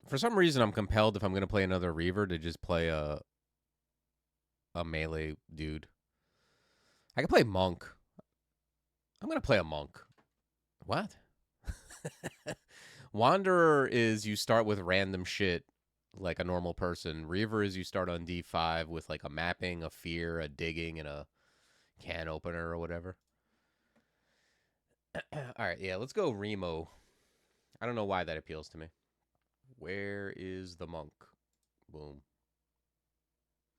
For some reason, I'm compelled if I'm gonna play another Reaver to just play a melee dude. I can play Monk. I'm gonna play a Monk. What? Wanderer is you start with random shit like a normal person. Reaver is you start on D5 with like a mapping, a fear, a digging, and a can opener or whatever. All right, yeah, let's go Remo. I don't know why that appeals to me. Where is the monk? Boom.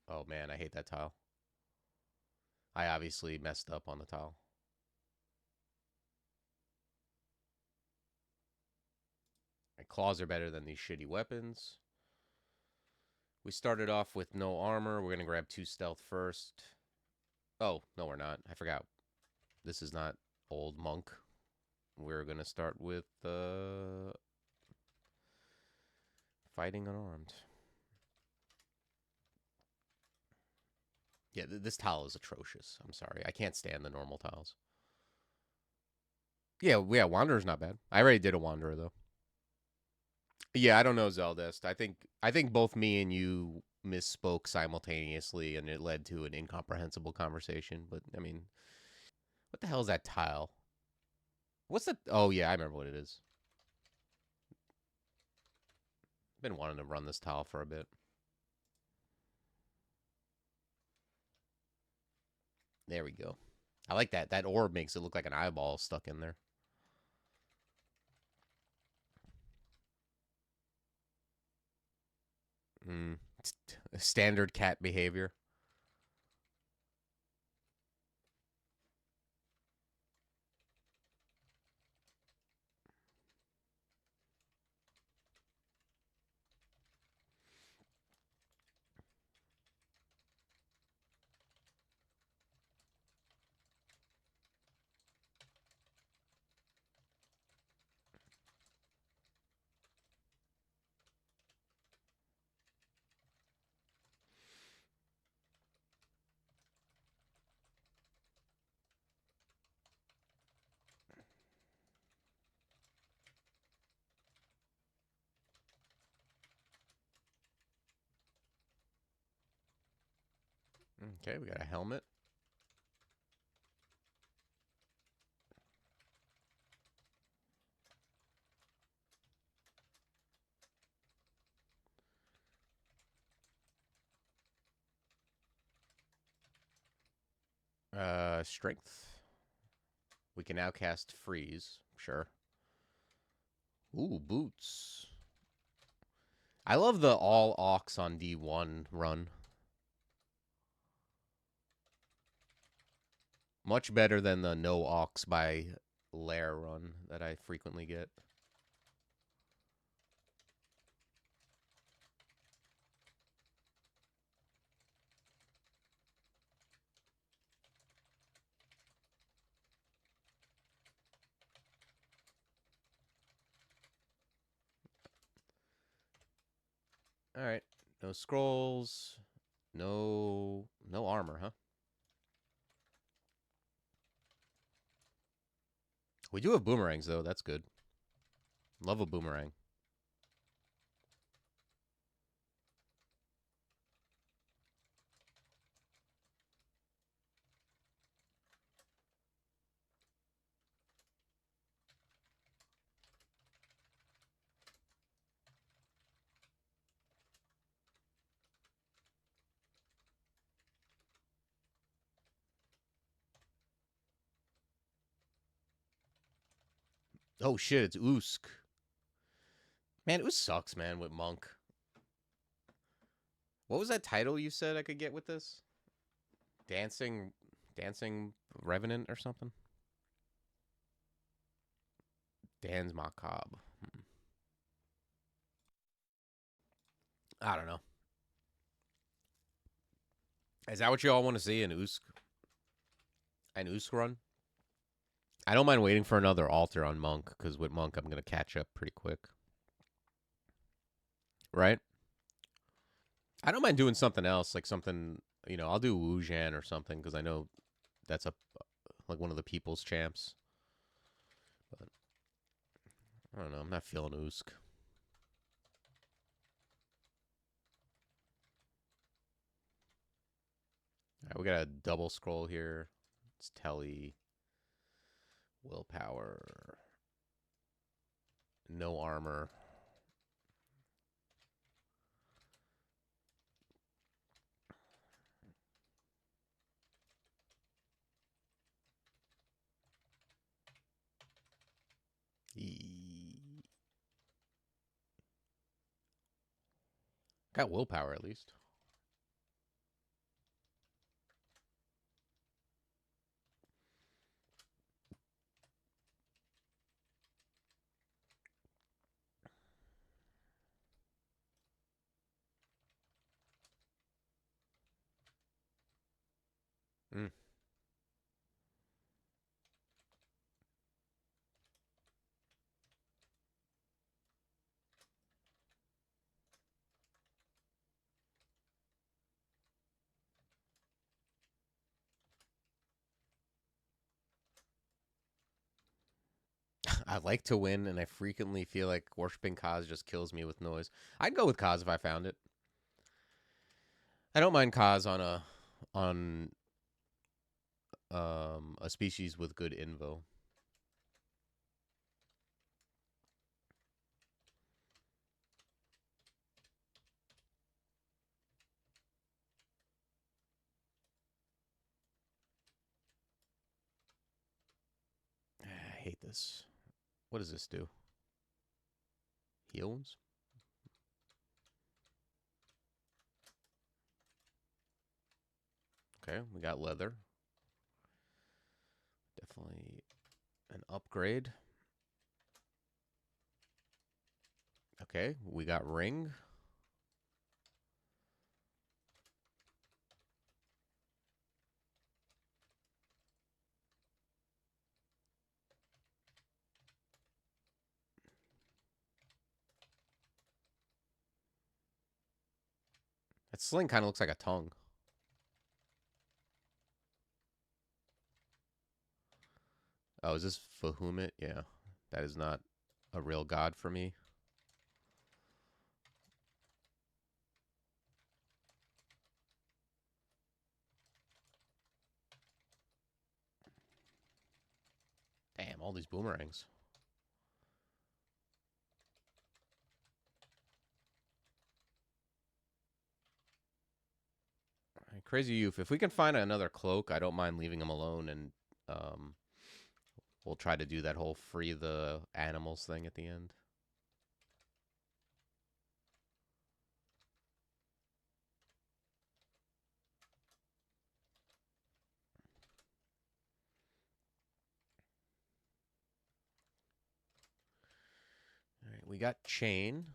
Oh man, I hate that tile. I obviously messed up on the tile. My claws are better than these shitty weapons. We started off with no armor. We're going to grab 2 stealth first. Oh, no, we're not. I forgot. This is not old monk. We're going to start with fighting unarmed. Yeah, this tile is atrocious. I'm sorry. I can't stand the normal tiles. Yeah, Wanderer's not bad. I already did a Wanderer, though. Yeah, I don't know Zeldest. I think both me and you misspoke simultaneously, and it led to an incomprehensible conversation. But I mean, what the hell is that tile? What's the? Oh yeah, I remember what it is. Been wanting to run this tile for a bit. There we go. I like that. That orb makes it look like an eyeball stuck in there. Mm. Standard cat behavior. Okay, we got a helmet. Strength. We can now cast freeze. Sure. Ooh, boots. I love the all aux on D1 run. Much better than the no aux by Lair run that I frequently get. All right. No scrolls. No armor, huh? We do have boomerangs though. That's good. Love a boomerang. Oh shit, it's Usk. Man, Usk sucks, man, with Monk. What was that title you said I could get with this? Dancing Dancing Revenant or something? Dan's Macabre. I don't know. Is that what you all want to see? An Usk run? I don't mind waiting for another altar on Monk, because with Monk I'm gonna catch up pretty quick. Right? I don't mind doing something else, like something I'll do Wujan or something, because I know that's a like one of the people's champs. But I don't know. I'm not feeling Usk. We got a double scroll here. It's telly, willpower, no armor. Got willpower at least. Mm. I like to win, and I frequently feel like worshipping Kaz just kills me with noise. I'd go with Kaz if I found it. I don't mind Kaz on a species with good invo. I hate this. What does this do? Heals? Okay, we got leather. Definitely an upgrade. Okay, we got ring. That sling kind of looks like a tongue. Oh, is this Fahumit? Yeah, that is not a real god for me. Damn, all these boomerangs. Right, Crazy Youth. If we can find another cloak, I don't mind leaving him alone, and we'll try to do that whole free the animals thing at the end. All right, we got chain.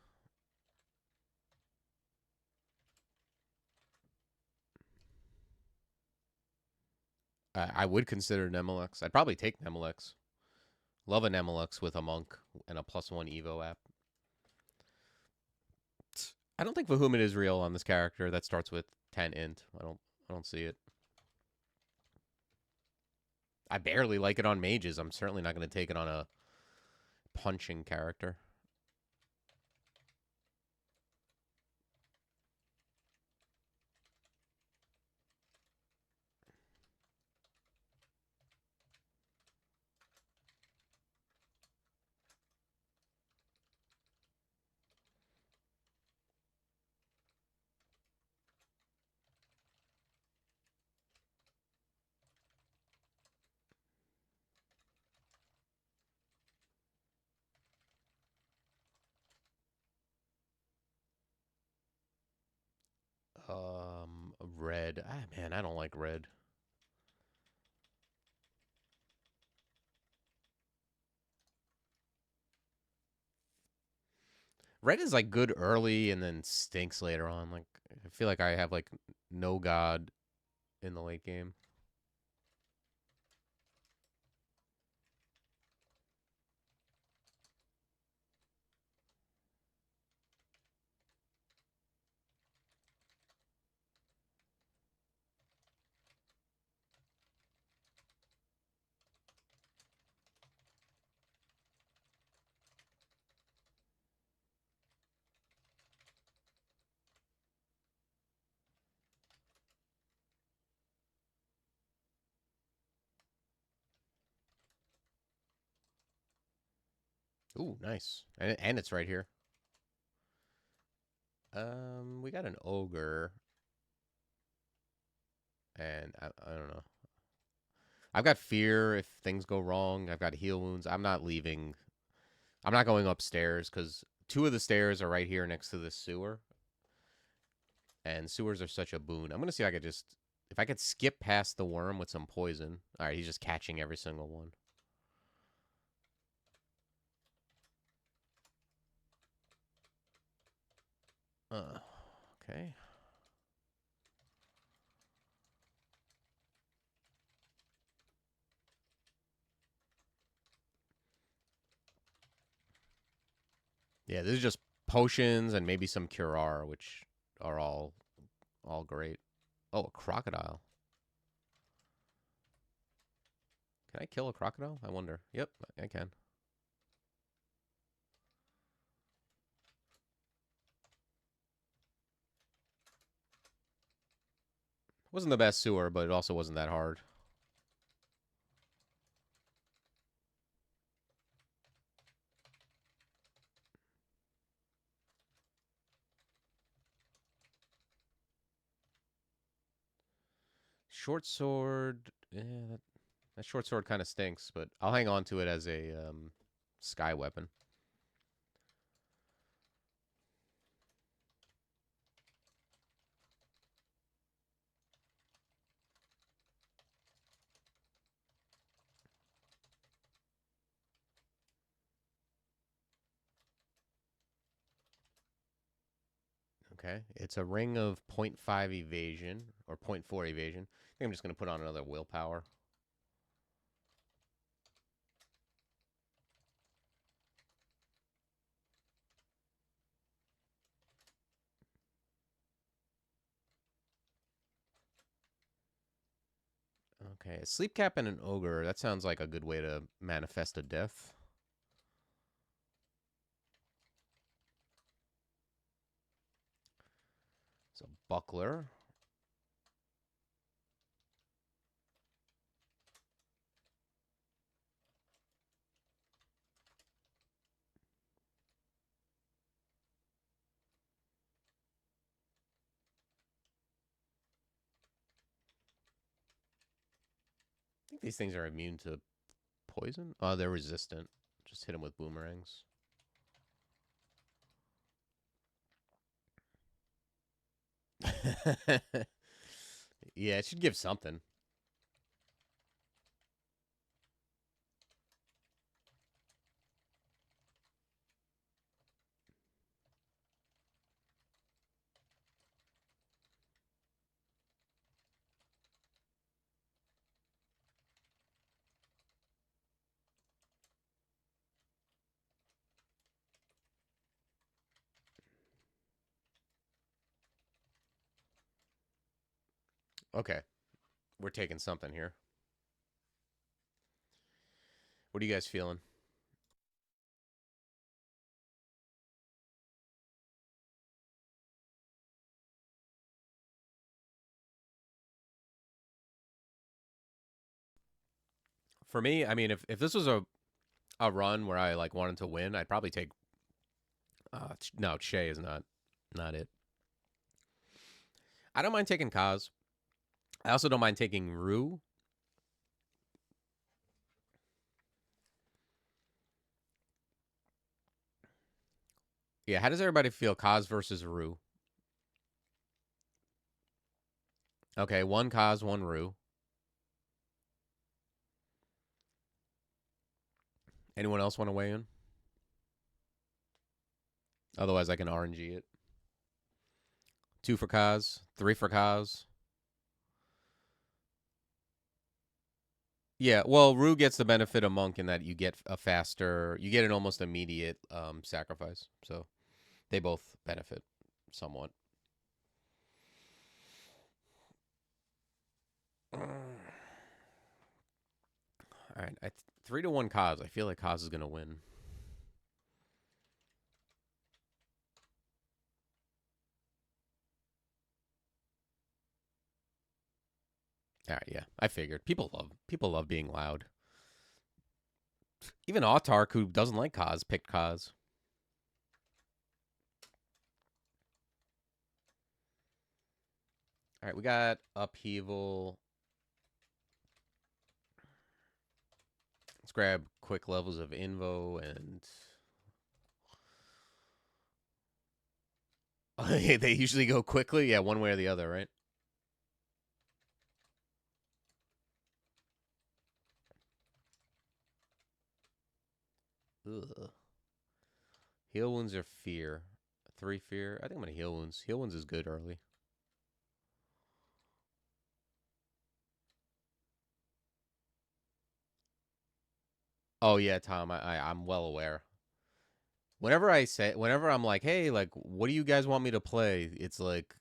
I would consider Nemelex. I'd probably take Nemelex. Love a Nemelex with a monk and a +1 Evo app. I don't think Vahumit is real on this character. That starts with 10 int. I don't see it. I barely like it on mages. I'm certainly not going to take it on a punching character. Red. Man, I don't like red. Red is like good early and then stinks later on. Like I feel like I have like no god in the late game. Ooh, nice. And it's right here. We got an ogre, and I don't know. I've got fear if things go wrong. I've got heal wounds. I'm not leaving. I'm not going upstairs because two of the stairs are right here next to the sewer, and sewers are such a boon. I'm gonna see if I could just if I could skip past the worm with some poison. All right, he's just catching every single one. Okay. Yeah, this is just potions and maybe some curar, which are all great. Oh, a crocodile. Can I kill a crocodile? I wonder. Yep, I can. Wasn't the best sewer, but it also wasn't that hard. Short sword. Yeah, that short sword kind of stinks, but I'll hang on to it as a sky weapon. Okay, it's a ring of 0.5 evasion or 0.4 evasion. I think I'm just gonna put on another willpower. Okay, a sleep cap and an ogre. That sounds like a good way to manifest a death. So buckler. I think these things are immune to poison. Oh, they're resistant. Just hit them with boomerangs. Yeah, it should give something. Okay, we're taking something here. What are you guys feeling? For me, I mean, if this was a run where I like wanted to win, I'd probably take. No, Shay is not it. I don't mind taking Kaz. I also don't mind taking Rue. Yeah, how does everybody feel? Kaz versus Rue. Okay, one Kaz, one Rue. Anyone else want to weigh in? Otherwise, I can RNG it. Two for Kaz, three for Kaz. Yeah, well, Rue gets the benefit of Monk in that you get a faster, you get an almost immediate sacrifice. So they both benefit somewhat. All right, 3-1 Kaz. I feel like Kaz is gonna win. All right, yeah, I figured people love being loud. Even Autark, who doesn't like Kaz, picked Kaz. All right, we got Upheaval. Let's grab quick levels of Invo and... They usually go quickly? Yeah, one way or the other, right? Ugh. Heal wounds or fear? 3 fear? I think I'm going to heal wounds. Heal wounds is good early. Oh, yeah, Tom, I'm well aware. Whenever I'm like, hey, like, what do you guys want me to play? It's like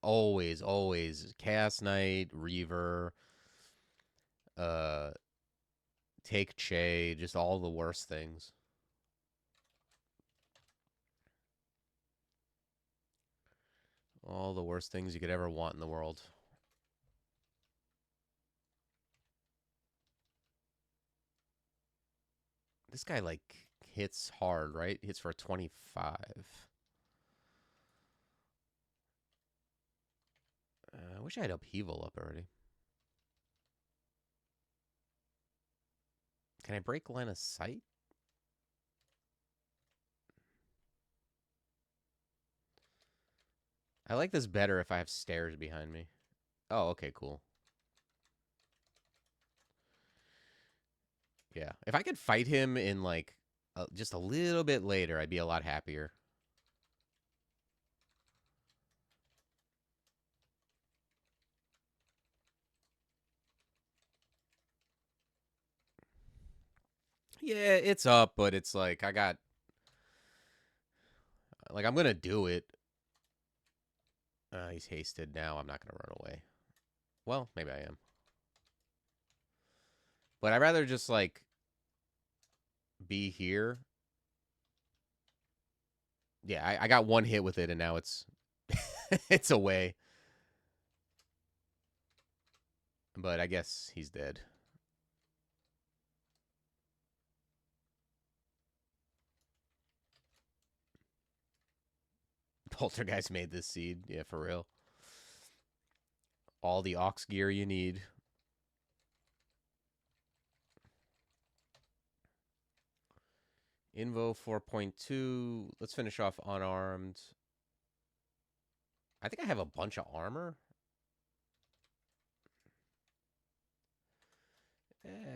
always Chaos Knight, Reaver, uh, Take Che, just all the worst things. All the worst things you could ever want in the world. This guy, like, hits hard, right? Hits for a 25. I wish I had Upheaval up already. Can I break line of sight? I like this better if I have stairs behind me. Oh, okay, cool. Yeah. If I could fight him in, like, just a little bit later, I'd be a lot happier. Yeah, it's up, but it's like, I'm going to do it. He's hasted now. I'm not going to run away. Well, maybe I am. But I'd rather just, like, be here. Yeah, I got one hit with it, and now it's it's away. But I guess he's dead. Poltergeist made this seed. Yeah, for real. All the Ox gear you need. Invo 4.2. Let's finish off unarmed. I think I have a bunch of armor.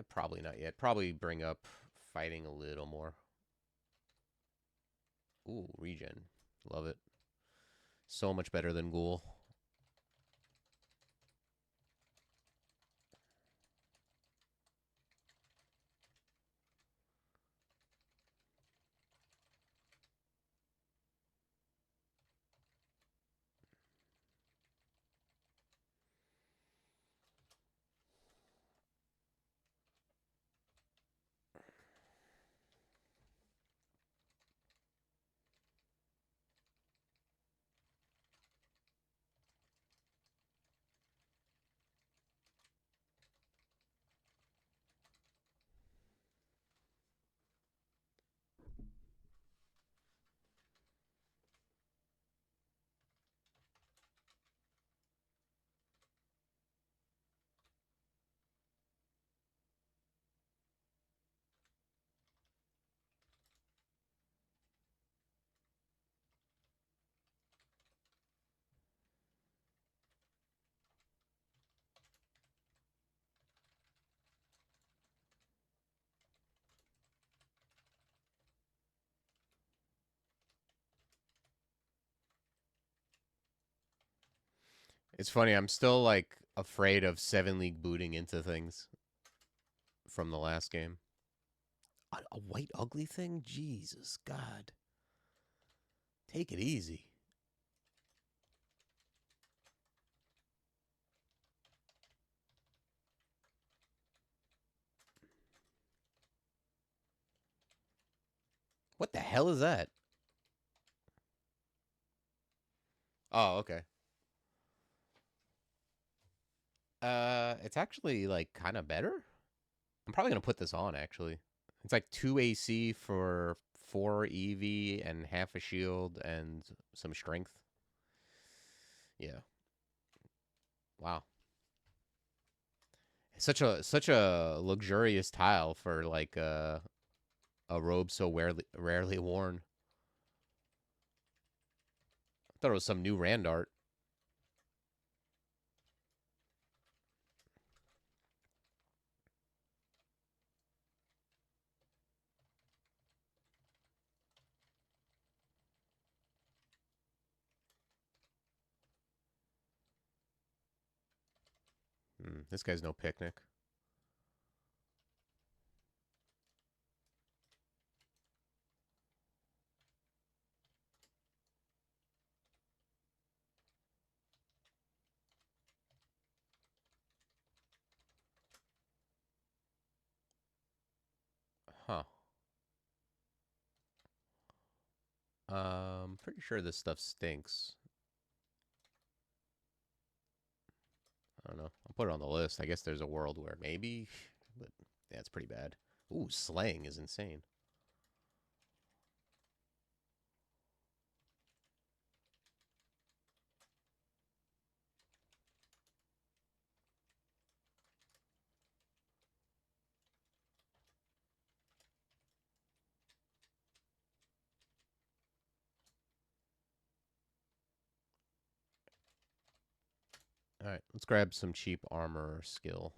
Probably not yet. Probably bring up fighting a little more. Ooh, regen. Love it. So much better than Ghoul. It's funny. I'm still like afraid of 7 League booting into things from the last game. A white ugly thing? Jesus God. Take it easy. What the hell is that? Oh, okay. It's actually like kind of better. I'm probably gonna put this on actually. It's like 2 AC for 4 EV and half a shield and some strength. Yeah. Wow. Such a luxurious tile for like a robe so rarely worn. I thought it was some new Rand art. This guy's no picnic. Huh. Pretty sure this stuff stinks. I don't know. I'll put it on the list. I guess there's a world where maybe, but yeah, it's pretty bad. Ooh, slaying is insane. All right, let's grab some cheap armor skill.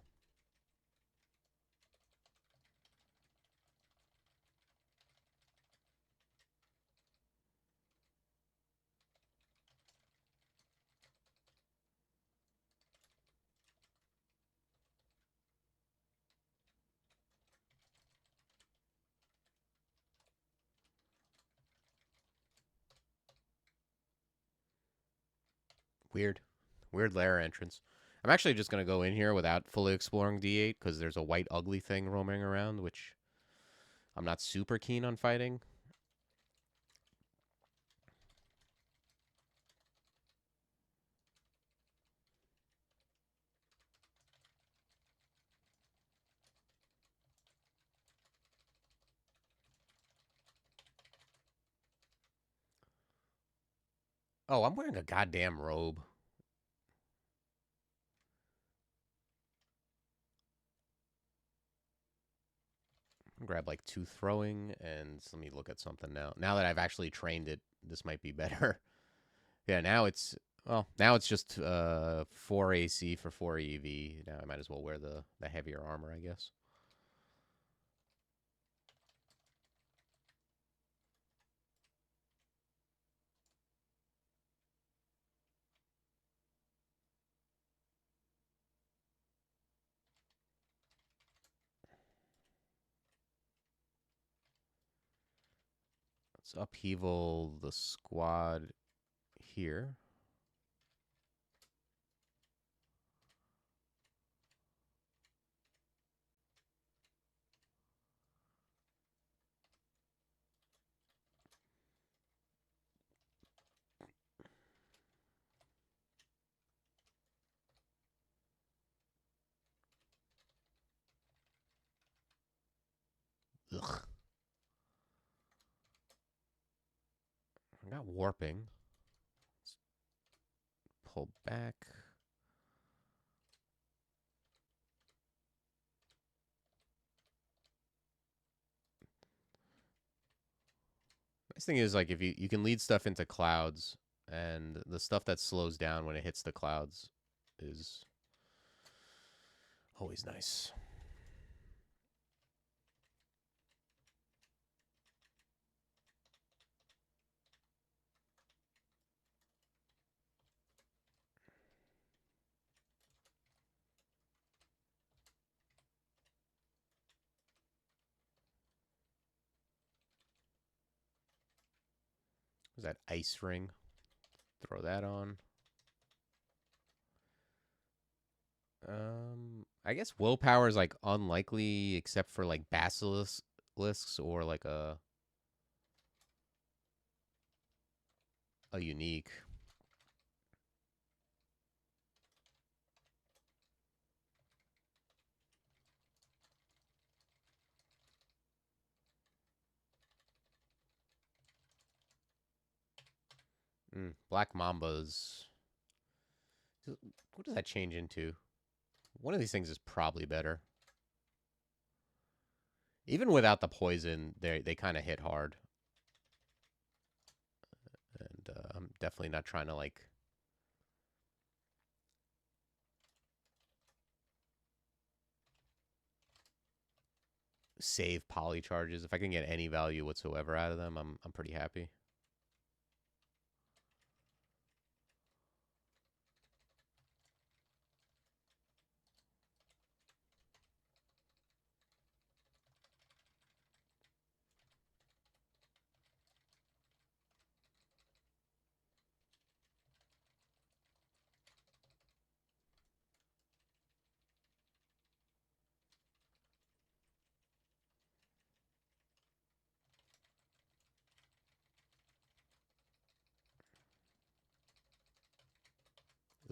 Weird. Weird lair entrance. I'm actually just going to go in here without fully exploring D8 because there's a white ugly thing roaming around, which I'm not super keen on fighting. Oh, I'm wearing a goddamn robe. Grab like 2 throwing and let me look at something now. Now that I've actually trained it, this might be better. Yeah, now it's just 4 AC for 4 EV. Now I might as well wear the heavier armor, I guess. Let's upheaval the squad here. Ugh. I got warping. Let's pull back. Nice thing is like if you can lead stuff into clouds, and the stuff that slows down when it hits the clouds is always nice. There's that ice ring. Throw that on. I guess willpower is like unlikely except for like basilisks or like a unique. Black Mambas. What does that change into? One of these things is probably better. Even without the poison, they kind of hit hard. And I'm definitely not trying to, like, save poly charges. If I can get any value whatsoever out of them, I'm pretty happy.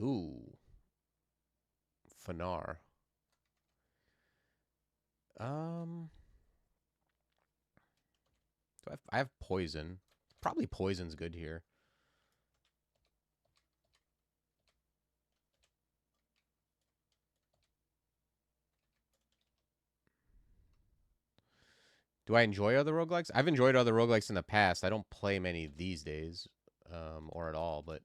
Ooh. Fanar. I have poison. Probably poison's good here. Do I enjoy other roguelikes? I've enjoyed other roguelikes in the past. I don't play many these days, or at all, but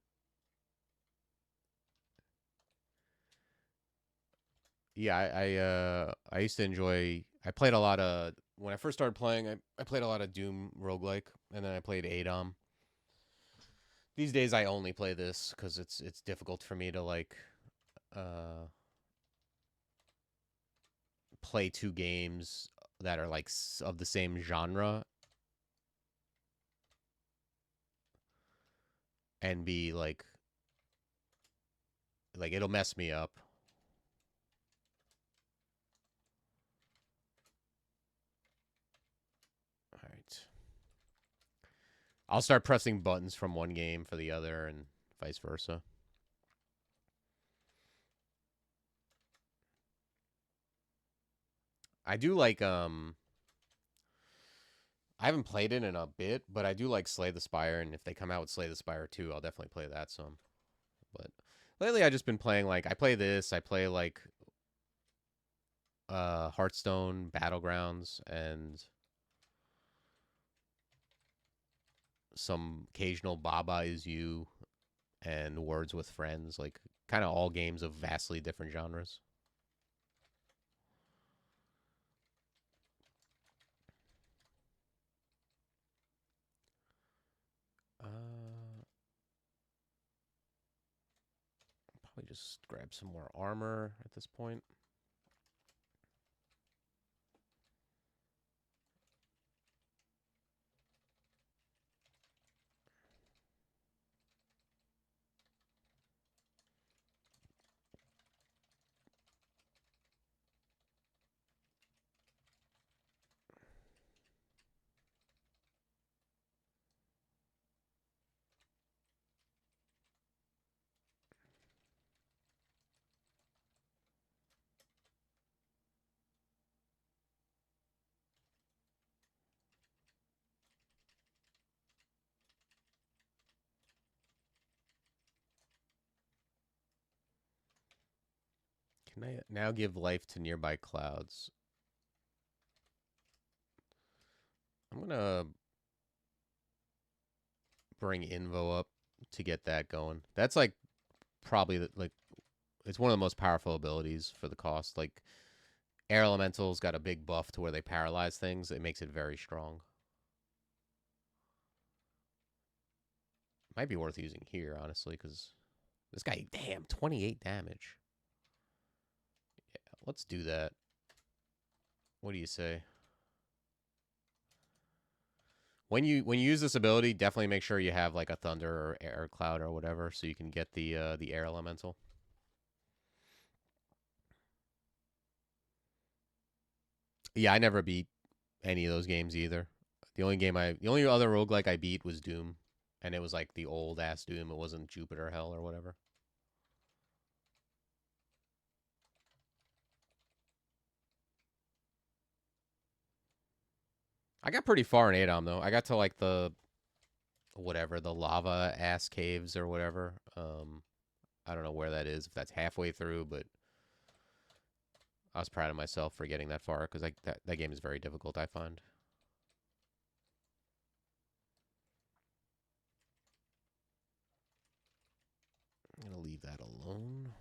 yeah, I used to enjoy. I played a lot of when I first started playing. I played a lot of Doom roguelike, and then I played Adom. These days, I only play this because it's difficult for me to, like, uh play two games that are, like, of the same genre and be like it'll mess me up. All right. I'll start pressing buttons from one game for the other and vice versa. I do like I haven't played it in a bit, but I do like Slay the Spire, and if they come out with Slay the Spire 2, I'll definitely play that some. But lately I just been playing, like, I play this, I play, like, Hearthstone, Battlegrounds, and some occasional Baba Is You and Words with Friends, like, kind of all games of vastly different genres. Probably just grab some more armor at this point. Can I now give life to nearby clouds? I'm gonna bring Invo up to get that going. That's, like, probably like it's one of the most powerful abilities for the cost. Like, Air Elemental's got a big buff to where they paralyze things. It makes it very strong. Might be worth using here, honestly, because this guy, damn, 28 damage. Yeah, let's do that. What do you say? When you use this ability, definitely make sure you have, like, a thunder or air cloud or whatever, so you can get the air elemental. Yeah, I never beat any of those games either. The only other roguelike I beat was Doom, and it was, like, the old ass Doom. It wasn't Jupiter Hell or whatever. I got pretty far in Adom though. I got to, like, the whatever, the lava ass caves or whatever. I don't know where that is, if that's halfway through, but I was proud of myself for getting that far because that game is very difficult, I find. I'm going to leave that alone.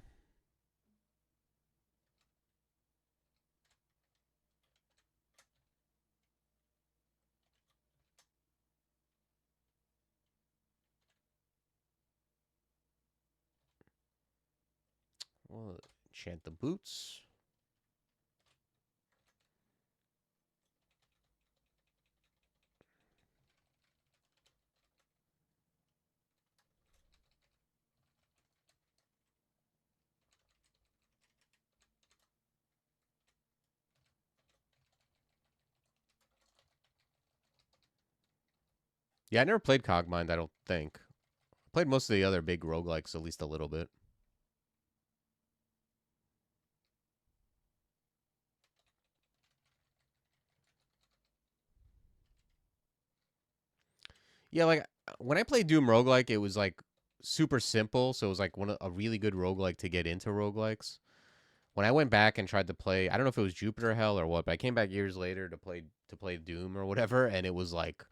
We'll enchant the boots. Yeah, I never played Cogmind, I don't think. I played most of the other big roguelikes at least a little bit. Yeah, like when I played Doom roguelike, it was like super simple, so it was like a really good roguelike to get into roguelikes. When I went back and tried to play, I don't know if it was Jupiter Hell or what, but I came back years later to play Doom or whatever, and it was like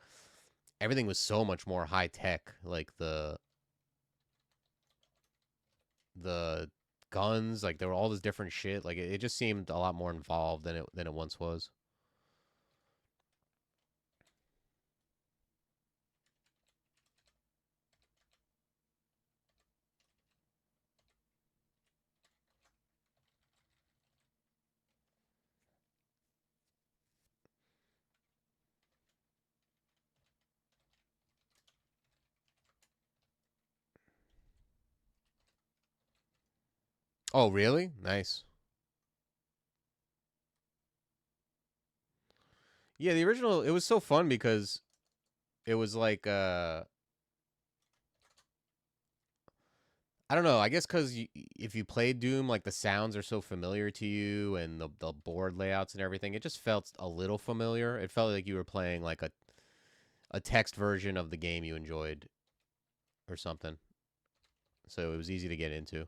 everything was so much more high tech. Like the guns, like there were all this different shit. Like it just seemed a lot more involved than it once was. Oh, really? Nice. Yeah, the original, it was so fun because it was like I don't know. I guess because if you played Doom, like the sounds are so familiar to you, and the board layouts and everything, it just felt a little familiar. It felt like you were playing like a text version of the game you enjoyed or something. So it was easy to get into.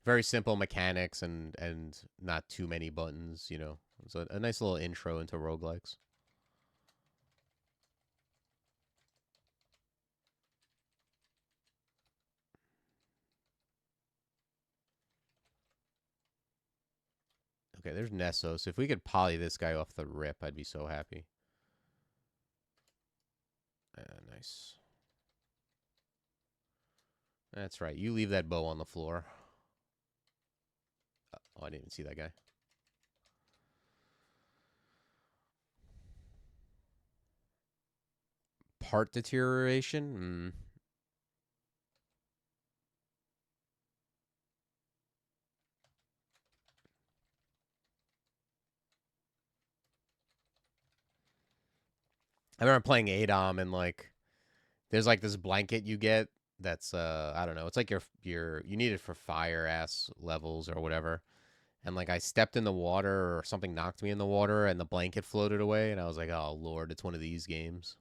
Very simple mechanics and not too many buttons. It's a nice little intro into roguelikes. Okay, there's Nessos. If we could poly this guy off the rip, I'd be so happy. Nice. That's right. You leave that bow on the floor. Oh, I didn't even see that guy. Part deterioration? I remember playing Adom and like there's like this blanket you get that's I don't know. It's like you need it for fire ass levels or whatever. And like I stepped in the water or something knocked me in the water and the blanket floated away and I was like, "Oh lord, it's one of these games."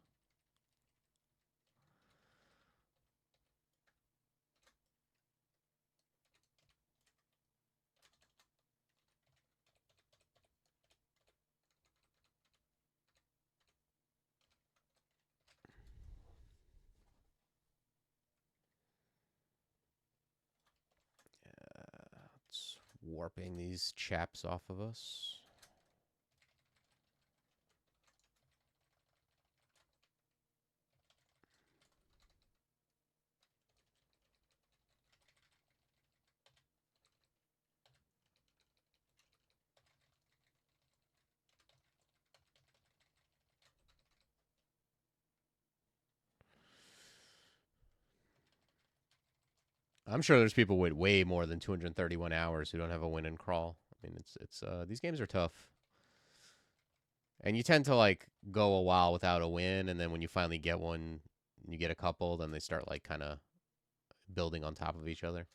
It's warping these chaps off of us. I'm sure there's people with way more than 231 hours who don't have a win and crawl. I mean, it's these games are tough. And you tend to like go a while without a win and then when you finally get one, you get a couple, then they start like kind of building on top of each other.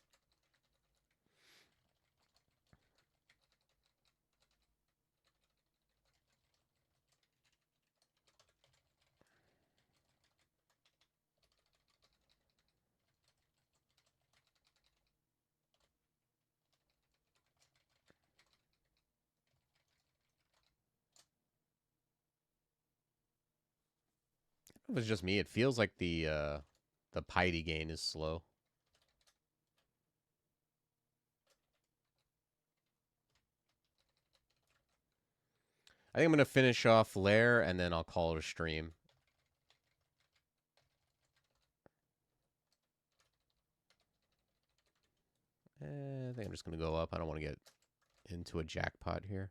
If it's just me, it feels like the piety gain is slow. I think I'm gonna finish off Lair and then I'll call it a stream. I think I'm just gonna go up. I don't want to get into a jackpot here.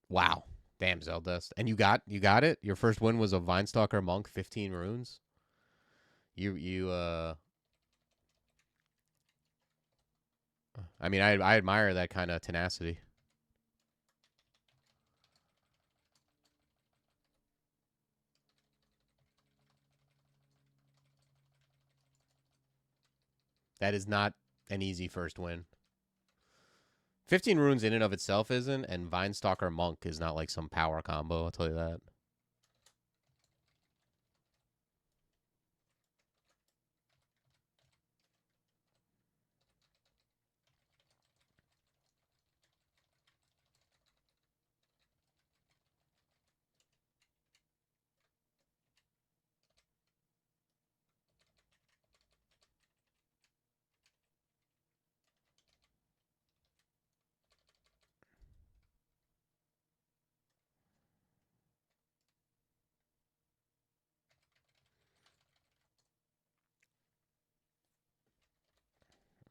Wow. Damn, Zeldust. And you got it? Your first win was a Vinestalker Monk, 15 runes? You I mean I admire that kind of tenacity. That is not an easy first win. 15 runes in and of itself isn't, and Vinestalker Monk is not like some power combo, I'll tell you that.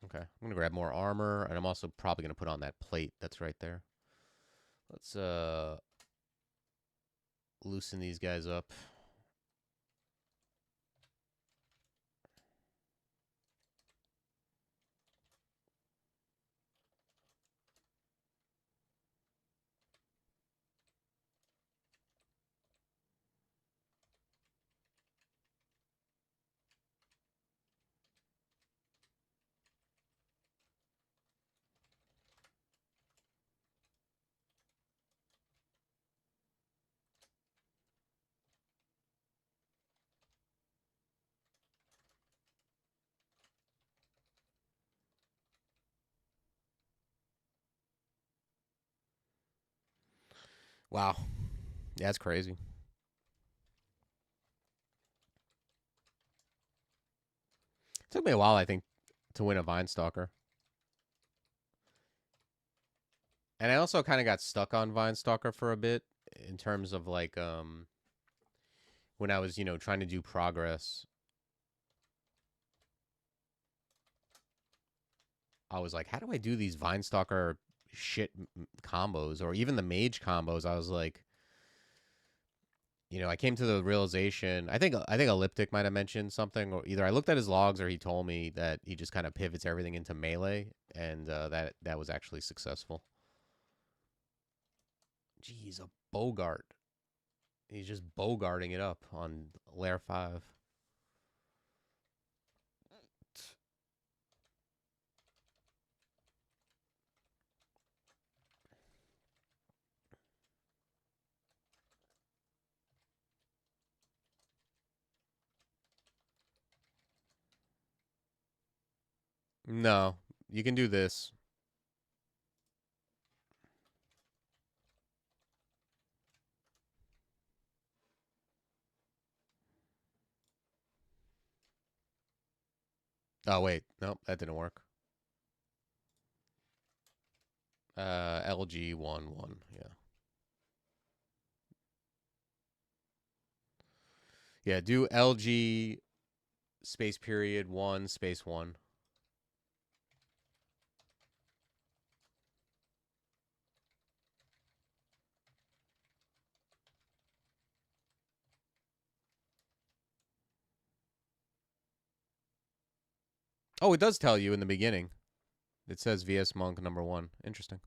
Okay, I'm gonna grab more armor, and I'm also probably gonna put on that plate that's right there. Let's loosen these guys up. Wow, yeah, that's crazy. It took me a while, I think, to win a Vinestalker. And I also kind of got stuck on Vinestalker for a bit in terms of like when I was, trying to do progress. I was like, how do I do these Vinestalker shit combos or even the mage combos? I was like, I came to the realization. I think Elliptic might have mentioned something, or either I looked at his logs or he told me that he just kind of pivots everything into melee, and that was actually successful. Jeez, a Bogart. He's just bogarting it up on Lair 5. No, you can do this. Oh wait, nope, that didn't work. LG11, yeah. Yeah, do LG space period 1 space 1. Oh, it does tell you in the beginning. It says VS Monk number 1. Interesting.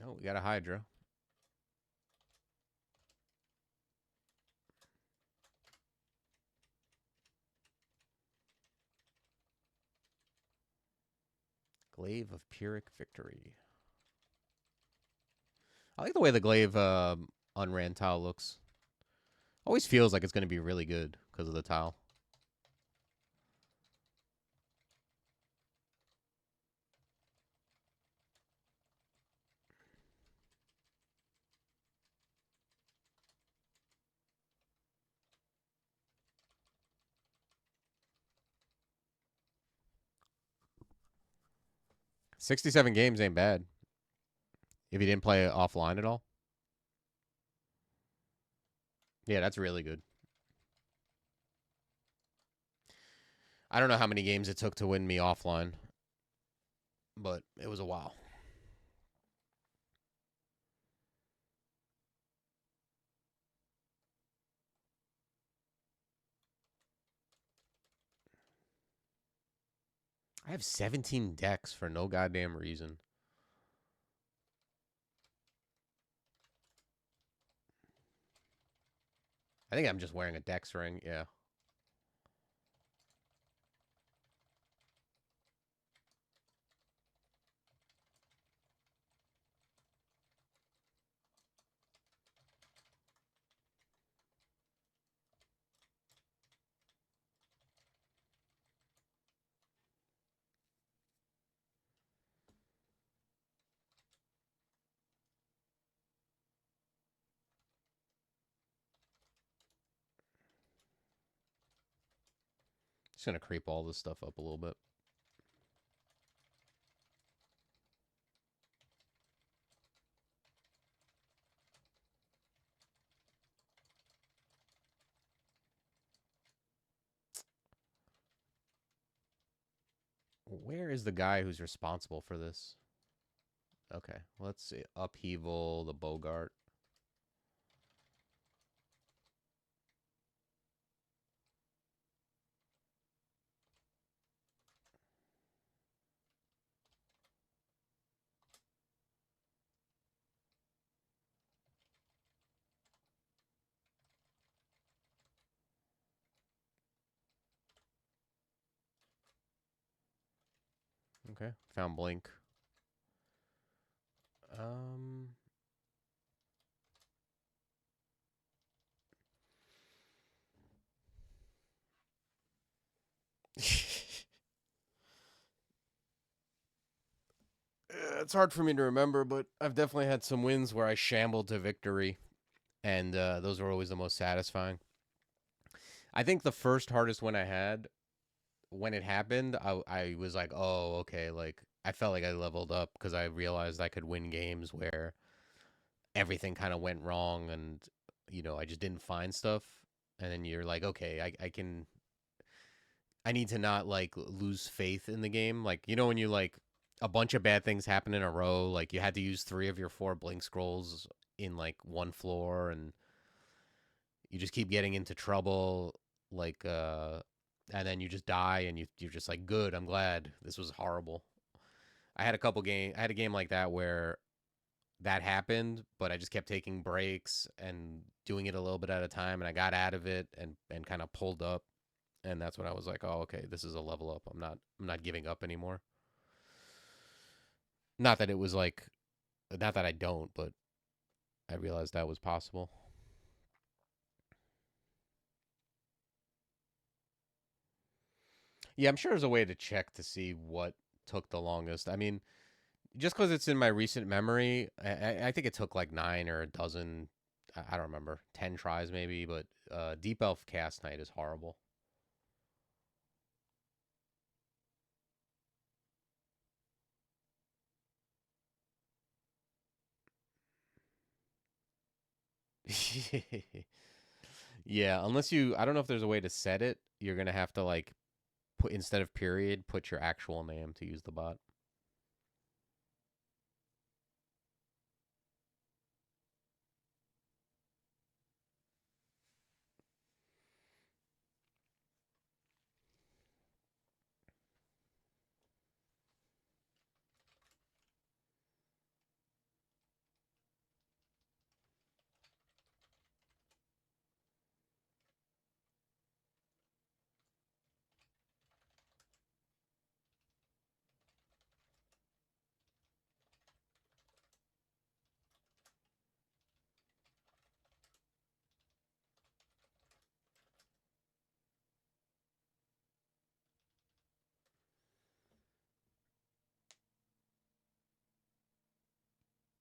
Oh, we got a Hydra. Glaive of Pyrrhic Victory. I like the way the Glaive unran tile looks. Always feels like it's going to be really good because of the tile. $67 games ain't bad. If you didn't play it offline at all. Yeah, that's really good. I don't know how many games it took to win me offline, but it was a while. I have 17 decks for no goddamn reason. I think I'm just wearing a Dex ring, yeah. Just gonna creep all this stuff up a little bit. Where is the guy who's responsible for this? Okay, let's see. Upheaval, the Bogart. Okay, found Blink. It's hard for me to remember, but I've definitely had some wins where I shambled to victory, and those were always the most satisfying. I think the first hardest win I had, when it happened, I was like, oh, okay, like, I felt like I leveled up because I realized I could win games where everything kind of went wrong and, I just didn't find stuff. And then you're like, okay, I need to not like lose faith in the game. Like, when you like a bunch of bad things happen in a row, like you had to use 3 of your 4 blink scrolls in like one floor, and you just keep getting into trouble, like and then you just die, and you're just like, good, I'm glad. This was horrible. I had a game like that where that happened, but I just kept taking breaks and doing it a little bit at a time, and I got out of it and kind of pulled up, and that's when I was like, oh, okay, this is a level up. I'm not giving up anymore. Not that it was like, not that I don't, but I realized that was possible. Yeah, I'm sure there's a way to check to see what took the longest. I mean, just because it's in my recent memory, I think it took like 9 or a dozen. I don't remember, 10 tries maybe. But Deep Elf Cast Night is horrible. Yeah, unless I don't know if there's a way to set it. You're gonna have to like put, instead of period, put your actual name to use the bot.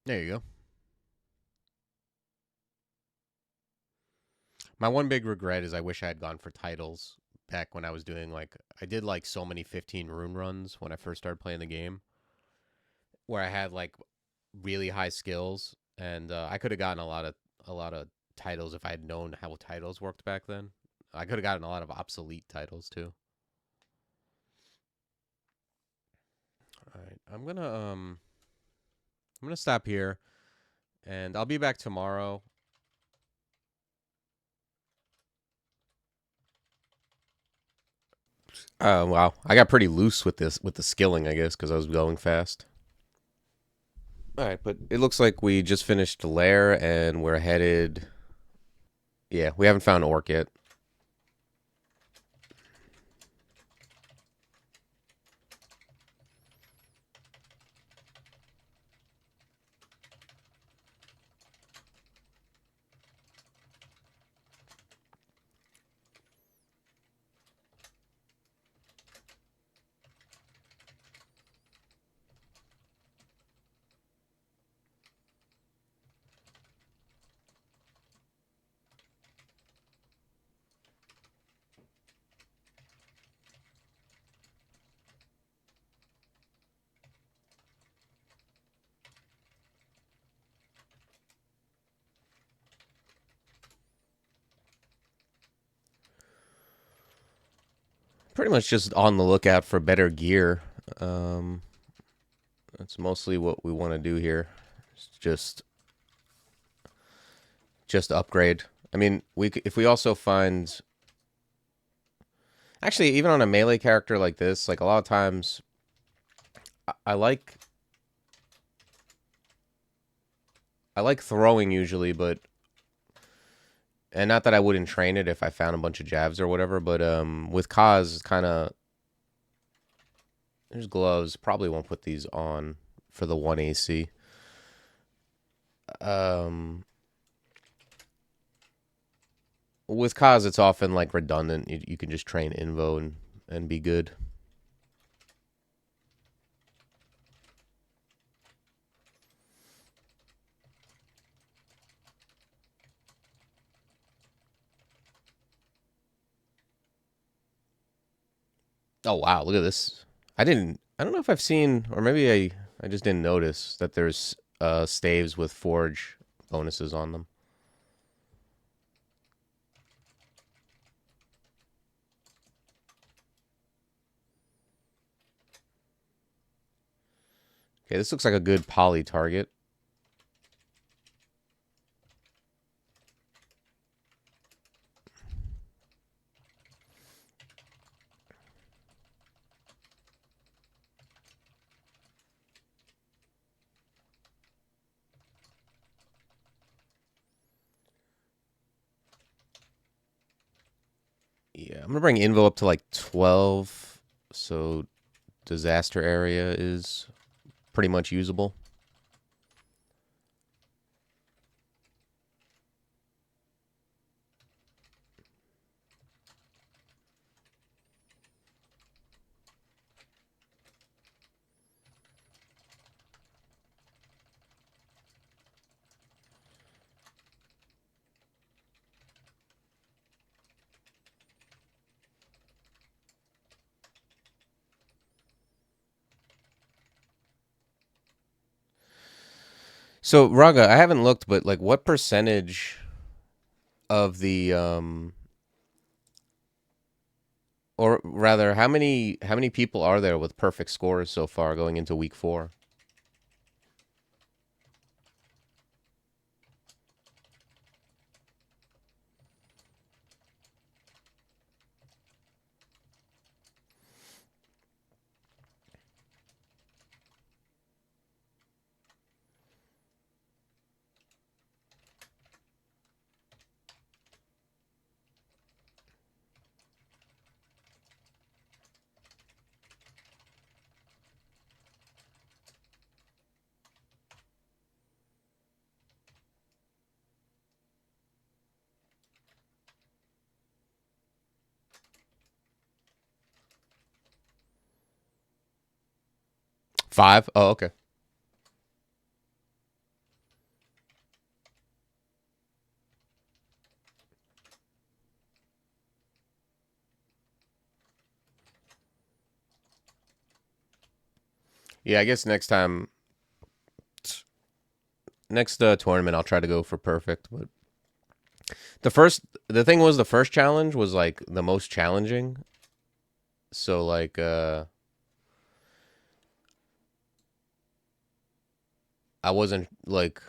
There you go. My one big regret is I wish I had gone for titles back when I was doing I did like so many 15 rune runs when I first started playing the game where I had like really high skills and I could have gotten a lot of titles if I had known how titles worked back then. I could have gotten a lot of obsolete titles too. All right, I'm gonna stop here, and I'll be back tomorrow. Wow, I got pretty loose with the skilling, I guess, because I was going fast. All right, but it looks like we just finished Lair, and we're headed. Yeah, we haven't found Orc yet. Pretty much just on the lookout for better gear. Um, that's mostly what we want to do here. Just just upgrade. I mean, if we also find actually even on a melee character like this, like a lot of times I like throwing usually, but and not that I wouldn't train it if I found a bunch of jabs or whatever, but with Kaz it's kind of there's gloves. Probably won't put these on for the 1 AC. Um with Kaz it's often like redundant. You can just train Invo and be good. Oh wow, look at this. I don't know if I've seen or maybe I just didn't notice that there's staves with forge bonuses on them. Okay, this looks like a good poly target. Yeah, I'm gonna bring Invo up to like 12, so disaster area is pretty much usable. So Raga, I haven't looked, but like what percentage of the or rather how many people are there with perfect scores so far going into week 4? Five? Oh, okay. Yeah, I guess next time, next tournament, I'll try to go for perfect. But the thing was, the first challenge was like the most challenging. So like, I wasn't like,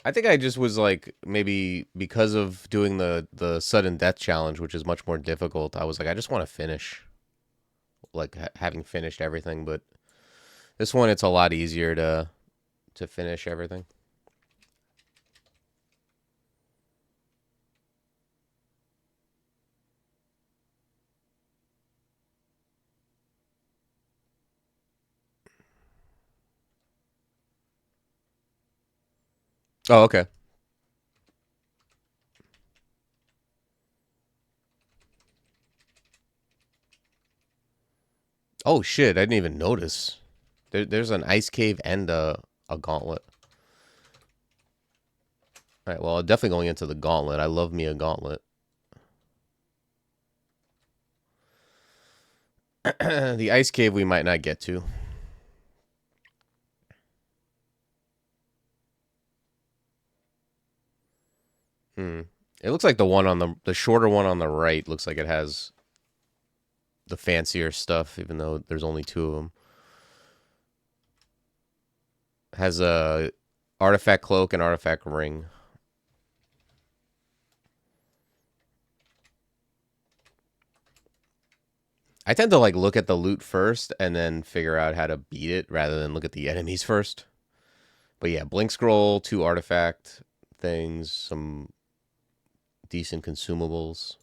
I think I just was like, maybe because of doing the sudden death challenge, which is much more difficult. I was like, I just want to finish, like having finished everything. But this one, it's a lot easier to finish everything. Oh, okay. Oh shit, I didn't even notice. There's an ice cave and a gauntlet. All right, well, definitely going into the gauntlet. I love me a gauntlet. The ice cave we might not get to. Hmm. It looks like the one on the shorter one on the right looks like it has the fancier stuff, even though there's only two of them. Has a artifact cloak and artifact ring. I tend to like look at the loot first and then figure out how to beat it rather than look at the enemies first. But yeah, blink scroll, two artifact things, some decent consumables.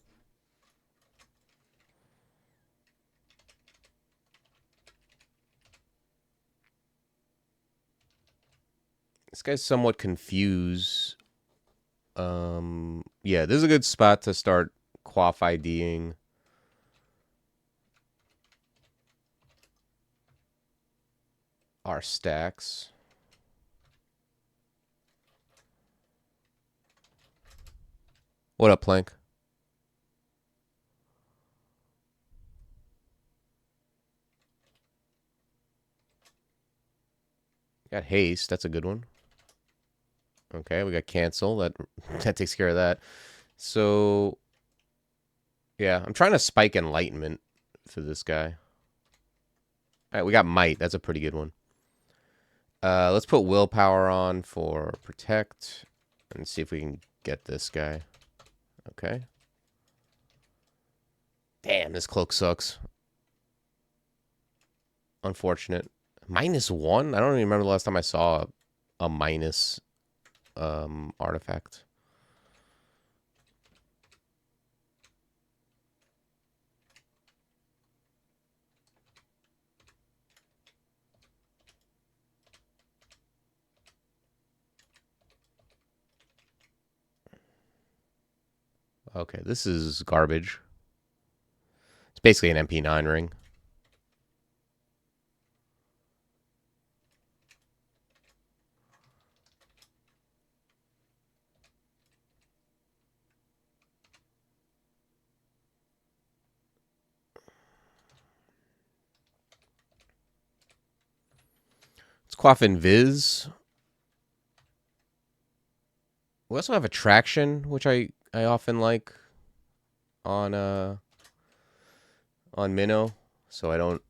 This guy's somewhat confused. Yeah, this is a good spot to start quaff IDing. Our stacks. What up, Plank? Got haste. That's a good one. Okay, we got cancel. That takes care of that. So yeah, I'm trying to spike enlightenment for this guy. All right, we got might. That's a pretty good one. Let's put willpower on for protect and see if we can get this guy. Okay. Damn, this cloak sucks. Unfortunate. -1? I don't even remember the last time I saw a minus artifact. Okay, this is garbage. It's basically an MP9 ring. It's Quaffin Viz. We also have attraction, which I often like on Minnow, so I don't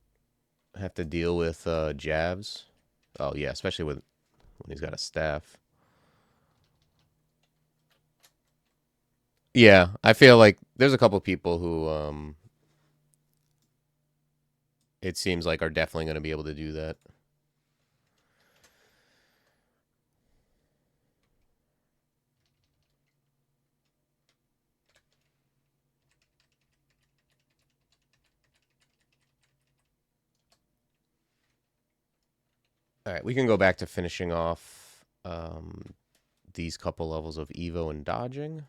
have to deal with jabs. Oh yeah, especially when he's got a staff. Yeah, I feel like there's a couple people who it seems like are definitely going to be able to do that. All right, we can go back to finishing off these couple levels of Evo and dodging.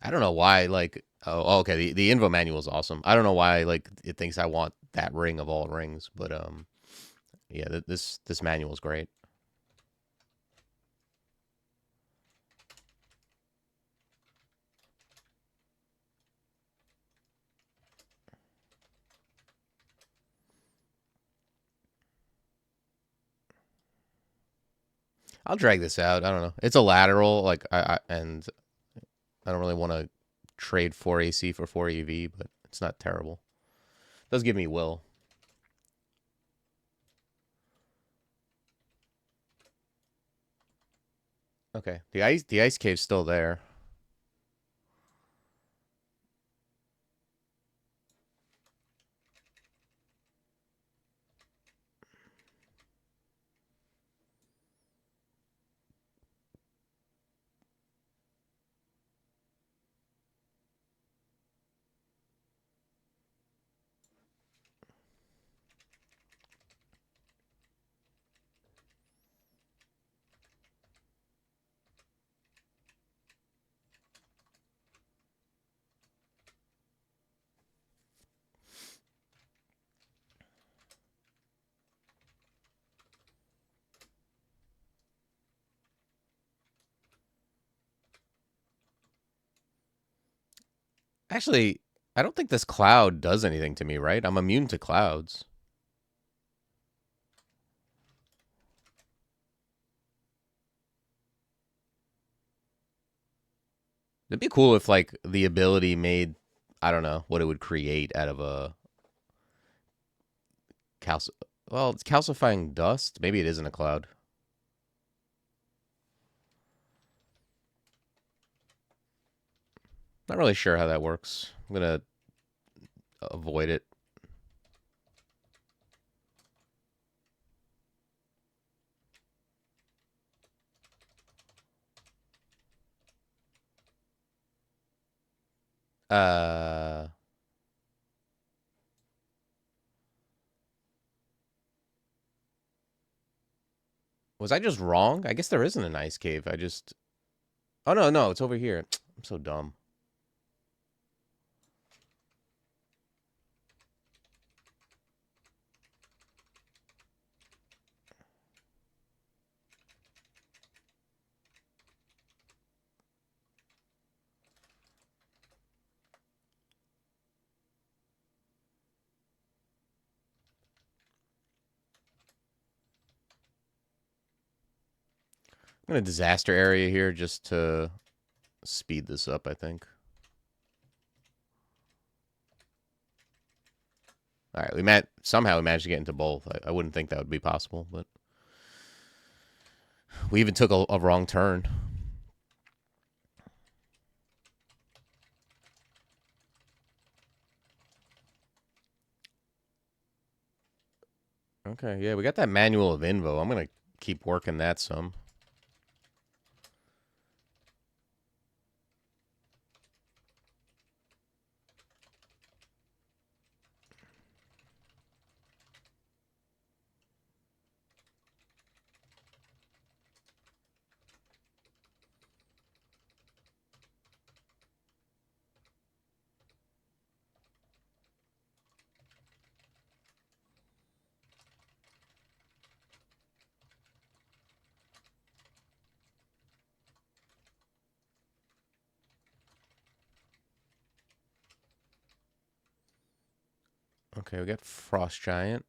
I don't know why, like, okay, the info manual is awesome. I don't know why, like, it thinks I want that ring of all rings, but yeah, this manual is great. I'll drag this out. I don't know. It's a lateral, like, and I don't really want to trade 4AC for 4EV, but it's not terrible. It does give me will. Okay, the ice cave's still there. Actually, I don't think this cloud does anything to me, right? I'm immune to clouds. It'd be cool if, like, the ability made, I don't know what it would create out of a well, it's calcifying dust. Maybe it isn't a cloud. Not really sure how that works. I'm gonna avoid it. Uh, was I just wrong? I guess there isn't an ice cave. I just. Oh no, no, it's over here. I'm so dumb. I'm gonna disaster area here just to speed this up, I think. All right, somehow we managed to get into both. I wouldn't think that would be possible, but we even took a wrong turn. Okay, yeah, we got that manual of Invo. I'm gonna keep working that some. Okay, we got Frost Giant.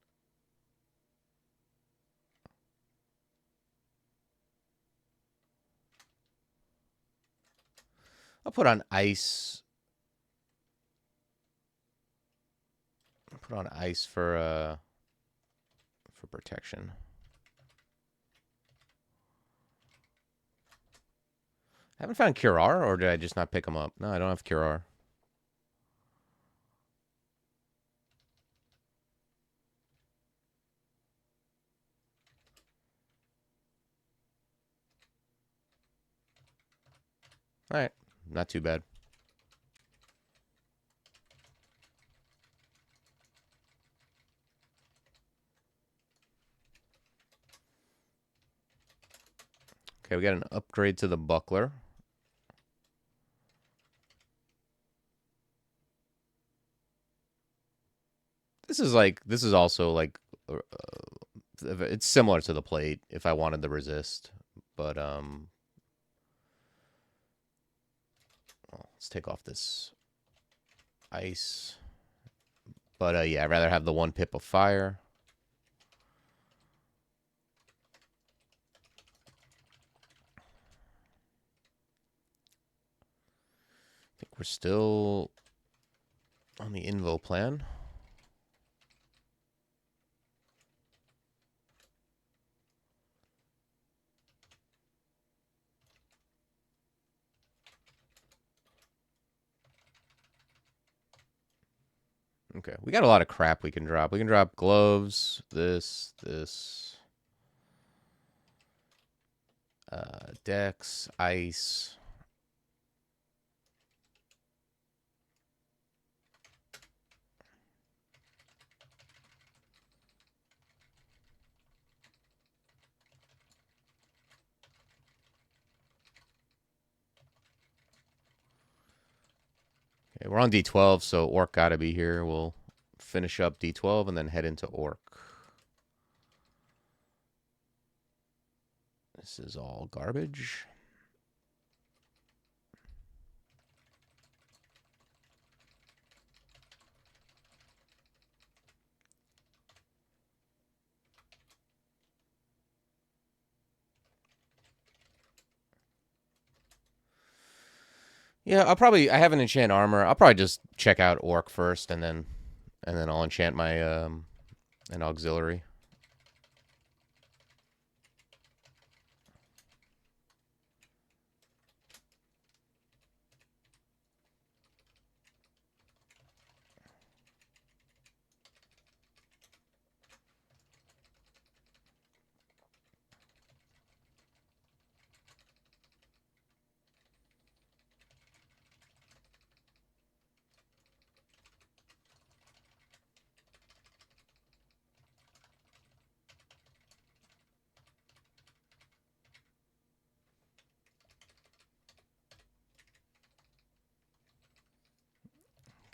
I'll put on ice. I'll put on ice for protection. I haven't found Curar, or did I just not pick them up? No, I don't have Curar. All right, not too bad. Okay, we got an upgrade to the buckler. This is also like it's similar to the plate if I wanted the resist, but well, let's take off this ice. But yeah, I'd rather have the 1 pip of fire. I think we're still on the Invo plan. Okay, we got a lot of crap we can drop. We can drop gloves, this, decks, ice. Okay, we're on D12, so Orc gotta be here. We'll finish up D12 and then head into Orc. This is all garbage. Yeah, I have an enchant armor. I'll probably just check out Orc first and then I'll enchant my an auxiliary.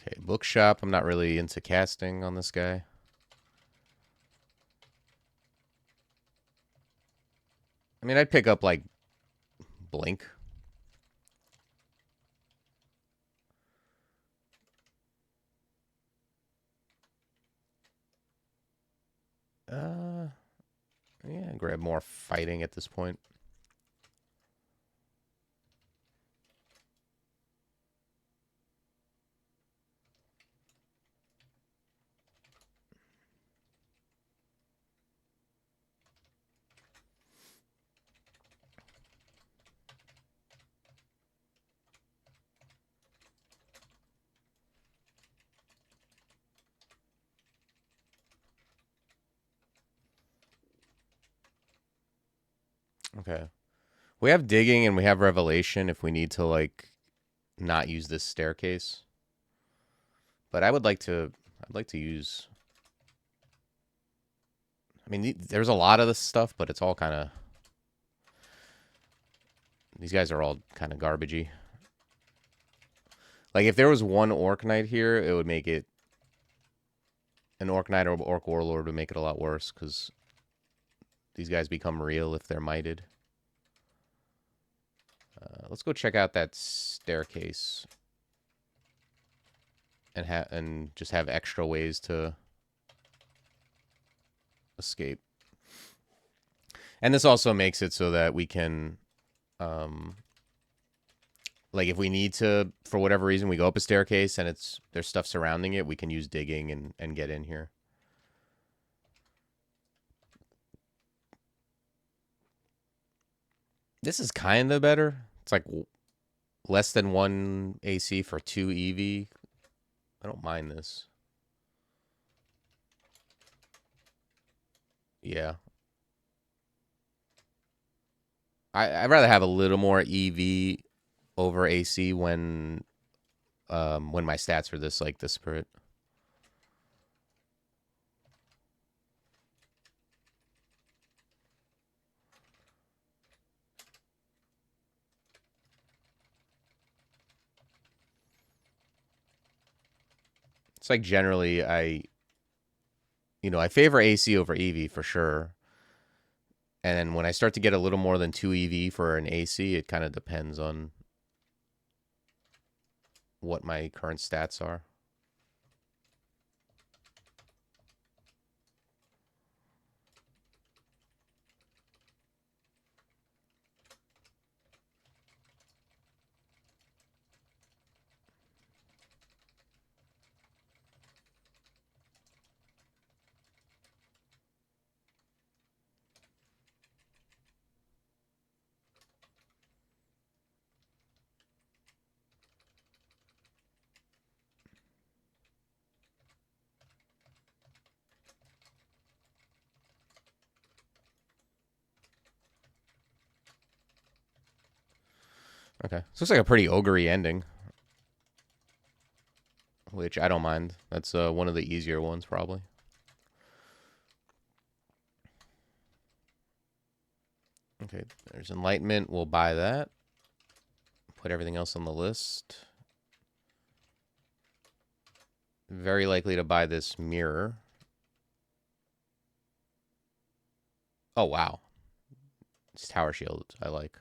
Okay, bookshop. I'm not really into casting on this guy. I mean, I'd pick up like Blink. Yeah, grab more fighting at this point. Okay. We have digging and we have revelation if we need to like not use this staircase. But I'd like to use I mean, there's a lot of this stuff, but it's all kind of these guys are all kind of garbagey. Like if there was one Orc Knight here, it would make it an Orc Knight or Orc Warlord would make it a lot worse because these guys become real if they're mighted. Let's go check out that staircase and just have extra ways to escape. And this also makes it so that we can, like if we need to, for whatever reason, we go up a staircase and there's stuff surrounding it, we can use digging and get in here. This is kind of better. It's like less than 1 AC for 2 EV. I don't mind this. Yeah. I'd rather have a little more EV over AC when my stats are this like disparate. It's like generally You know, I favor AC over EV for sure. And then when I start to get a little more than 2 EV for an AC, it kind of depends on what my current stats are. Okay. This looks like a pretty ogre-y ending, which I don't mind. That's one of the easier ones, probably. Okay, there's Enlightenment. We'll buy that. Put everything else on the list. Very likely to buy this mirror. Oh, wow. It's Tower Shield. I like.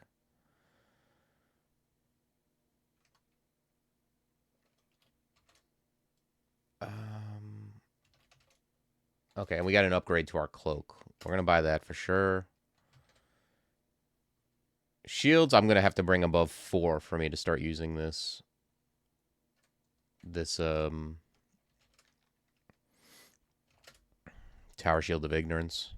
Okay, and we got an upgrade to our cloak. We're going to buy that for sure. Shields, I'm going to have to bring above 4 for me to start using this. Tower Shield of Ignorance.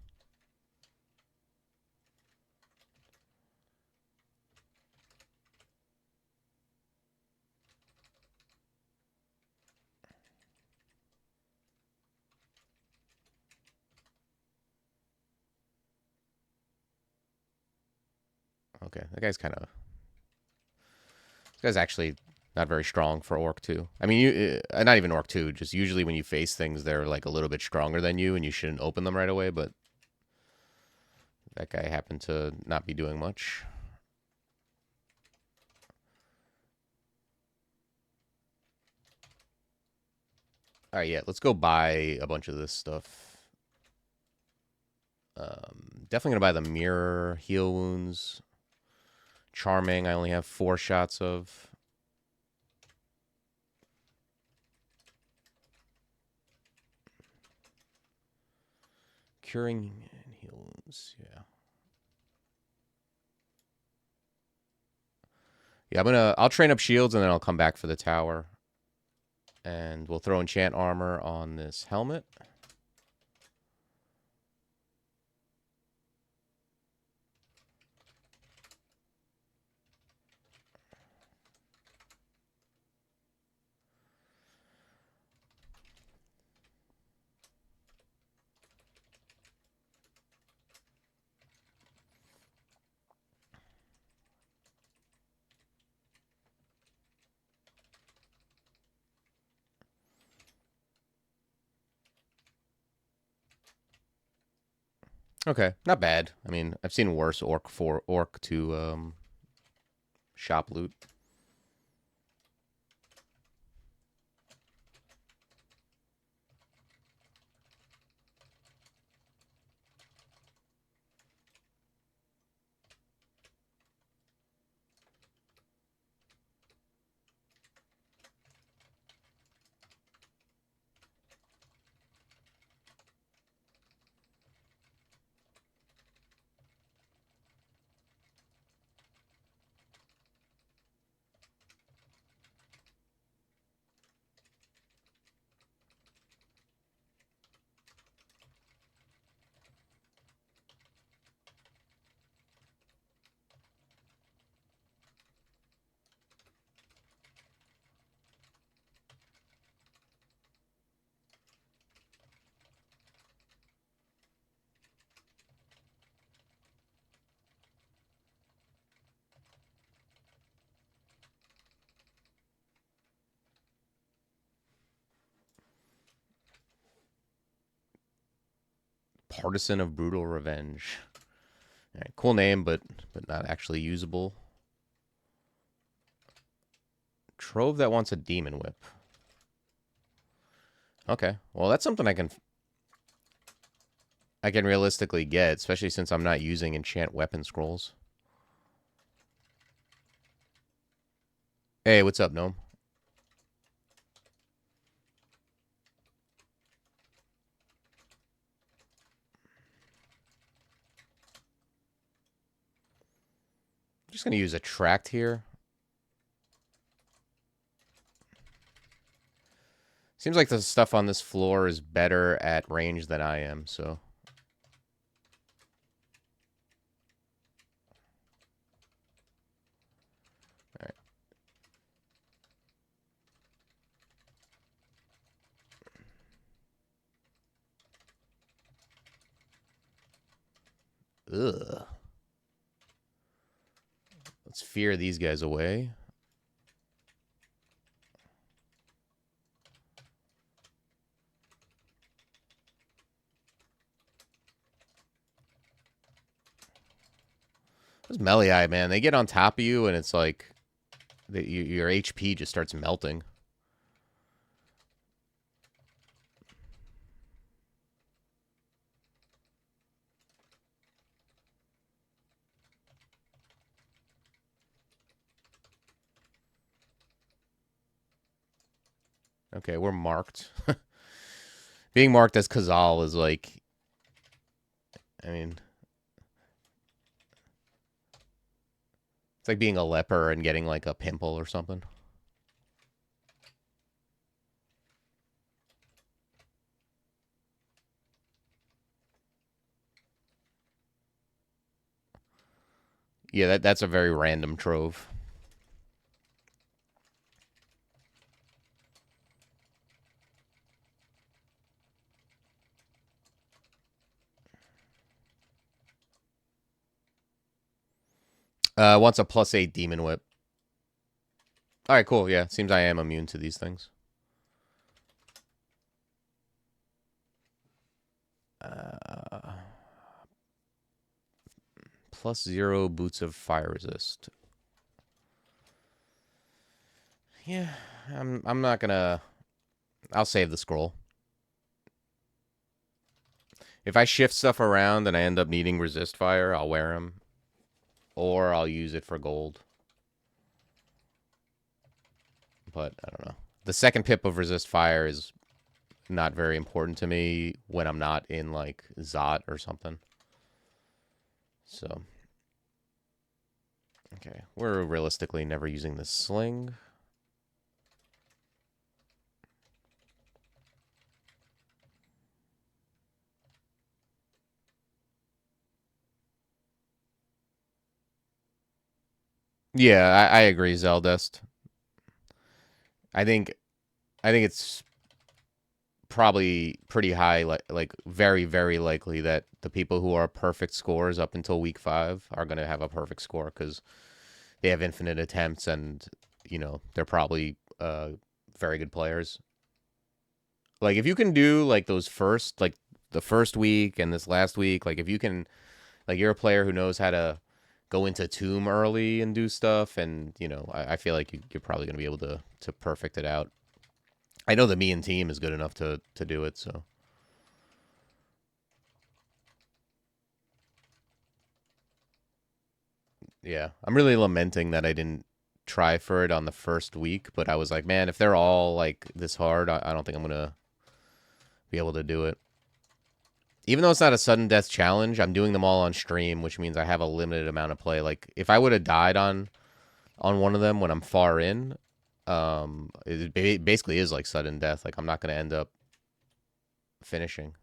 Okay, that guy's kind of... This guy's actually not very strong for Orc 2. I mean, not even Orc 2. Just usually when you face things, they're like a little bit stronger than you, and you shouldn't open them right away, but that guy happened to not be doing much. All right, yeah, let's go buy a bunch of this stuff. Definitely going to buy the Mirror, Heal Wounds. Charming, I only have 4 shots of. Curing and Heal Wounds, yeah. Yeah, I'll train up shields and then I'll come back for the tower. And we'll throw enchant armor on this helmet. Okay, not bad. I mean, I've seen worse Orc to shop loot. Partisan of Brutal Revenge. All right, cool name, but not actually usable. Trove that wants a Demon Whip. Okay, well, that's something I can I can realistically get, especially since I'm not using enchant weapon scrolls. Hey, what's up, Gnome? I'm just going to use attract here. Seems like the stuff on this floor is better at range than I am, so. Alright. Ugh. Let's fear these guys away. Those melee, man, they get on top of you, and it's like your HP just starts melting. Okay, we're marked. Being marked as Qazlal is like, I mean, it's like being a leper and getting like a pimple or something. Yeah, that's a very random trove. Wants a +8 demon whip. All right, cool. Yeah, seems I am immune to these things. +0 boots of fire resist. Yeah, I'm not gonna. I'll save the scroll. If I shift stuff around and I end up needing resist fire, I'll wear them, or I'll use it for gold. But I don't know. The second pip of resist fire is not very important to me when I'm not in like Zot or something. So, okay, we're realistically never using the sling. Yeah, I agree, Zeldest. I think it's probably pretty high, like very, very likely that the people who are perfect scores up until week 5 are going to have a perfect score because they have infinite attempts and, you know, they're probably very good players. Like, if you can do, like, those first, like, the first week and this last week, like, if you can, like, you're a player who knows how to go into Tomb early and do stuff, and, you know, I feel like you're probably going to be able to perfect it out. I know the me and team is good enough to do it, so. Yeah, I'm really lamenting that I didn't try for it on the first week, but I was like, man, if they're all, like, this hard, I don't think I'm going to be able to do it. Even though it's not a sudden death challenge, I'm doing them all on stream, which means I have a limited amount of play. Like, if I would have died on one of them when I'm far in, it basically is like sudden death. Like, I'm not going to end up finishing.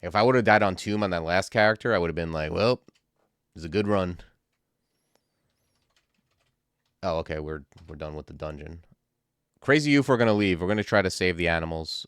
If I would have died on Tomb on that last character, I would have been like, well, it's a good run. Oh, okay, we're done with the dungeon. Crazy Youth, we're going to leave. We're going to try to save the animals.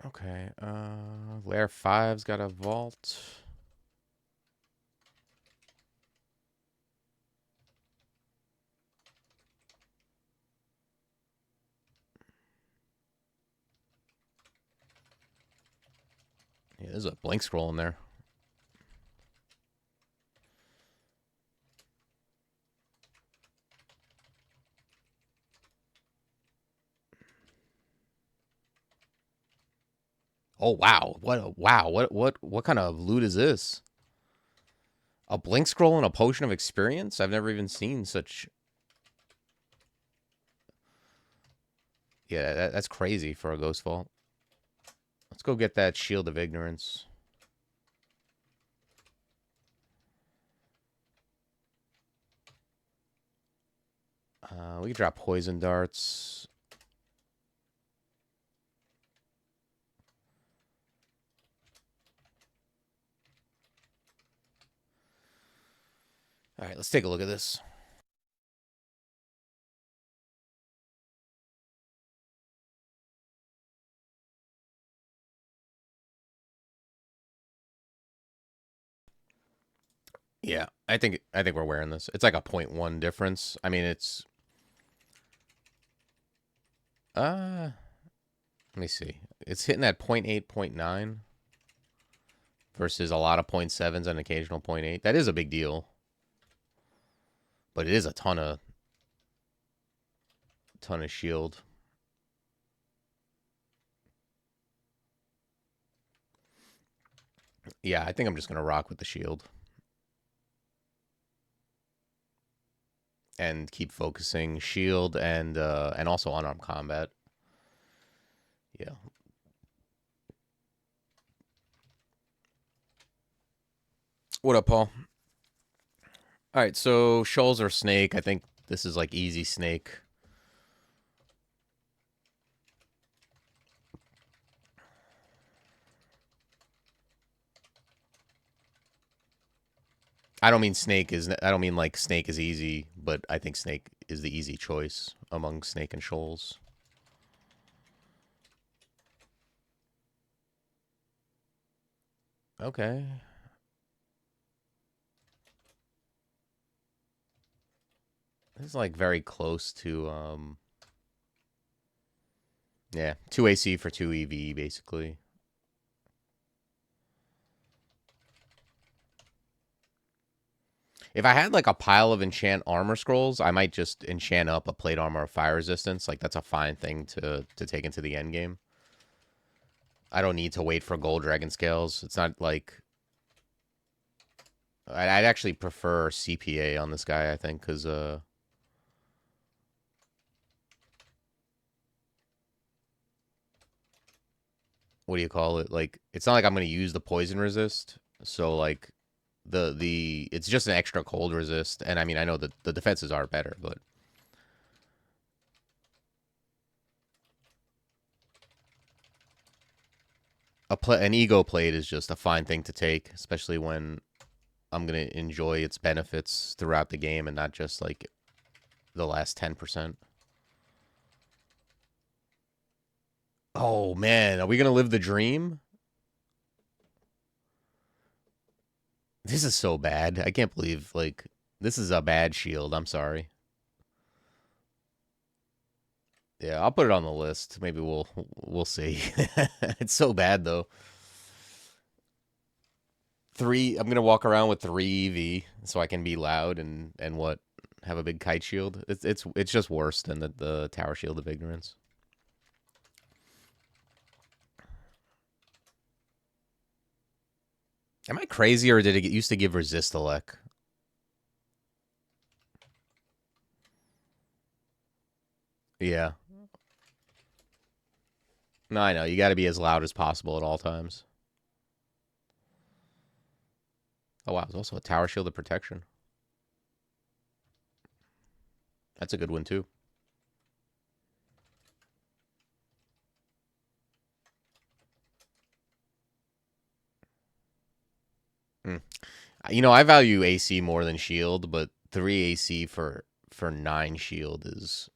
Okay, Layer 5's got a vault. Yeah, there's a blink scroll in there. Oh wow! What kind of loot is this? A blink scroll and a potion of experience? I've never even seen such. Yeah, that's crazy for a ghost vault. Let's go get that shield of ignorance. We can drop poison darts. All right, let's take a look at this. Yeah, I think we're wearing this. It's like a 0.1 difference. I mean, it's let me see. It's hitting at 0.8, 0.9 versus a lot of 0.7s and occasional 0.8. That is a big deal. But it is a ton of shield. Yeah, I think I'm just gonna rock with the shield. And keep focusing shield and also unarmed combat. Yeah. What up, Paul? All right, so shoals or snake. I think this is like easy snake. I don't mean snake is. I don't mean like snake is easy, but I think snake is the easy choice among snake and shoals. Okay. This is like very close to yeah, 2 AC for 2 EV basically. If I had like a pile of enchant armor scrolls, I might just enchant up a plate armor of fire resistance. Like that's a fine thing to take into the end game. I don't need to wait for gold dragon scales. It's not like I'd actually prefer CPA on this guy, I think, because what do you call it? Like it's not like I'm gonna use the poison resist. So like the it's just an extra cold resist, and I mean I know that the defenses are better, but an ego plate is just a fine thing to take, especially when I'm gonna enjoy its benefits throughout the game and not just like the last 10%. Oh man, are we gonna live the dream? This is so bad. I can't believe like this is a bad shield. I'm sorry. Yeah, I'll put it on the list. Maybe we'll see. It's so bad though. I'm gonna walk around with 3 EV so I can be loud and what have a big kite shield. It's just worse than the tower shield of ignorance. Am I crazy or did it used to give resist elect? Yeah. No, I know. You got to be as loud as possible at all times. Oh wow, there's also a tower shield of protection. That's a good one too. Hmm. You know, I value AC more than shield, but 3 AC for 9 shield is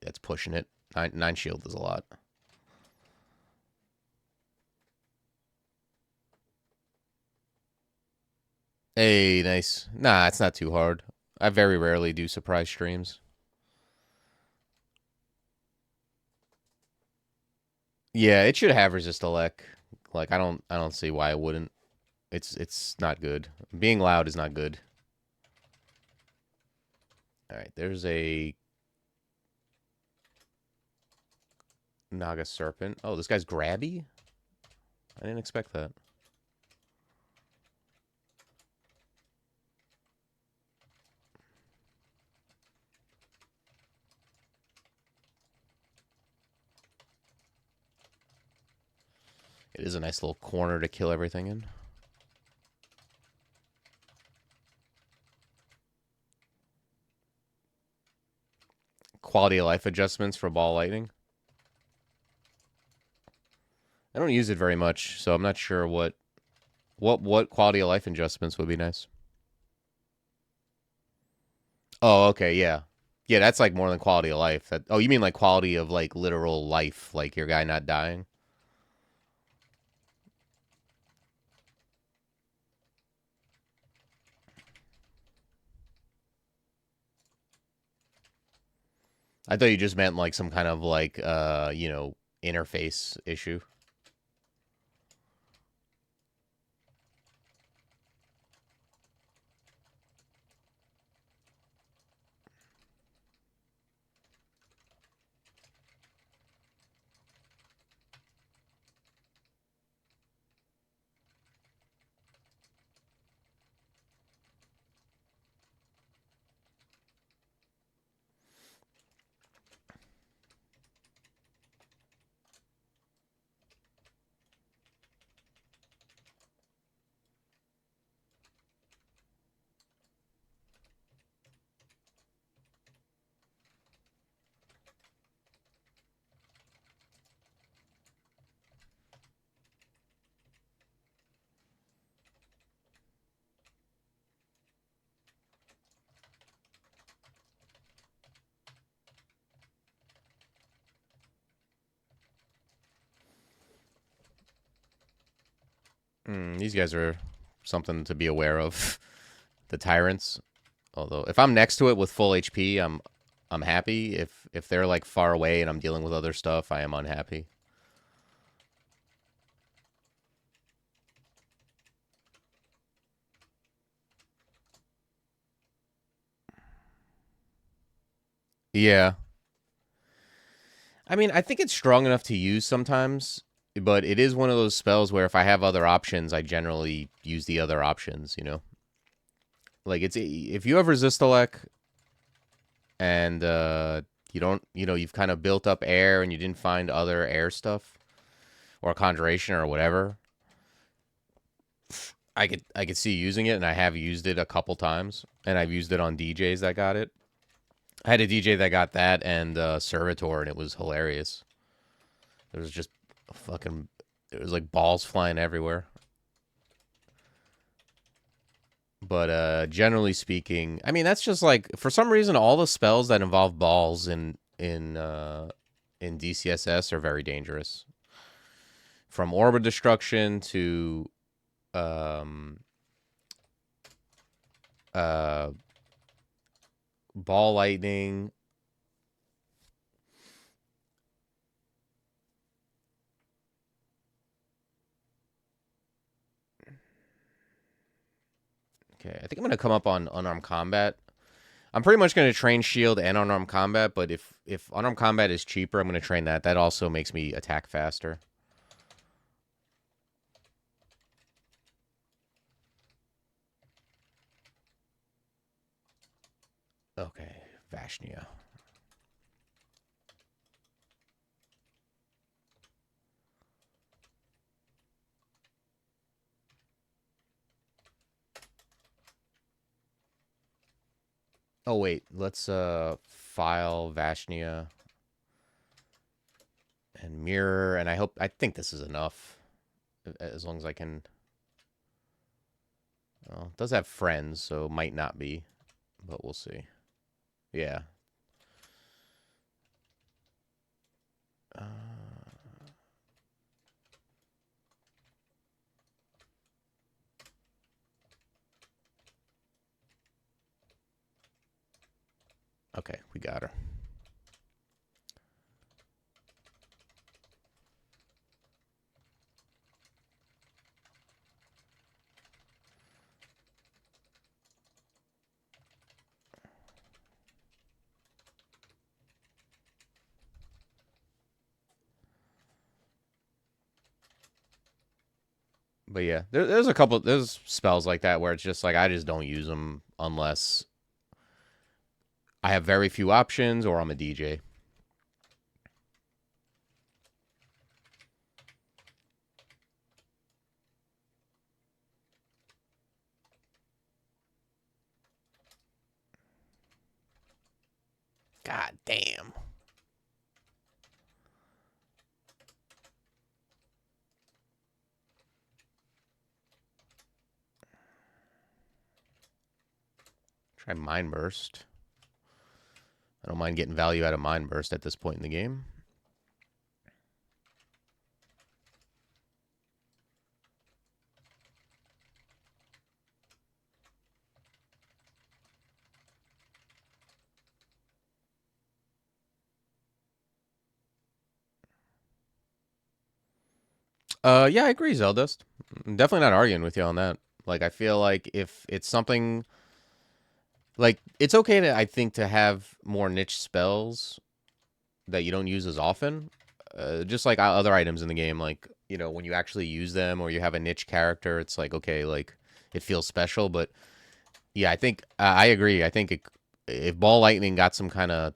that's pushing it. Nine shield is a lot. Hey, nice. Nah, it's not too hard. I very rarely do surprise streams. Yeah, it should have resist elect. Like I don't see why it wouldn't. It's not good. Being loud is not good. All right, there's a Naga serpent. Oh, this guy's grabby? I didn't expect that. It is a nice little corner to kill everything in. Quality of life adjustments for ball lightning. I don't use it very much, so I'm not sure what quality of life adjustments would be nice. Oh, okay, yeah. Yeah, that's like more than quality of life. That Oh, you mean like quality of like literal life, like your guy not dying? I thought you just meant like some kind of like interface issue. These guys are something to be aware of. The tyrants. Although if I'm next to it with full HP, I'm happy. If they're like far away and I'm dealing with other stuff, I am unhappy. Yeah. I mean, I think it's strong enough to use sometimes, but it is one of those spells where if I have other options, I generally use the other options, you know? Like it's if you have resist elect and you don't, you've kind of built up air and you didn't find other air stuff or conjuration or whatever, I could see using it, and I have used it a couple times, and I've used it on DJs that got it. I had a DJ that got that and Servitor, and it was hilarious. There was just fucking, it was like balls flying everywhere. But generally speaking, I mean that's just like for some reason all the spells that involve balls in DCSS are very dangerous. From Orb Destruction to um, uh, Ball Lightning. Okay, I think I'm gonna come up on unarmed combat. I'm pretty much gonna train shield and unarmed combat, but if unarmed combat is cheaper, I'm gonna train that. That also makes me attack faster. Okay, Vashnia. Oh wait, let's file Vashnia and mirror, and I think this is enough, as long as I can. Well, it does have friends, so might not be, but we'll see. Yeah. Uh, Okay, we got her. But yeah, there's spells like that where it's just like I just don't use them unless I have very few options or I'm a DJ. God damn. Try Mind Burst. I don't mind getting value out of Mind Burst at this point in the game. Yeah, I agree, Zeldust. I'm definitely not arguing with you on that. Like, I feel like if it's something like it's okay to I think to have more niche spells that you don't use as often. Just like other items in the game, like when you actually use them or you have a niche character, it's like okay, like it feels special. But yeah, I think I agree. I think if Ball Lightning got some kind of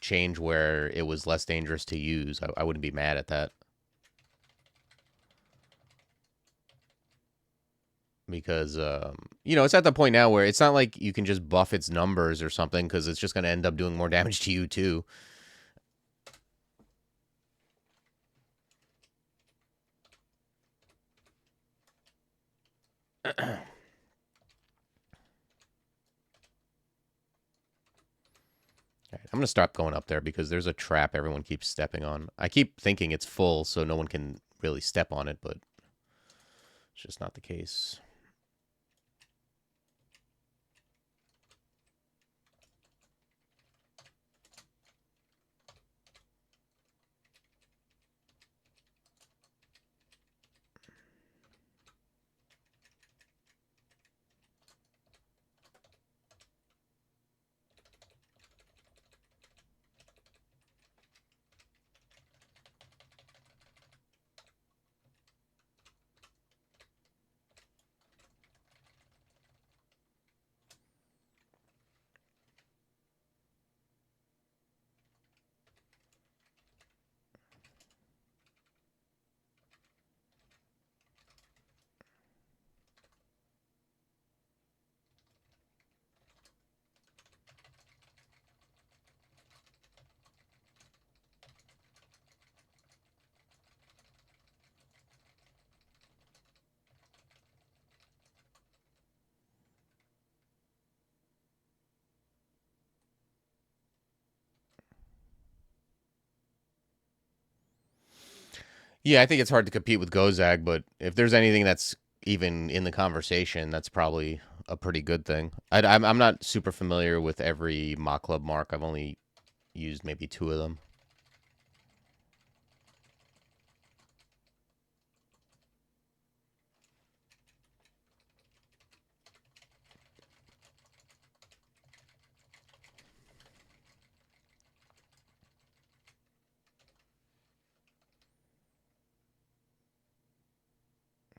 change where it was less dangerous to use, I wouldn't be mad at that. Because it's at the point now where it's not like you can just buff its numbers or something because it's just going to end up doing more damage to you too. Right, I'm going to stop going up there because there's a trap everyone keeps stepping on. I keep thinking it's full so no one can really step on it, but it's just not the case. Yeah, I think it's hard to compete with Gozag, but if there's anything that's even in the conversation, that's probably a pretty good thing. I'm not super familiar with every mock club mark. I've only used maybe 2 of them.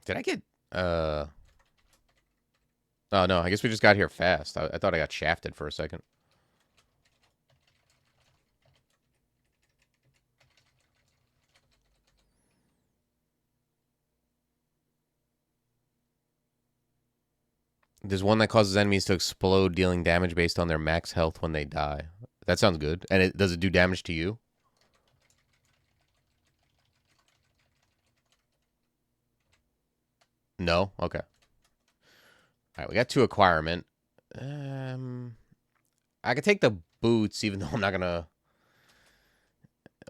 Did I get Oh no, I guess we just got here fast. I thought I got shafted for a second. There's one that causes enemies to explode, dealing damage based on their max health when they die. That sounds good. And does it do damage to you? No? Okay. Alright, we got 2 acquirement. I could take the boots, even though I'm not gonna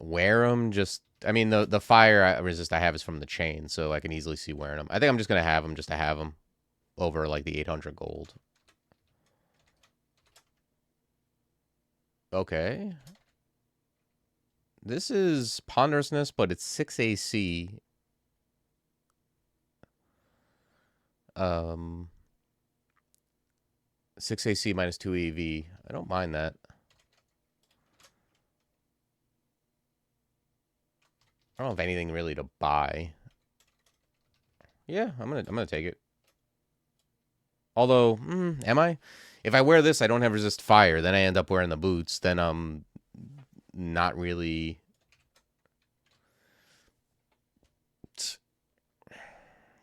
wear them. Just, I mean, the fire resist I have is from the chain, so I can easily see wearing them. I think I'm just gonna have them just to have them over like the 800 gold. Okay. This is ponderousness, but it's 6 AC. 6 AC minus 2 EV. I don't mind that. I don't have anything really to buy. Yeah, I'm gonna take it. Although, am I? If I wear this, I don't have resist fire. Then I end up wearing the boots. Then I'm not really.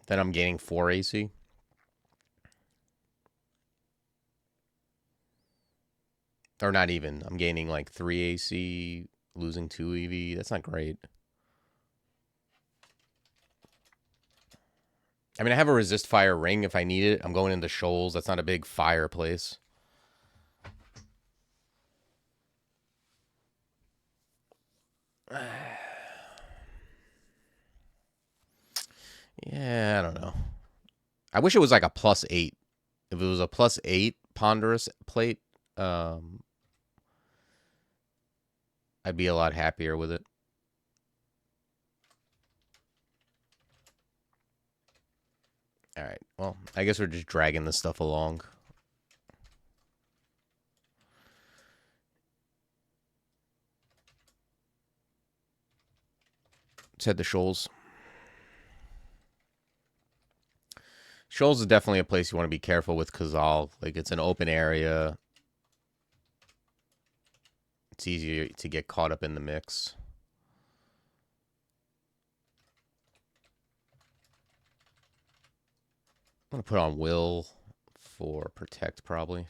Then I'm gaining 4 AC. Or not even. I'm gaining like 3 AC, losing 2 EV. That's not great. I mean, I have a resist fire ring if I need it. I'm going into shoals. That's not a big fireplace. Yeah, I don't know. I wish it was like a +8. If it was a +8 ponderous plate, I'd be a lot happier with it. All right. Well, I guess we're just dragging this stuff along. Let's head to Shoals. Shoals is definitely a place you want to be careful with Qazlal. Like, it's an open area. It's easier to get caught up in the mix. I'm going to put on Will for Protect, probably.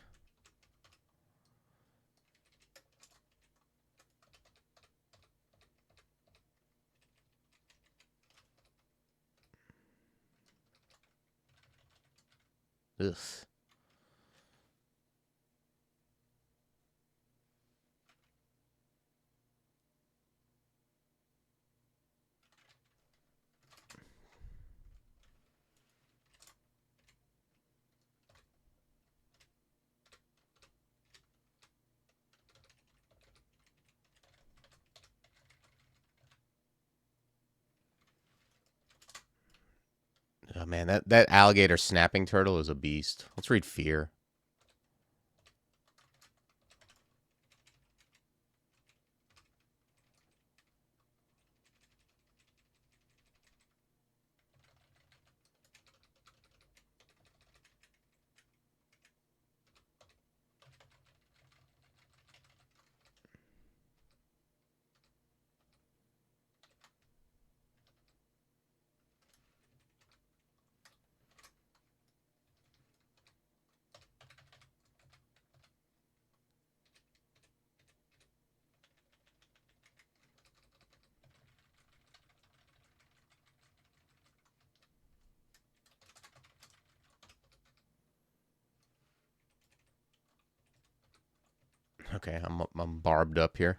Ugh. Oh, man, that alligator snapping turtle is a beast. Let's read Fear. Okay, I'm barbed up here.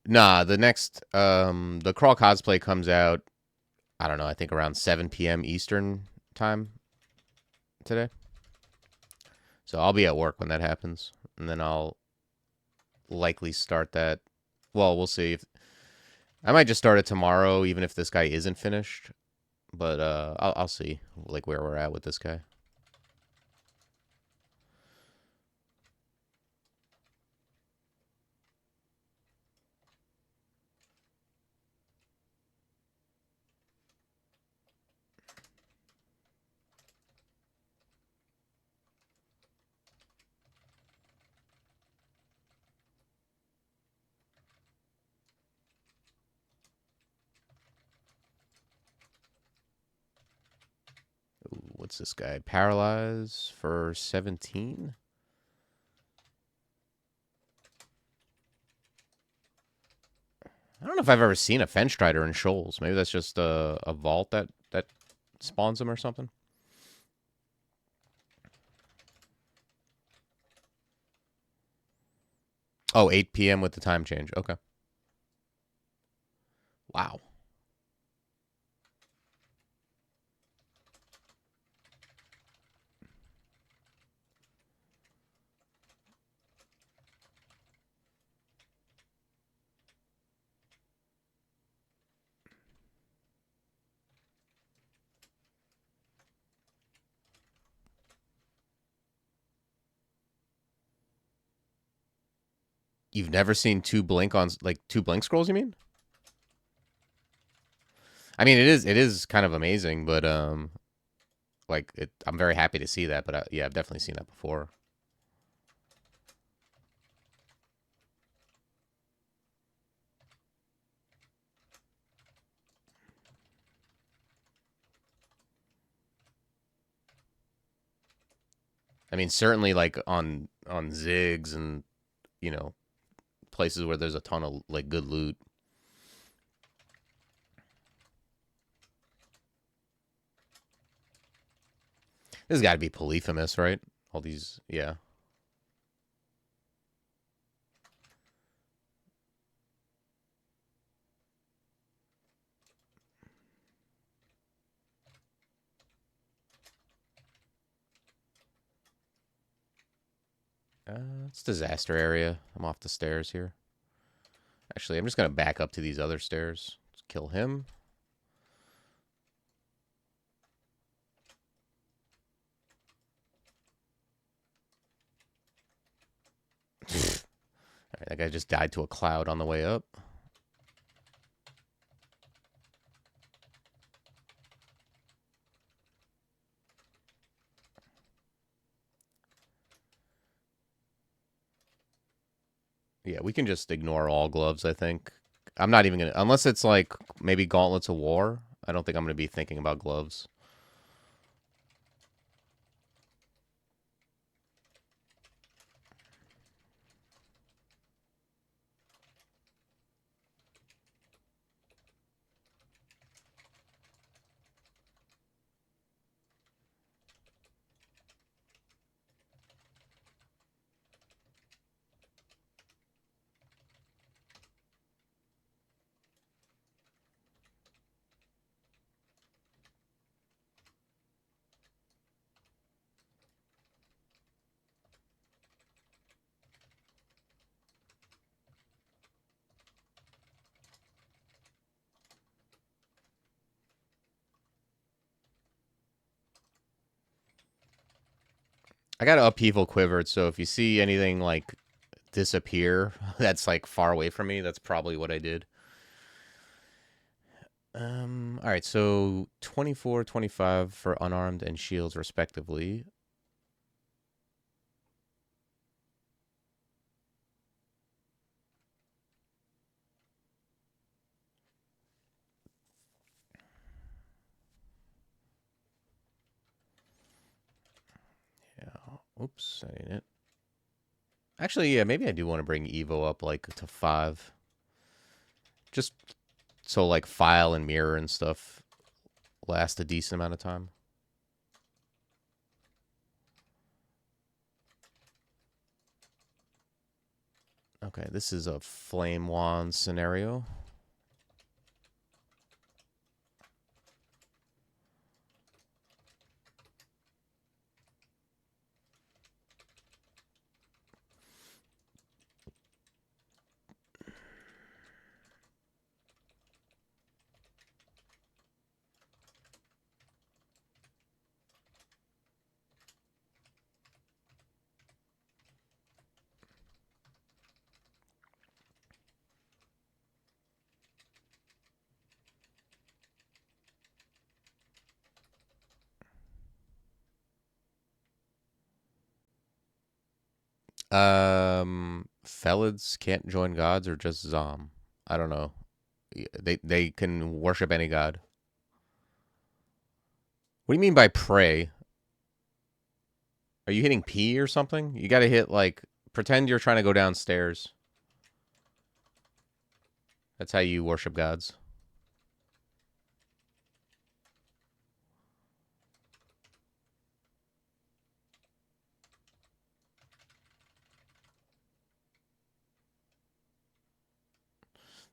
Nah, the next the Crawl cosplay comes out, I don't know, I think around 7 p.m. Eastern time today. So I'll be at work when that happens, and then I'll likely start that. Well, we'll see. If I might just start it tomorrow, even if this guy isn't finished. But I'll see like where we're at with this guy. Ooh, what's this guy? Paralyze for 17. I don't know if I've ever seen a Fenstrider in Shoals. Maybe that's just a vault that spawns him or something. Oh, 8 p.m. with the time change. Okay. Wow. You've never seen two blink scrolls, you mean? I mean, it is kind of amazing, but I'm very happy to see that. But yeah, I've definitely seen that before. I mean, certainly like on Zigs and you know places where there's a ton of like good loot. This has got to be Polyphemus, right? All these, yeah. It's disaster area. I'm off the stairs here. Actually, I'm just gonna back up to these other stairs. Let's kill him. Alright, that guy just died to a cloud on the way up. Yeah, we can just ignore all gloves, I think. I'm not even gonna, unless it's like maybe Gauntlets of War. I don't think I'm gonna be thinking about gloves. I got Upheaval quivered, so if you see anything like disappear that's like far away from me, that's probably what I did. All right, so 24, 25 for unarmed and shields, respectively. Yeah. Oops, that ain't it. Actually, yeah, maybe I do want to bring Evo up like to 5. Just so like file and mirror and stuff last a decent amount of time. Okay, this is a flame wand scenario. Felids can't join gods or just Zom. I don't know. They can worship any god. What do you mean by pray? Are you hitting P or something? You got to hit like pretend you're trying to go downstairs. That's how you worship gods.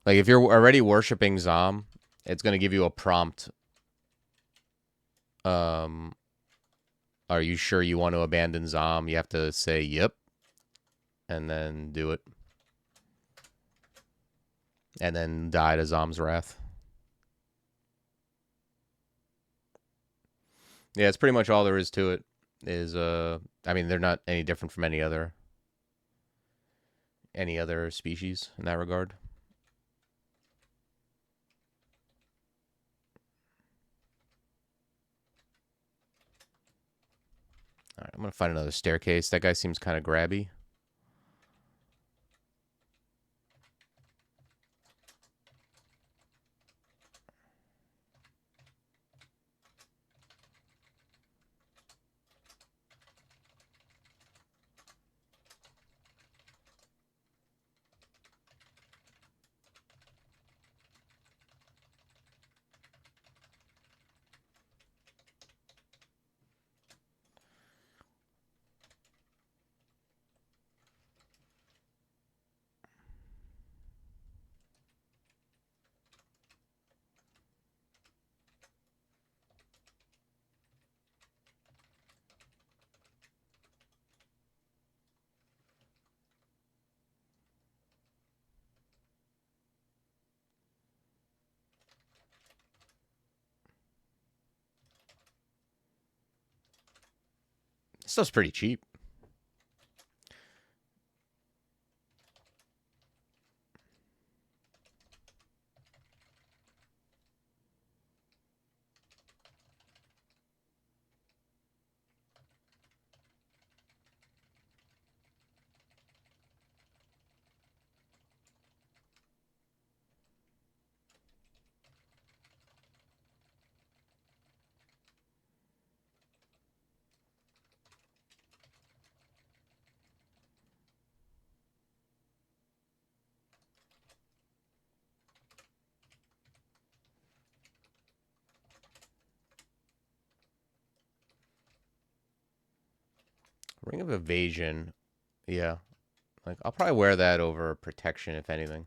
Like if you're already worshiping Zom, it's going to give you a prompt. Are you sure you want to abandon Zom? You have to say yep and then do it. And then die to Zom's wrath. Yeah, it's pretty much all there is to it. I mean, they're not any different from any other. any other species in that regard. All right, I'm going to find another staircase. That guy seems kind of grabby. This stuff's pretty cheap. Ring of Evasion. Yeah. Like, I'll probably wear that over protection, if anything.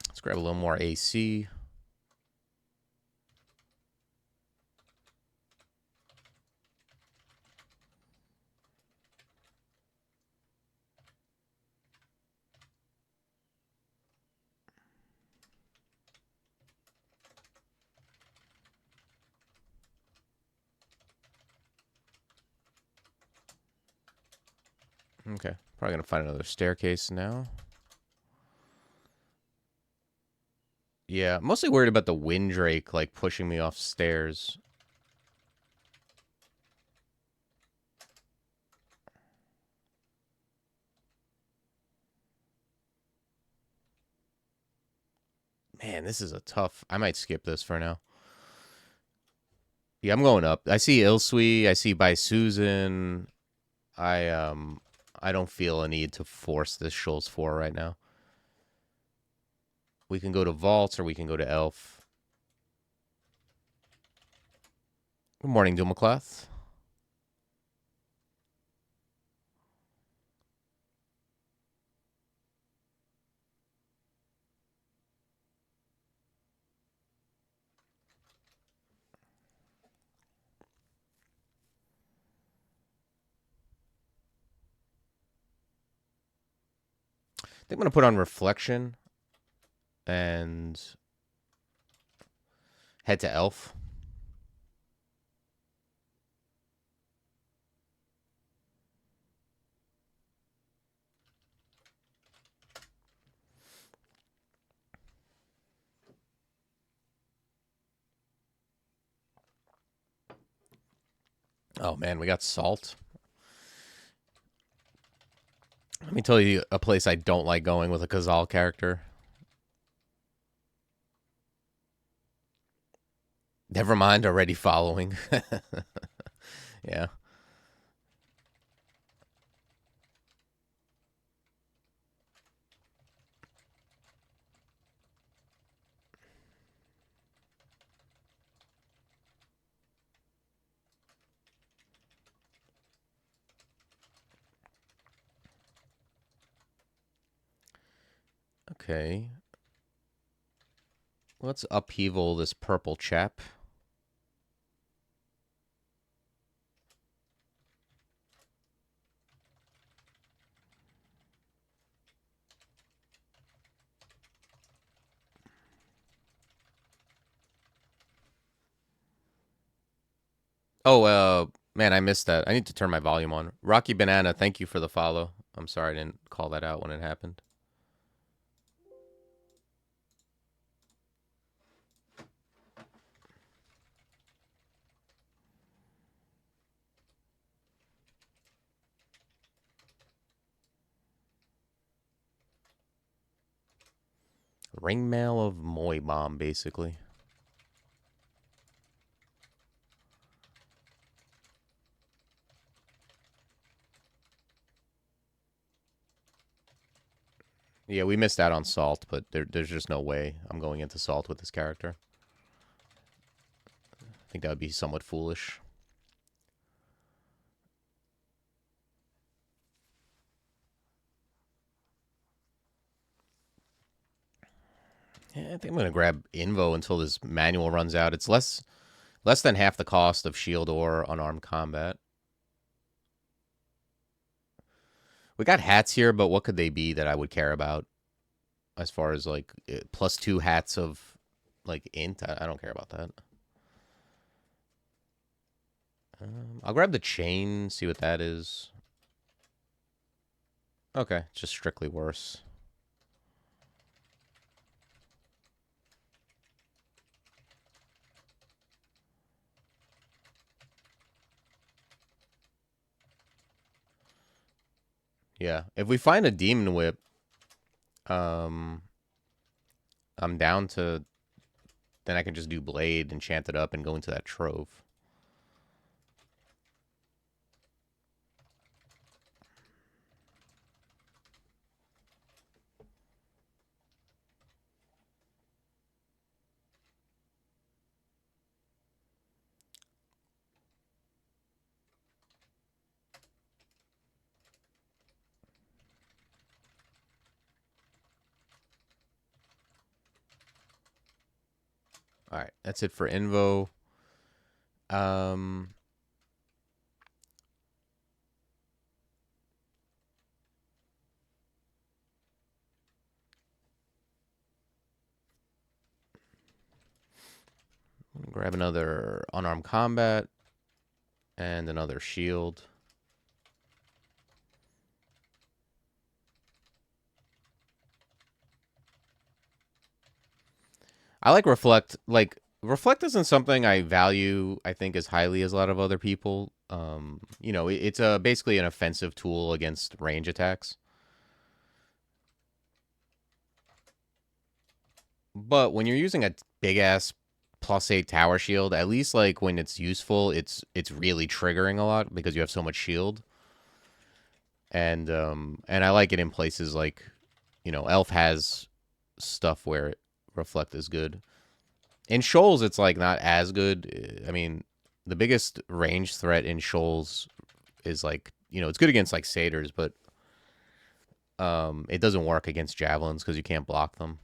Let's grab a little more AC. Okay. Probably going to find another staircase now. Yeah, mostly worried about the Windrake, like, pushing me off stairs. Man, this is a tough... I might skip this for now. Yeah, I'm going up. I see Ilsui. I see By Susan. I don't feel a need to force this Shoals 4 right now. We can go to Vaults or we can go to Elf. Good morning, Dumacloth. I think I'm going to put on Reflection and head to Elf. Oh, man, we got Salt. Let me tell you a place I don't like going with a Qazlal character. Never mind, already following. Yeah. Okay. Let's upheaval this purple chap. Oh, man, I missed that. I need to turn my volume on. Rocky Banana, thank you for the follow. I'm sorry I didn't call that out when it happened. Ringmail of Moy Bomb, basically. Yeah, we missed out on Salt, but there's just no way I'm going into Salt with this character. I think that would be somewhat foolish. Yeah, I think I'm gonna grab Invo until this manual runs out. It's less than half the cost of Shield or Unarmed Combat. We got hats here, but what could they be that I would care about as far as like +2 hats of like int? I don't care about that. I'll grab the chain, see what that is. Okay, just strictly worse. Yeah, if we find a Demon Whip, I'm down to. Then I can just do Blade, enchant it up, and go into that Trove. All right, that's it for Invo. Um, grab another Unarmed Combat and another Shield. I like Reflect. Like Reflect isn't something I value, I think, as highly as a lot of other people. You know, it's basically an offensive tool against range attacks. But when you're using a big ass +8 tower shield, at least like when it's useful, it's really triggering a lot because you have so much shield. And I like it in places like, you know, Elf has stuff where Reflect is good. In Shoals, it's like not as good. I mean, the biggest range threat in Shoals is like, you know, it's good against like satyrs, but it doesn't work against javelins because you can't block them.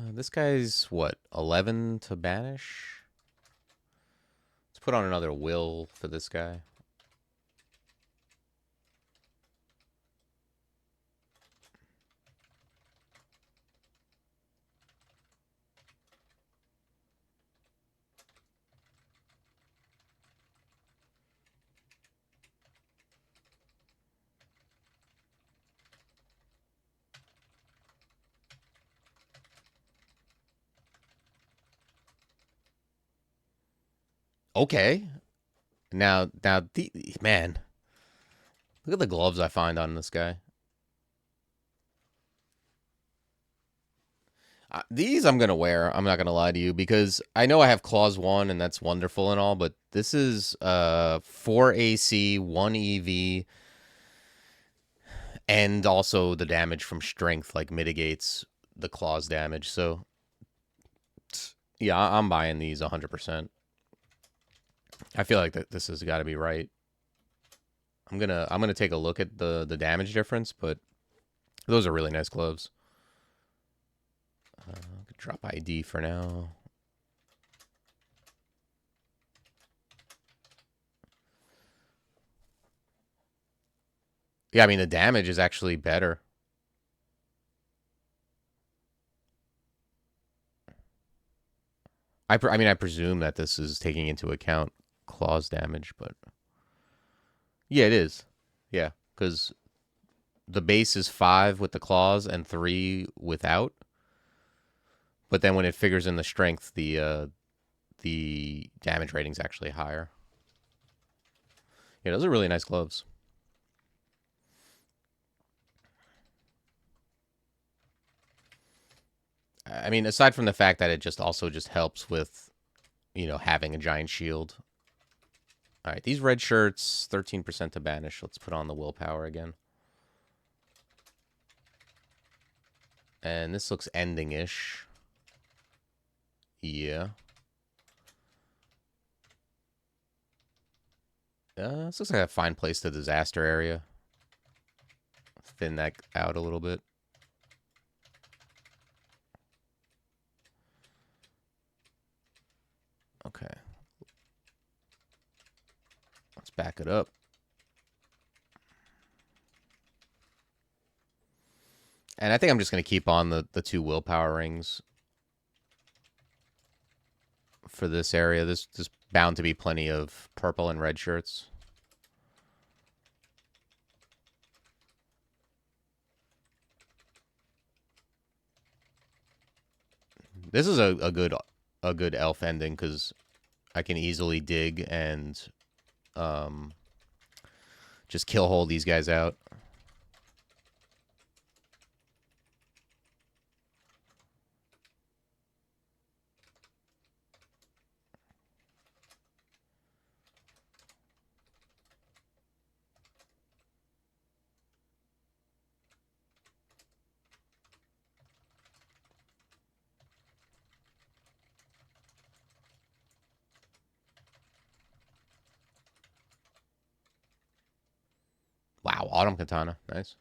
This guy's what, 11 to banish? Let's put on another will for this guy. Okay. Now, man, look at the gloves I find on this guy. These I'm gonna wear. I'm not gonna lie to you because I know I have clause 1 and that's wonderful and all, but this is 4 AC, 1 EV, and also the damage from strength like mitigates the clause damage. So yeah, I'm buying these 100%. I feel like that this has got to be right. I'm gonna take a look at the damage difference, but those are really nice gloves. Drop ID for now. Yeah, I mean the damage is actually better. I mean, I presume that this is taking into account claws damage, but yeah, it is. Yeah, because the base is 5 with the claws and 3 without. But then when it figures in the strength, the damage rating's actually higher. Yeah, those are really nice gloves. I mean, aside from the fact that it just also just helps with, having a giant shield. All right, these red shirts, 13% to banish. Let's put on the willpower again. And this looks ending-ish. Yeah. This looks like a fine place to disaster area. Thin that out a little bit. Okay. Let's back it up. And I think I'm just going to keep on the 2 willpower rings for this area. There's bound to be plenty of purple and red shirts. This is a good elf ending because I can easily dig and just kill hole these guys out. Wow, autumn katana, nice.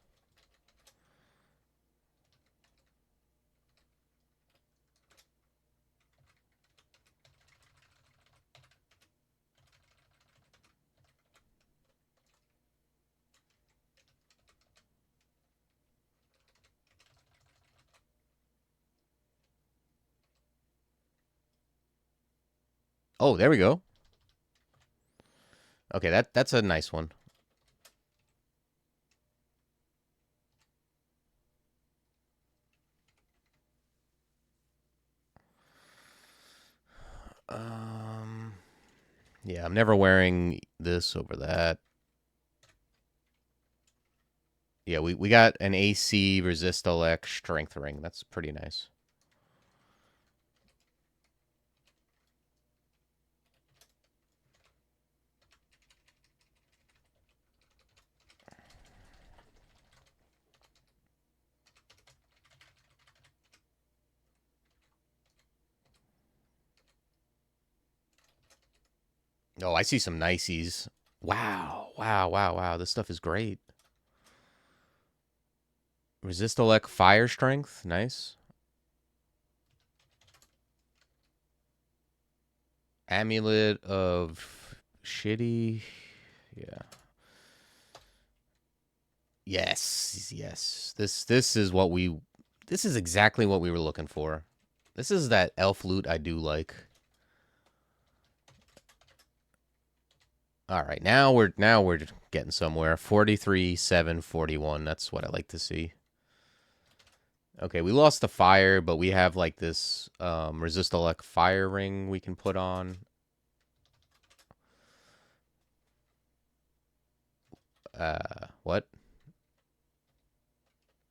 Oh, there we go. Okay, that's a nice one. Yeah, I'm never wearing this over that. Yeah, we got an AC resist elect strength ring. That's pretty nice. Oh, I see some niceys. Wow, wow, wow, wow. This stuff is great. Resist elect fire strength. Nice. Amulet of shitty. Yeah. Yes, yes. This is what we. This is exactly what we were looking for. This is that elf loot I do like. All right, now we're getting somewhere. 43, 7, 41. That's what I like to see. Okay, we lost the fire, but we have like this resist elect fire ring we can put on. What?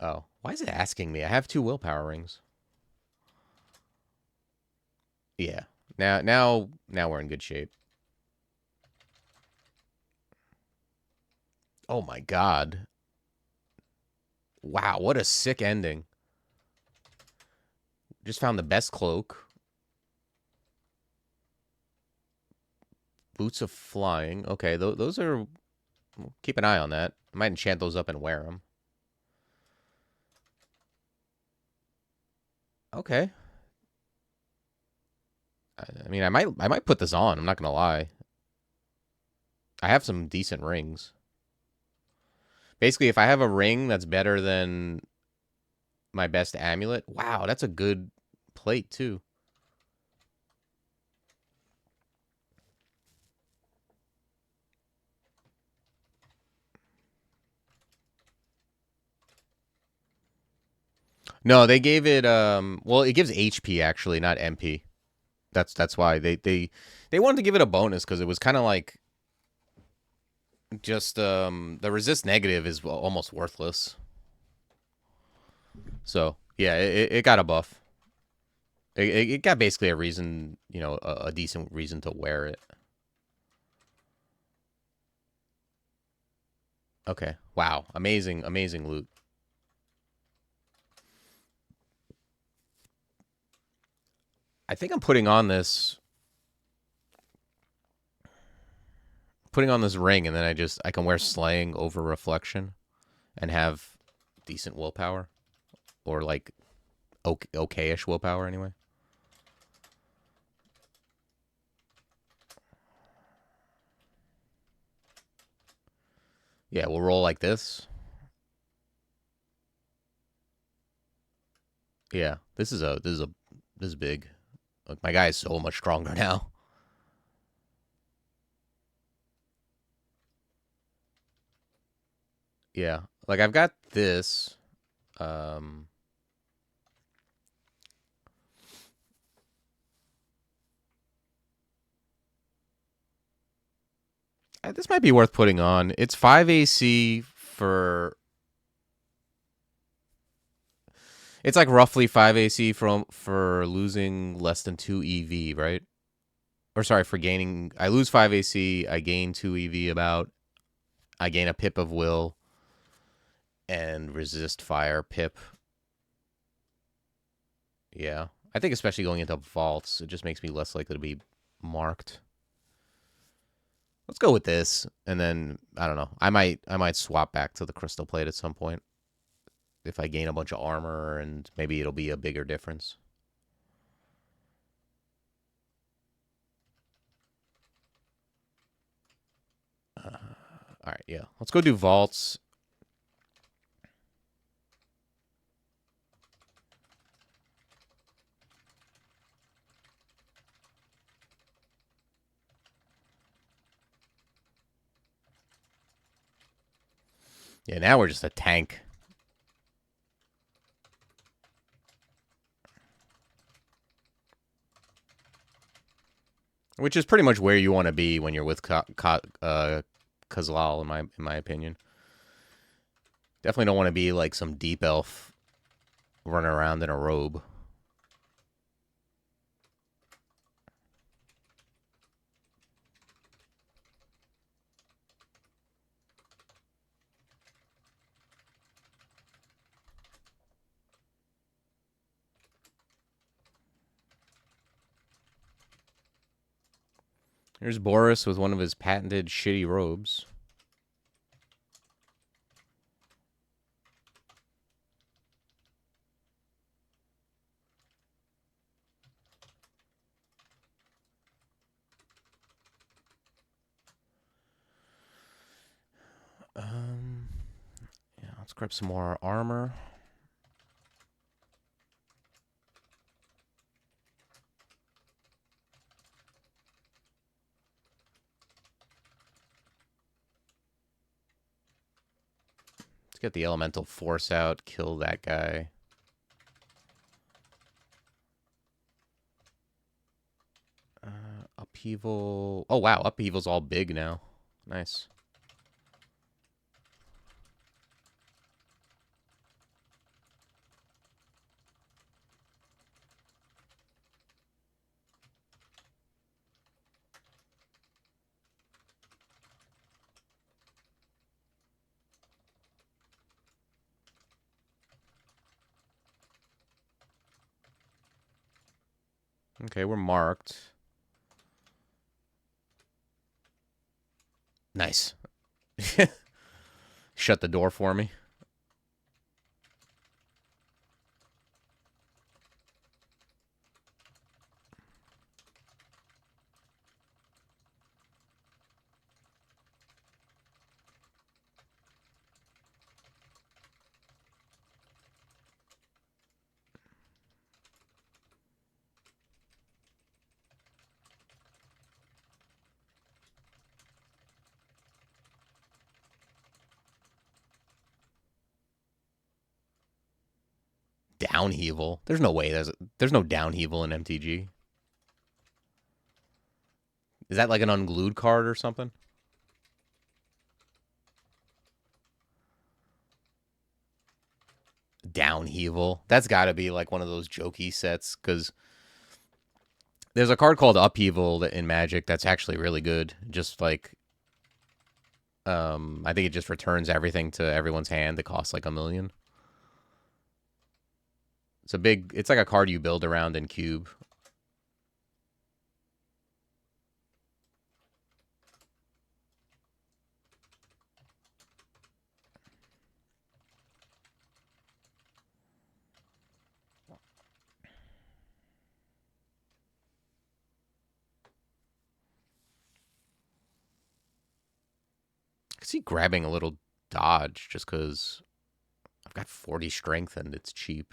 Oh, why is it asking me? I have 2 willpower rings. Yeah. Now we're in good shape. Oh my god. Wow, what a sick ending. Just found the best cloak. Boots of flying. Okay, those are... Keep an eye on that. I might enchant those up and wear them. Okay. I mean, I might put this on. I'm not gonna lie. I have some decent rings. Basically, if I have a ring that's better than my best amulet, wow, that's a good plate too. No, they gave it well, it gives HP actually, not MP. That's why they wanted to give it a bonus because it was kind of like just the resist negative is almost worthless. So yeah, it got a buff. It got basically a reason, you know, a decent reason to wear it. Okay. Wow. Amazing, amazing loot. I think I'm putting on this ring, and then I can wear slaying over reflection and have decent willpower, or like okayish willpower anyway. Yeah, we'll roll like this. Yeah, this is big. Like, my guy is so much stronger now. Yeah, like I've got this. Um, this might be worth putting on. It's 5 AC for. It's like roughly 5 AC for losing less than 2 EV, right? Or sorry, for gaining. I lose 5 AC. I gain 2 EV. I gain a pip of will and resist fire pip. Yeah, I think especially going into vaults, it just makes me less likely to be marked. Let's go with this, and then I don't know. I might swap back to the crystal plate at some point if I gain a bunch of armor, and maybe it'll be a bigger difference. All right, yeah. Let's go do vaults. Yeah, now we're just a tank. Which is pretty much where you want to be when you're with Qazlal, in my opinion. Definitely don't want to be like some deep elf running around in a robe. Here's Boris with one of his patented shitty robes. Yeah, let's grab some more armor. Let's get the elemental force out, kill that guy. Upheaval. Oh, wow. Upheaval's all big now. Nice. Okay, we're marked. Nice. Shut the door for me. Downheaval. There's no way. There's no downheaval in MTG. Is that like an unglued card or something? Downheaval. That's got to be like one of those jokey sets, because there's a card called Upheaval in Magic that's actually really good. Just like, I think it just returns everything to everyone's hand that costs like $1 million. It's like a card you build around in Cube. I can see grabbing a little dodge just because I've got 40 strength and it's cheap.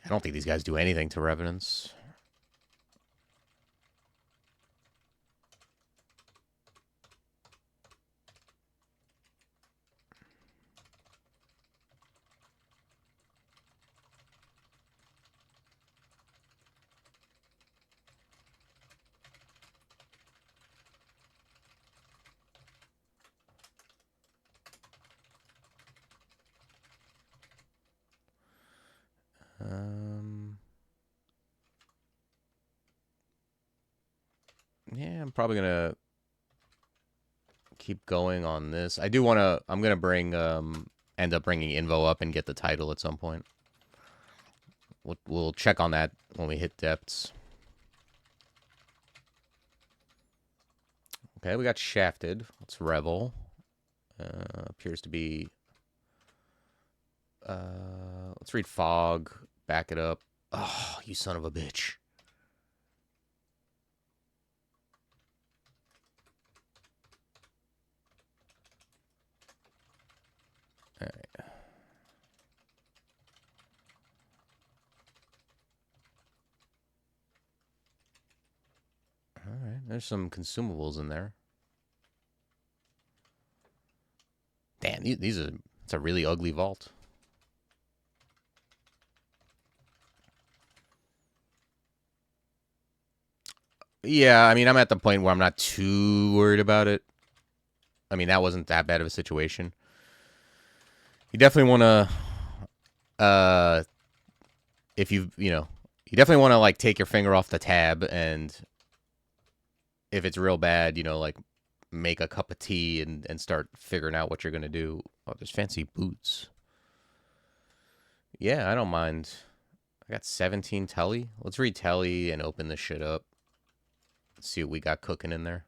I don't think these guys do anything to Revenants. Yeah, I'm probably gonna keep going on this. I do want to. I'm gonna end up bringing Invo up and get the title at some point. We'll check on that when we hit depths. Okay, we got Shafted. Let's revel. Appears to be. Let's read Fog. Back it up. Oh, you son of a bitch. All right. All right. There's some consumables in there. Damn, it's a really ugly vault. Yeah, I mean, I'm at the point where I'm not too worried about it. I mean, that wasn't that bad of a situation. You definitely want to, if you definitely want to, like, take your finger off the tab, and if it's real bad, like, make a cup of tea and start figuring out what you're going to do. Oh, there's fancy boots. Yeah, I don't mind. I got 17 telly. Let's read telly and open this shit up. Let's see what we got cooking in there.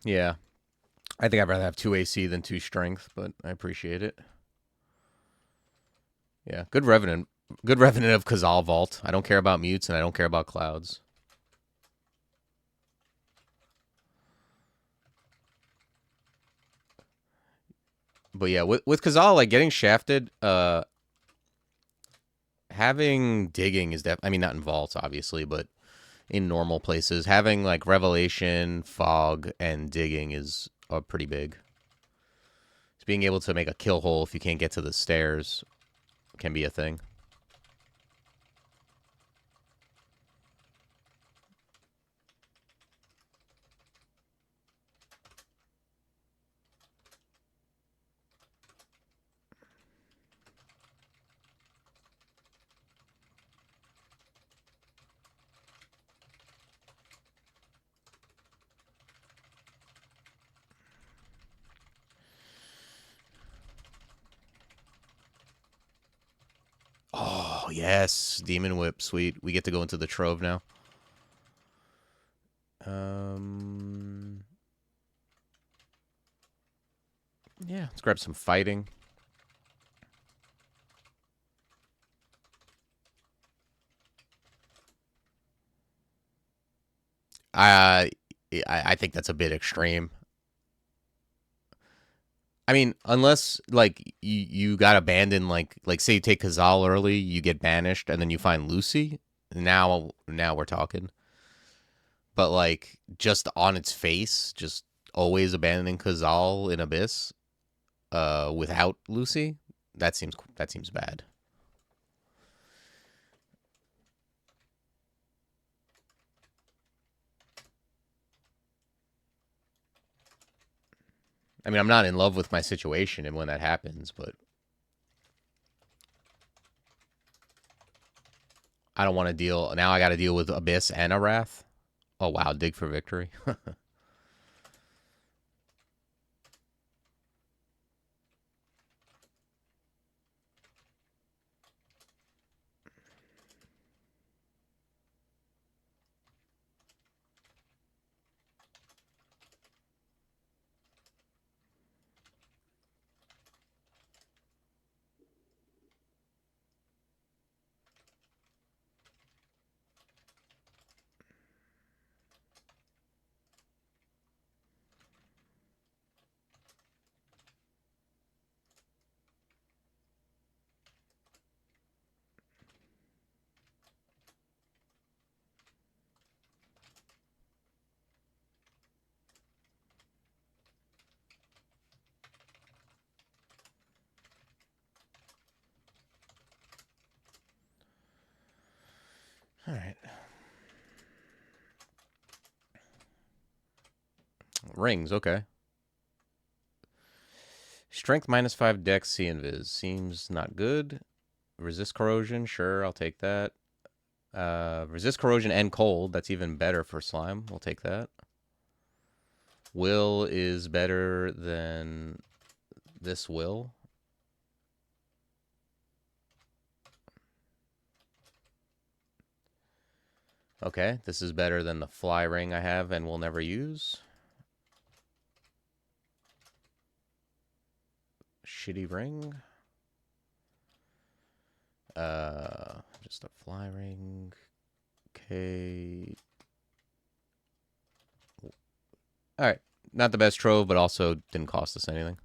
Yeah. I think I'd rather have 2 AC than 2 strength, but I appreciate it. Yeah, good Revenant. Good Revenant of Qazlal Vault. I don't care about mutes, and I don't care about clouds. But yeah, with Qazlal, like, getting shafted, having digging is I mean, not in vaults, obviously, but in normal places, having, like, revelation, fog, and digging is pretty big. Just being able to make a kill hole if you can't get to the stairs can be a thing. Oh, yes. Demon Whip. Sweet. We get to go into the Trove now. Yeah, let's grab some fighting. I think that's a bit extreme. I mean, unless like you got abandoned, like say you take Qazlal early, you get banished, and then you find Lucy. Now we're talking. But like just on its face, just always abandoning Qazlal in Abyss, without Lucy, that seems bad. I mean, I'm not in love with my situation, and when that happens, but I don't want to deal. Now I got to deal with Abyss and a Wrath. Oh wow, dig for victory. All right. Rings, okay. Strength -5, Dex, C Invis. Seems not good. Resist corrosion, sure, I'll take that. Resist corrosion and cold, that's even better for slime. We'll take that. Will is better than this will. Okay, this is better than the fly ring I have and will never use. Shitty ring. Just a fly ring. Okay. Alright. Not the best trove, but also didn't cost us anything.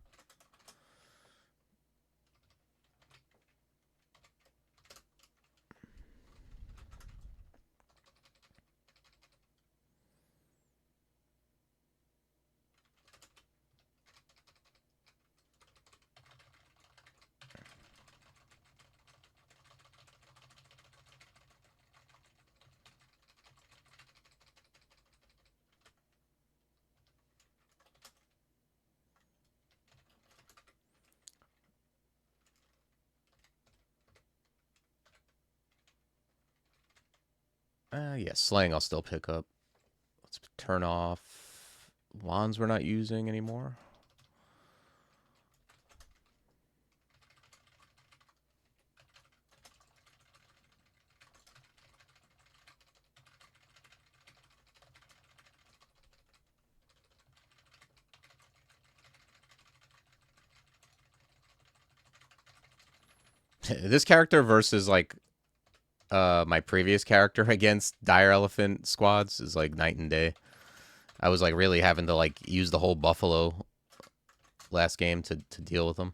Yeah, slaying I'll still pick up. Let's turn off wands we're not using anymore. This character versus like my previous character against Dire Elephant squads is like night and day. I was like really having to like use the whole buffalo last game to deal with them.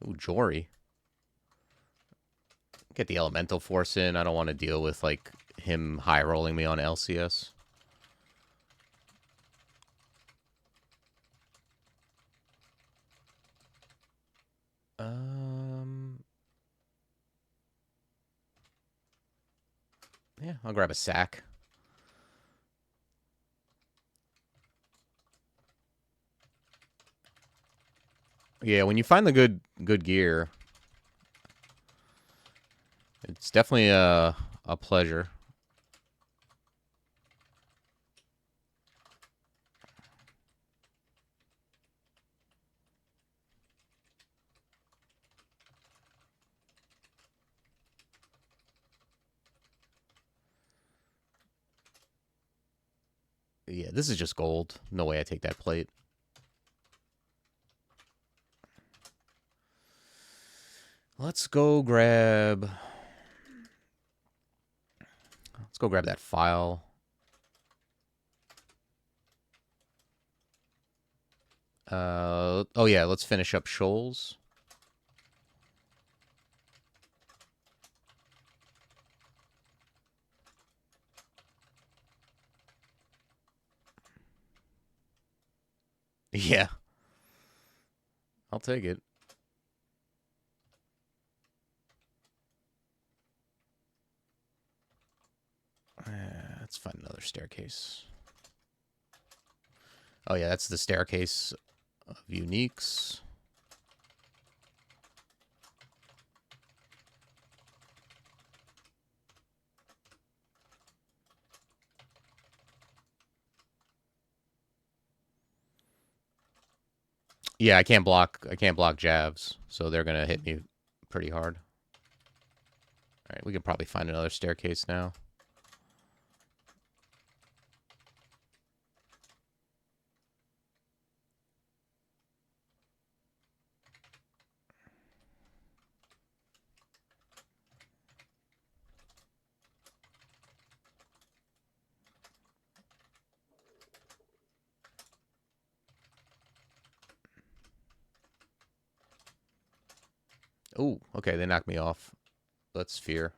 Ooh, Jory. Get the elemental force in. I don't want to deal with like him high rolling me on LCS. Yeah, I'll grab a sack. Yeah, when you find the good gear, It's definitely a pleasure. Yeah, this is just gold. No way I take that plate. Let's go grab that file. Oh yeah, let's finish up Shoals. Yeah. I'll take it. Let's find another staircase. Oh yeah, that's the staircase of uniques. Yeah, I can't block jabs, so they're gonna hit me pretty hard. Alright, we can probably find another staircase now. Oh, okay, they knocked me off. Let's fear.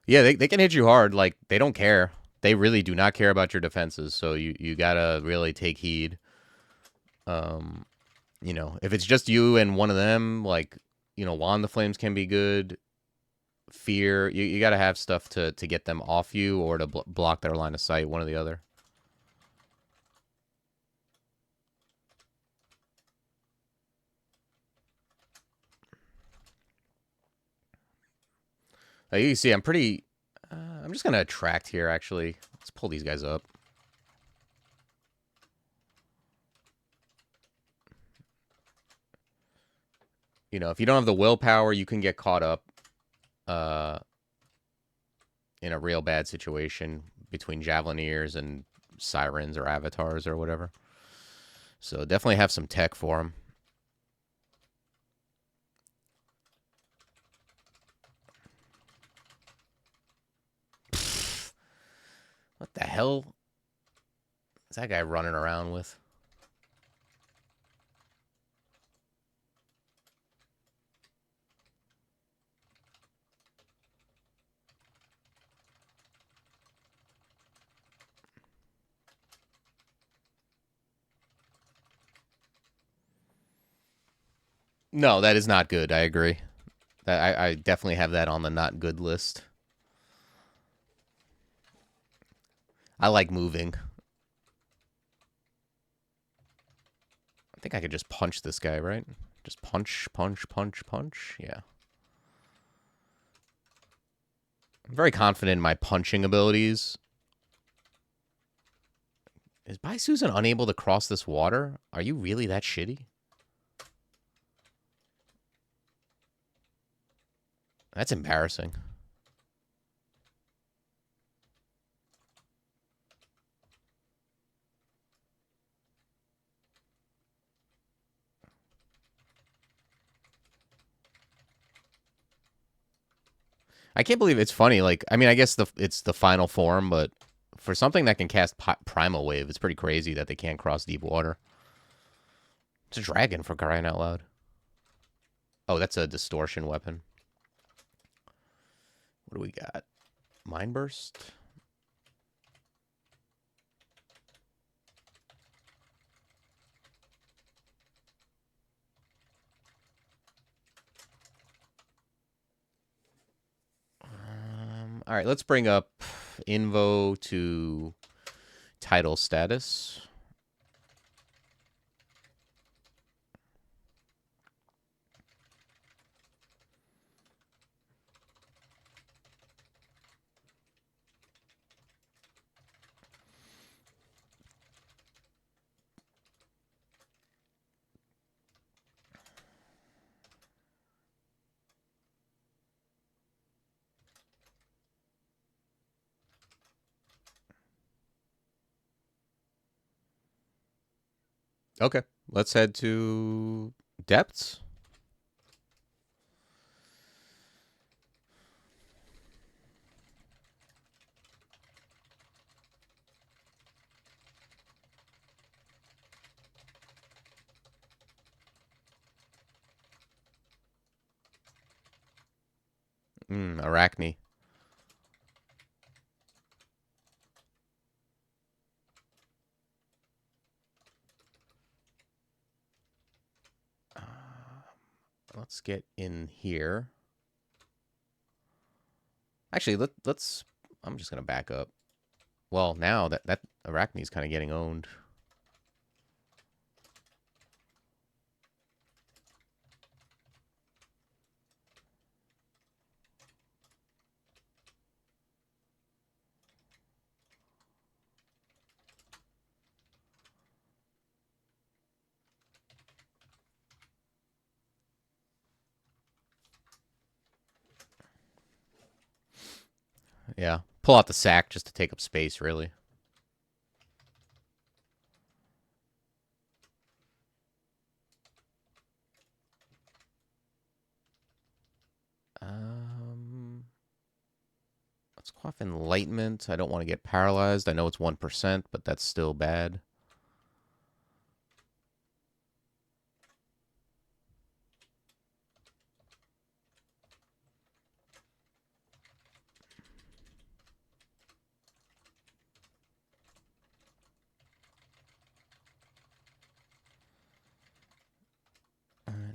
Yeah, they can hit you hard. Like, they don't care. They really do not care about your defenses, so you gotta really take heed. You know, if it's just you and one of them, like, you know, Wand the Flames can be good. Fear, you gotta have stuff to get them off you or to block their line of sight, one or the other. You can see I'm pretty... I'm just gonna attract here, actually. Let's pull these guys up. You know, if you don't have the willpower, you can get caught up in a real bad situation between Javelineers and Sirens or Avatars or whatever. So definitely have some tech for them. What the hell is that guy running around with? No, that is not good. I agree. I definitely have that on the not good list. I like moving. I think I could just punch this guy, right? Just punch, punch, punch, punch. Yeah. I'm very confident in my punching abilities. Is Bai Susan unable to cross this water? Are you really that shitty? That's embarrassing. I can't believe it's funny. Like, I mean, I guess it's the final form, but for something that can cast Primal Wave, it's pretty crazy that they can't cross deep water. It's a dragon, for crying out loud. Oh, that's a distortion weapon. What do we got? Mind Burst? All right, let's bring up Invo to title status. Okay, let's head to depths. Arachne. Let's get in here. Actually, let's. I'm just gonna back up. Well, now that Arachne's kind of getting owned. Yeah, pull out the sack just to take up space, really. Let's quaff enlightenment. I don't want to get paralyzed. I know it's 1%, but that's still bad.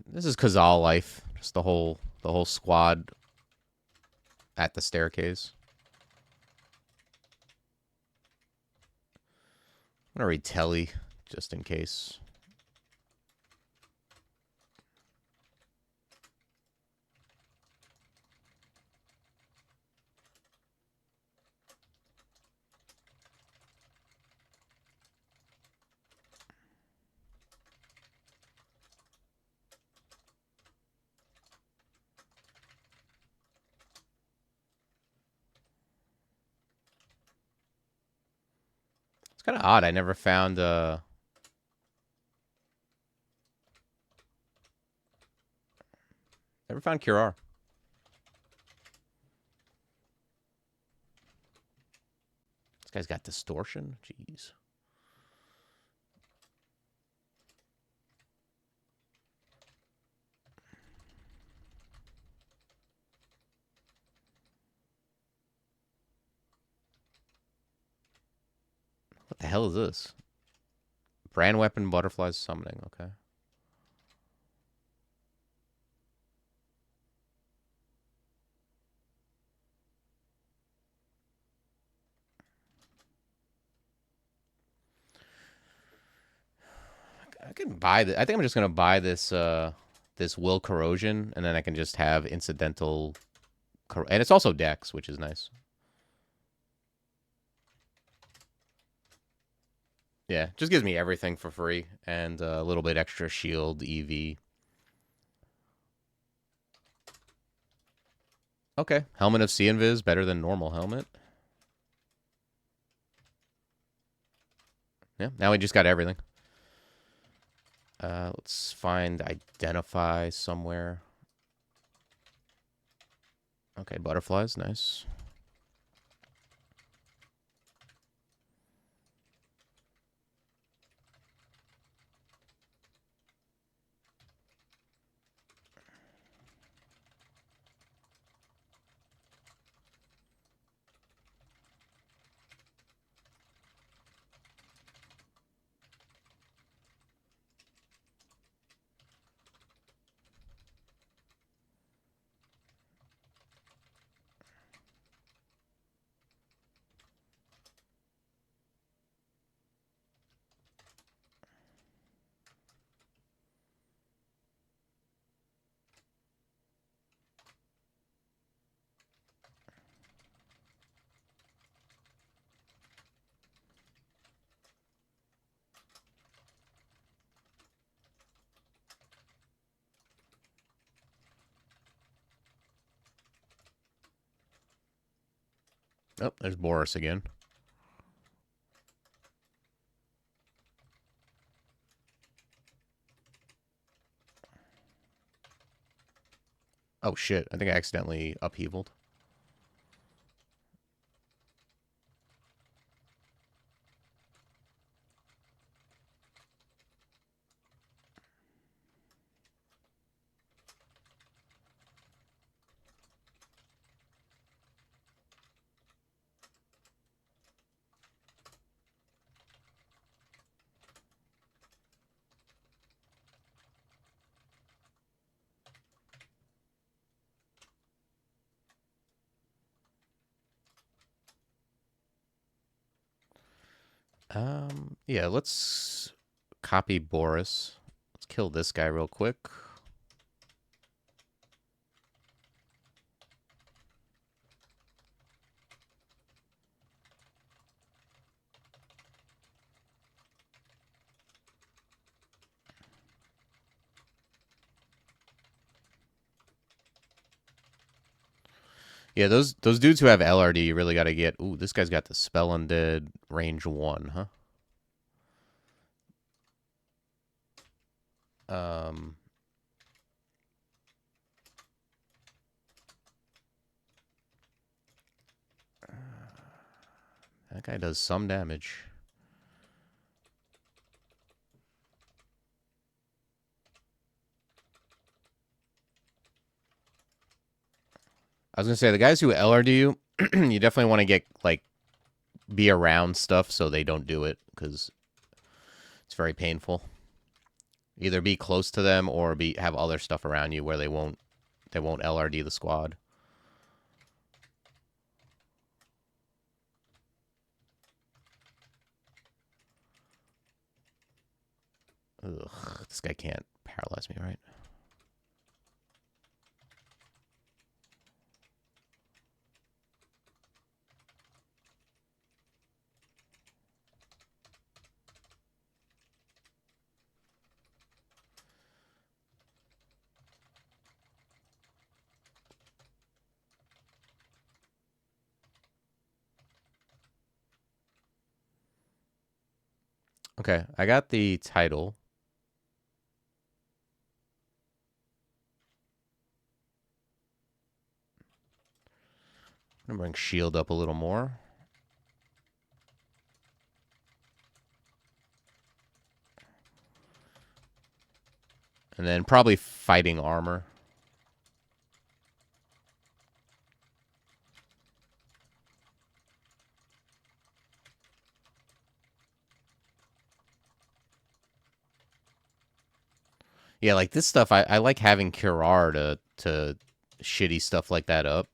This is Qazlal life. Just the whole squad at the staircase. I'm gonna read Telly just in case. It's kind of odd. I never found Curar. This guy's got distortion. Jeez. What the hell is this? Brand weapon, butterflies, summoning. Okay. I can buy this. I think I'm just gonna buy this this will corrosion, and then I can just have incidental, and it's also dex, which is nice. Yeah, just gives me everything for free and a little bit extra shield, EV. Okay, helmet of sea invis better than normal helmet. Yeah, now we just got everything. Let's find identify somewhere. Okay, butterflies, nice. Oh, there's Boris again. Oh shit, I think I accidentally upheavaled. Yeah, let's copy Boris. Let's kill this guy real quick. Yeah, those dudes who have LRD, you really got to get. Ooh, this guy's got the Spell Undead range 1, huh? Um, that guy does some damage. I was gonna say the guys who LRD you, you definitely want to get like be around stuff so they don't do it because it's very painful. Either be close to them or be have other stuff around you where they won't LRD the squad. Ugh, this guy can't paralyze me, right? Okay, I got the title. I'm gonna bring shield up a little more. And then probably fighting armor. Yeah, like this stuff, I like having Curar to shitty stuff like that up.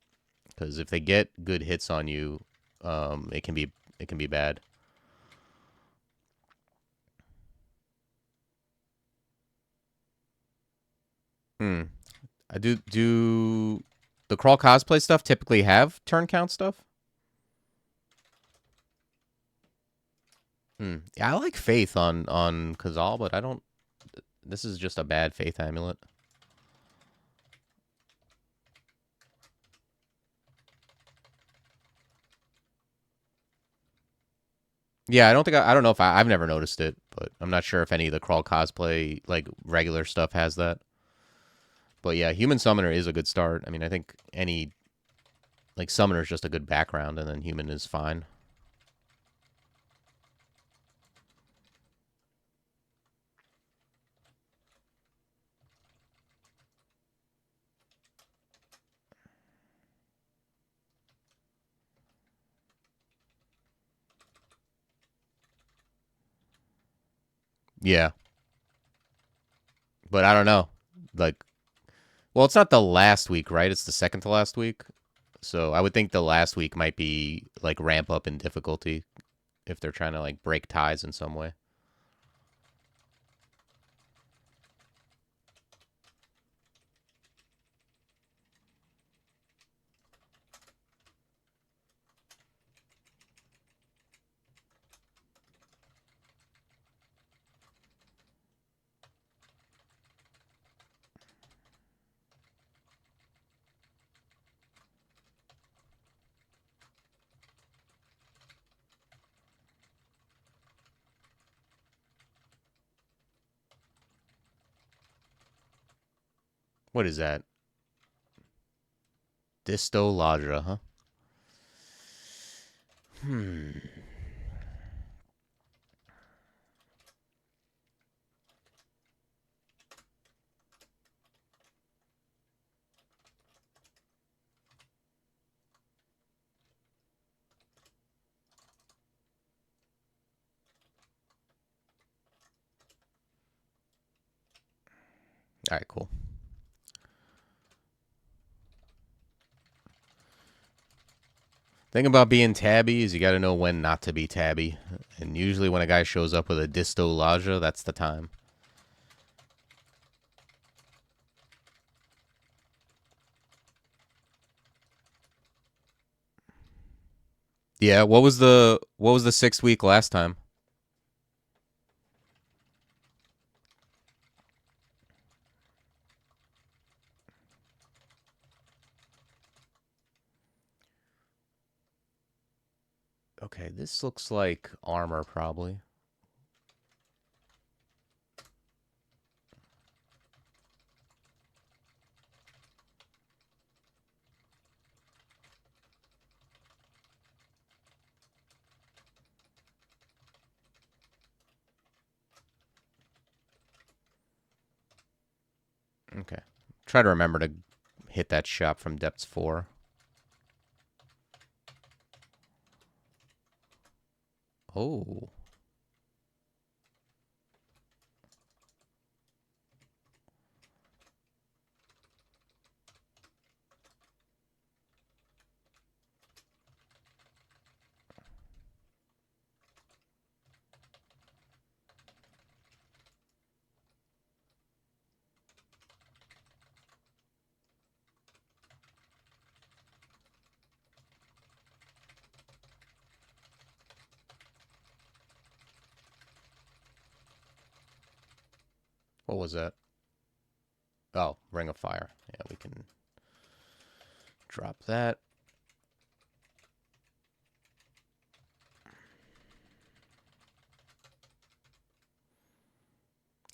Because if they get good hits on you, it can be bad. Hmm. I do the crawl cosplay stuff typically have turn count stuff? Hmm. Yeah, I like Faith on Qazlal, but I don't. This is just a bad Faith amulet. Yeah, I don't think I don't know if I've never noticed it, but I'm not sure if any of the crawl cosplay like regular stuff has that. But yeah, human summoner is a good start. I mean, I think any like summoner is just a good background, and then human is fine. Yeah, but I don't know. Like, well, it's not the last week, right? It's the second to last week. So I would think the last week might be like ramp up in difficulty if they're trying to like break ties in some way. What is that? Distolaja, huh? All right, cool. Thing about being tabby is you got to know when not to be tabby. And usually when a guy shows up with a distolaja, that's the time. Yeah, what was the 6th week last time? Okay, this looks like armor probably. Okay. Try to remember to hit that shop from depths 4. Oh. What was that? Oh, Ring of Fire. Yeah, we can drop that.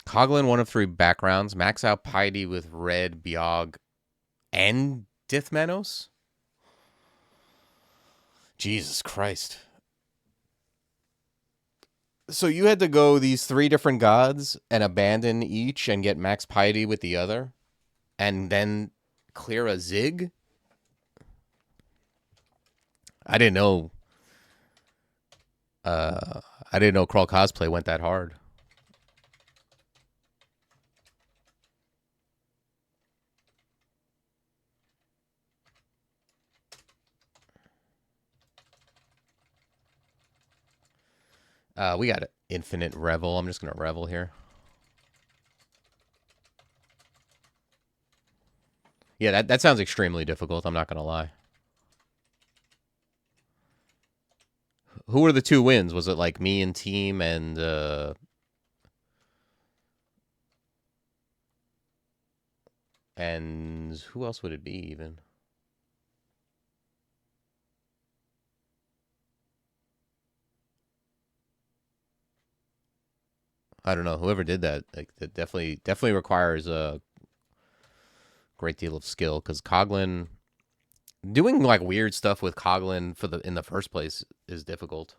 Coglin, 1 of 3 backgrounds. Max out Piety with red, Biog, and Dithmanos? Jesus Christ. So you had to go these 3 different gods and abandon each and get max piety with the other? And then clear a Zig? I didn't know. I didn't know Crawl Cosplay went that hard. We got infinite revel. I'm just gonna revel here. Yeah, that sounds extremely difficult. I'm not gonna lie. Who were the 2 wins? Was it like me and team and who else would it be even? I don't know. Whoever did that, like, that definitely requires a great deal of skill because Coglin doing like weird stuff with Coglin in the first place is difficult.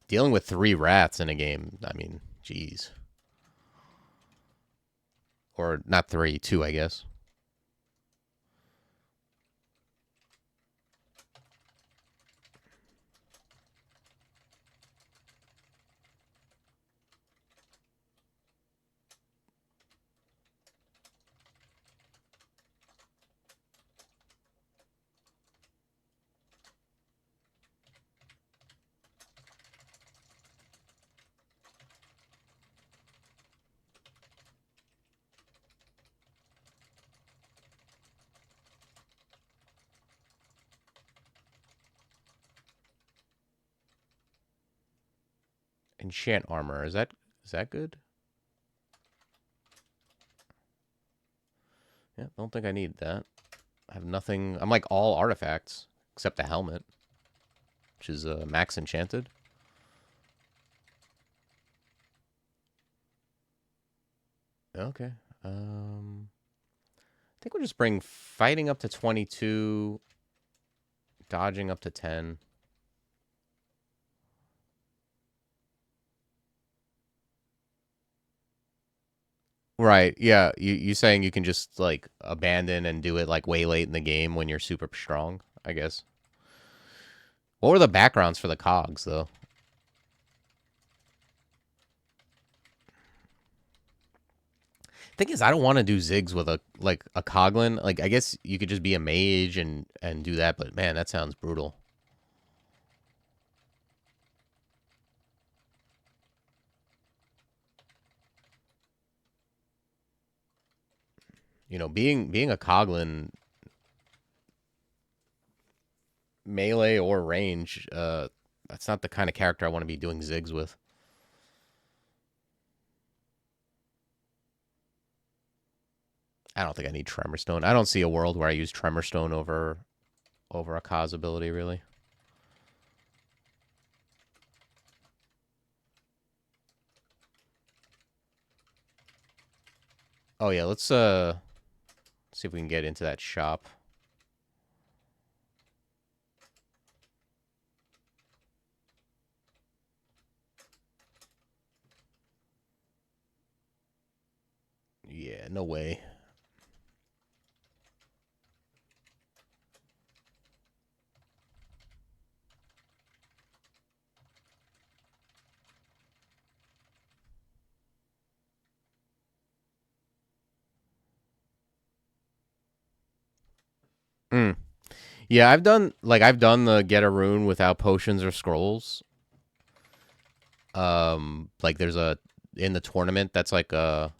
Dealing with 3 rats in a game, I mean, geez. Or not 3, 2, I guess. Enchant armor. Is that good? Yeah, don't think I need that. I have nothing. I'm like all artifacts except the helmet. which is max enchanted. Okay. I think we'll just bring fighting up to 22, dodging up to 10. Right. Yeah. You saying you can just like abandon and do it like way late in the game when you're super strong, I guess. What were the backgrounds for the cogs though? Thing is, I don't want to do zigs with a coglin. Like I guess you could just be a mage and do that, but man, that sounds brutal. You know, being a coglin, melee or range, that's not the kind of character I want to be doing zigs with. I don't think I need Tremorstone. I don't see a world where I use Tremorstone over a Kaz ability, really. Oh yeah, let's see if we can get into that shop. Yeah, no way. Mm. Yeah, I've done the get a rune without potions or scrolls. Like there's a in the tournament that's like a,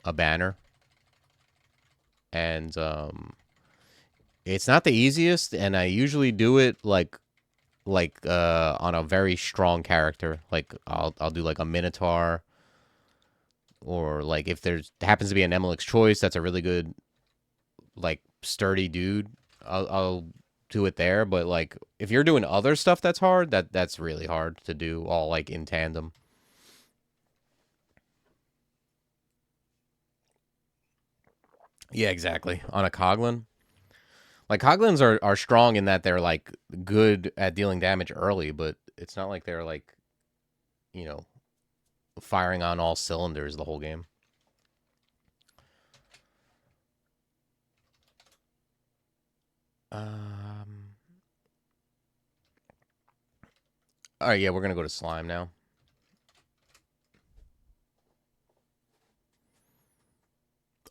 a banner, and it's not the easiest, and I usually do it on a very strong character. Like I'll do like a Minotaur, or like if there's happens to be an Emelix choice that's a really good like sturdy dude, I'll do it there. But like if you're doing other stuff that's hard, that's really hard to do all like in tandem. Yeah, exactly. On a Coglin. Like Coglins are strong in that they're like good at dealing damage early, but it's not like they're like, you know, firing on all cylinders the whole game. Um All right, yeah, we're gonna go to slime now.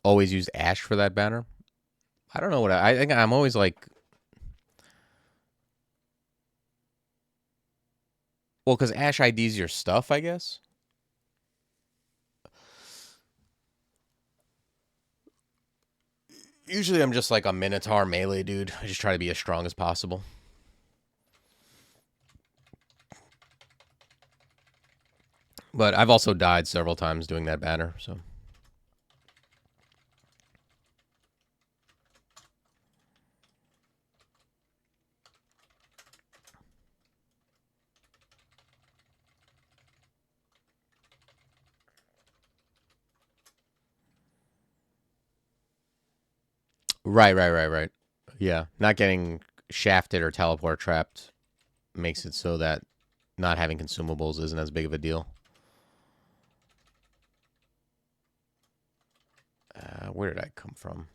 Always use Ash for that banner. I don't know what I think. I'm always like, well, because Ash IDs your stuff, I guess. Usually, I'm just like a Minotaur melee dude. I just try to be as strong as possible. But I've also died several times doing that banner, so. Right. Yeah, not getting shafted or teleport trapped makes it so that not having consumables isn't as big of a deal. Where did I come from?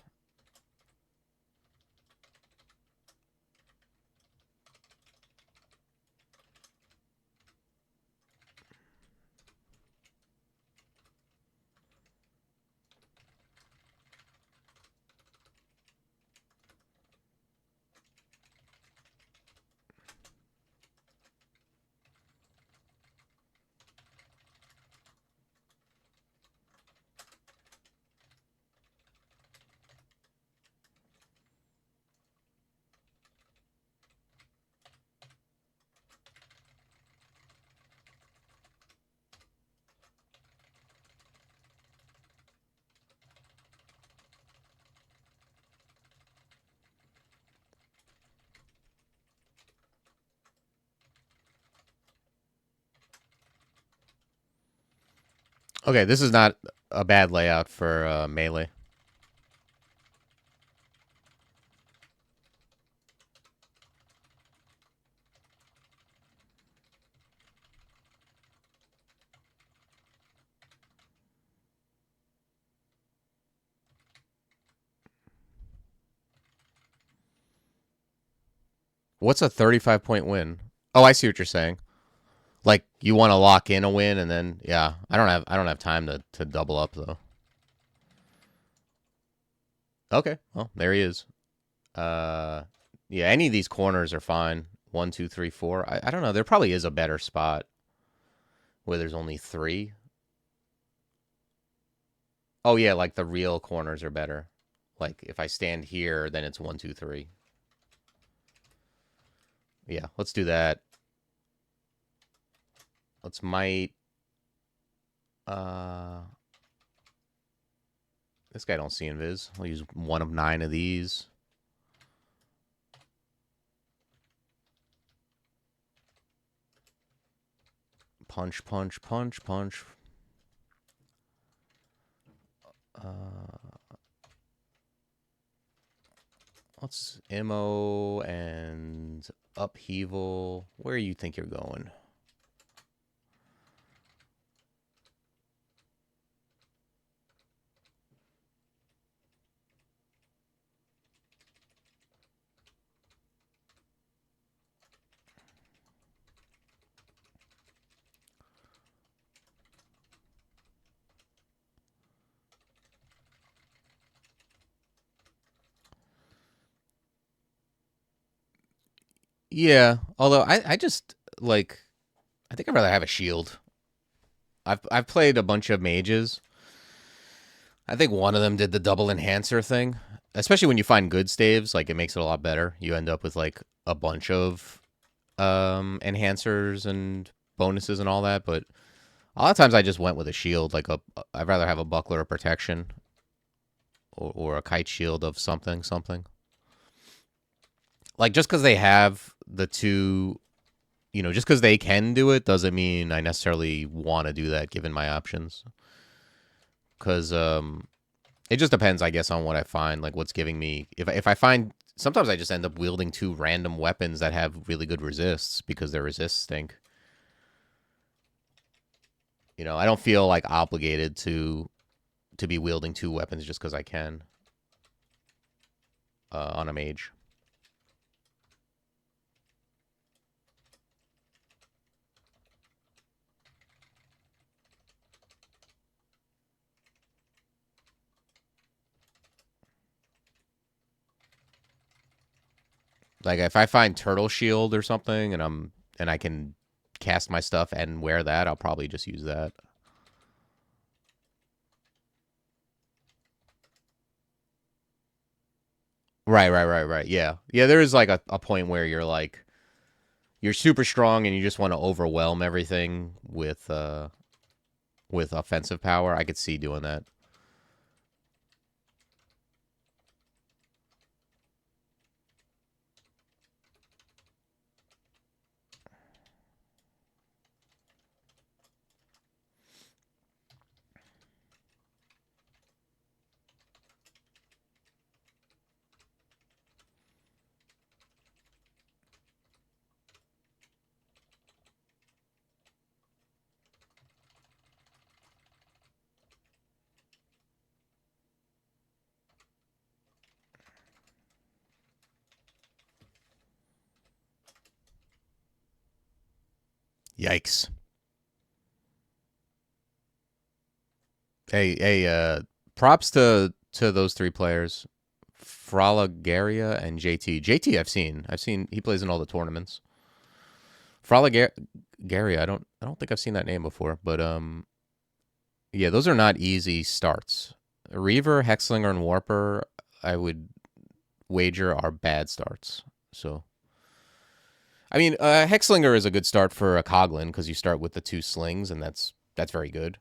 Okay, this is not a bad layout for melee. What's a 35-point win? Oh, I see what you're saying. Like you want to lock in a win and then yeah, I don't have time to double up though. Okay, well there he is. Uh, yeah, any of these corners are fine. 1, 2, 3, 4. I don't know. There probably is a better spot where there's only 3. Oh yeah, like the real corners are better. Like if I stand here, then it's 1, 2, 3. Yeah, let's do that. Let's might. Uh, this guy don't see invis. I'll use 1 of 9 of these. Punch, punch, punch, punch. Let's MO and upheaval. Where do you think you're going? Yeah, although I just like I think I'd rather have a shield. I've played a bunch of mages. I think one of them did the double enhancer thing, especially when you find good staves. Like it makes it a lot better. You end up with like a bunch of enhancers and bonuses and all that. But a lot of times I just went with a shield. Like I'd rather have a buckler of protection or a kite shield of something something. Like just because they have the two, just because they can do it doesn't mean I necessarily want to do that given my options. Because it just depends, I guess, on what I find, like what's giving me. If I find sometimes I just end up wielding 2 random weapons that have really good resists because their resists stink. I don't feel like obligated to be wielding 2 weapons just because I can on a mage. Like if I find Turtle Shield or something and I can cast my stuff and wear that, I'll probably just use that. Right. Yeah. Yeah, there is like a point where you're super strong and you just want to overwhelm everything with offensive power. I could see doing that. Yikes. Hey, props to those 3 players. Frolagaria and JT. JT I've seen he plays in all the tournaments. Frolagaria, I don't think I've seen that name before, but yeah, those are not easy starts. Reaver, Hexlinger, and Warper, I would wager are bad starts. So I mean, Hexlinger is a good start for a Coglin because you start with the 2 slings, and that's very good.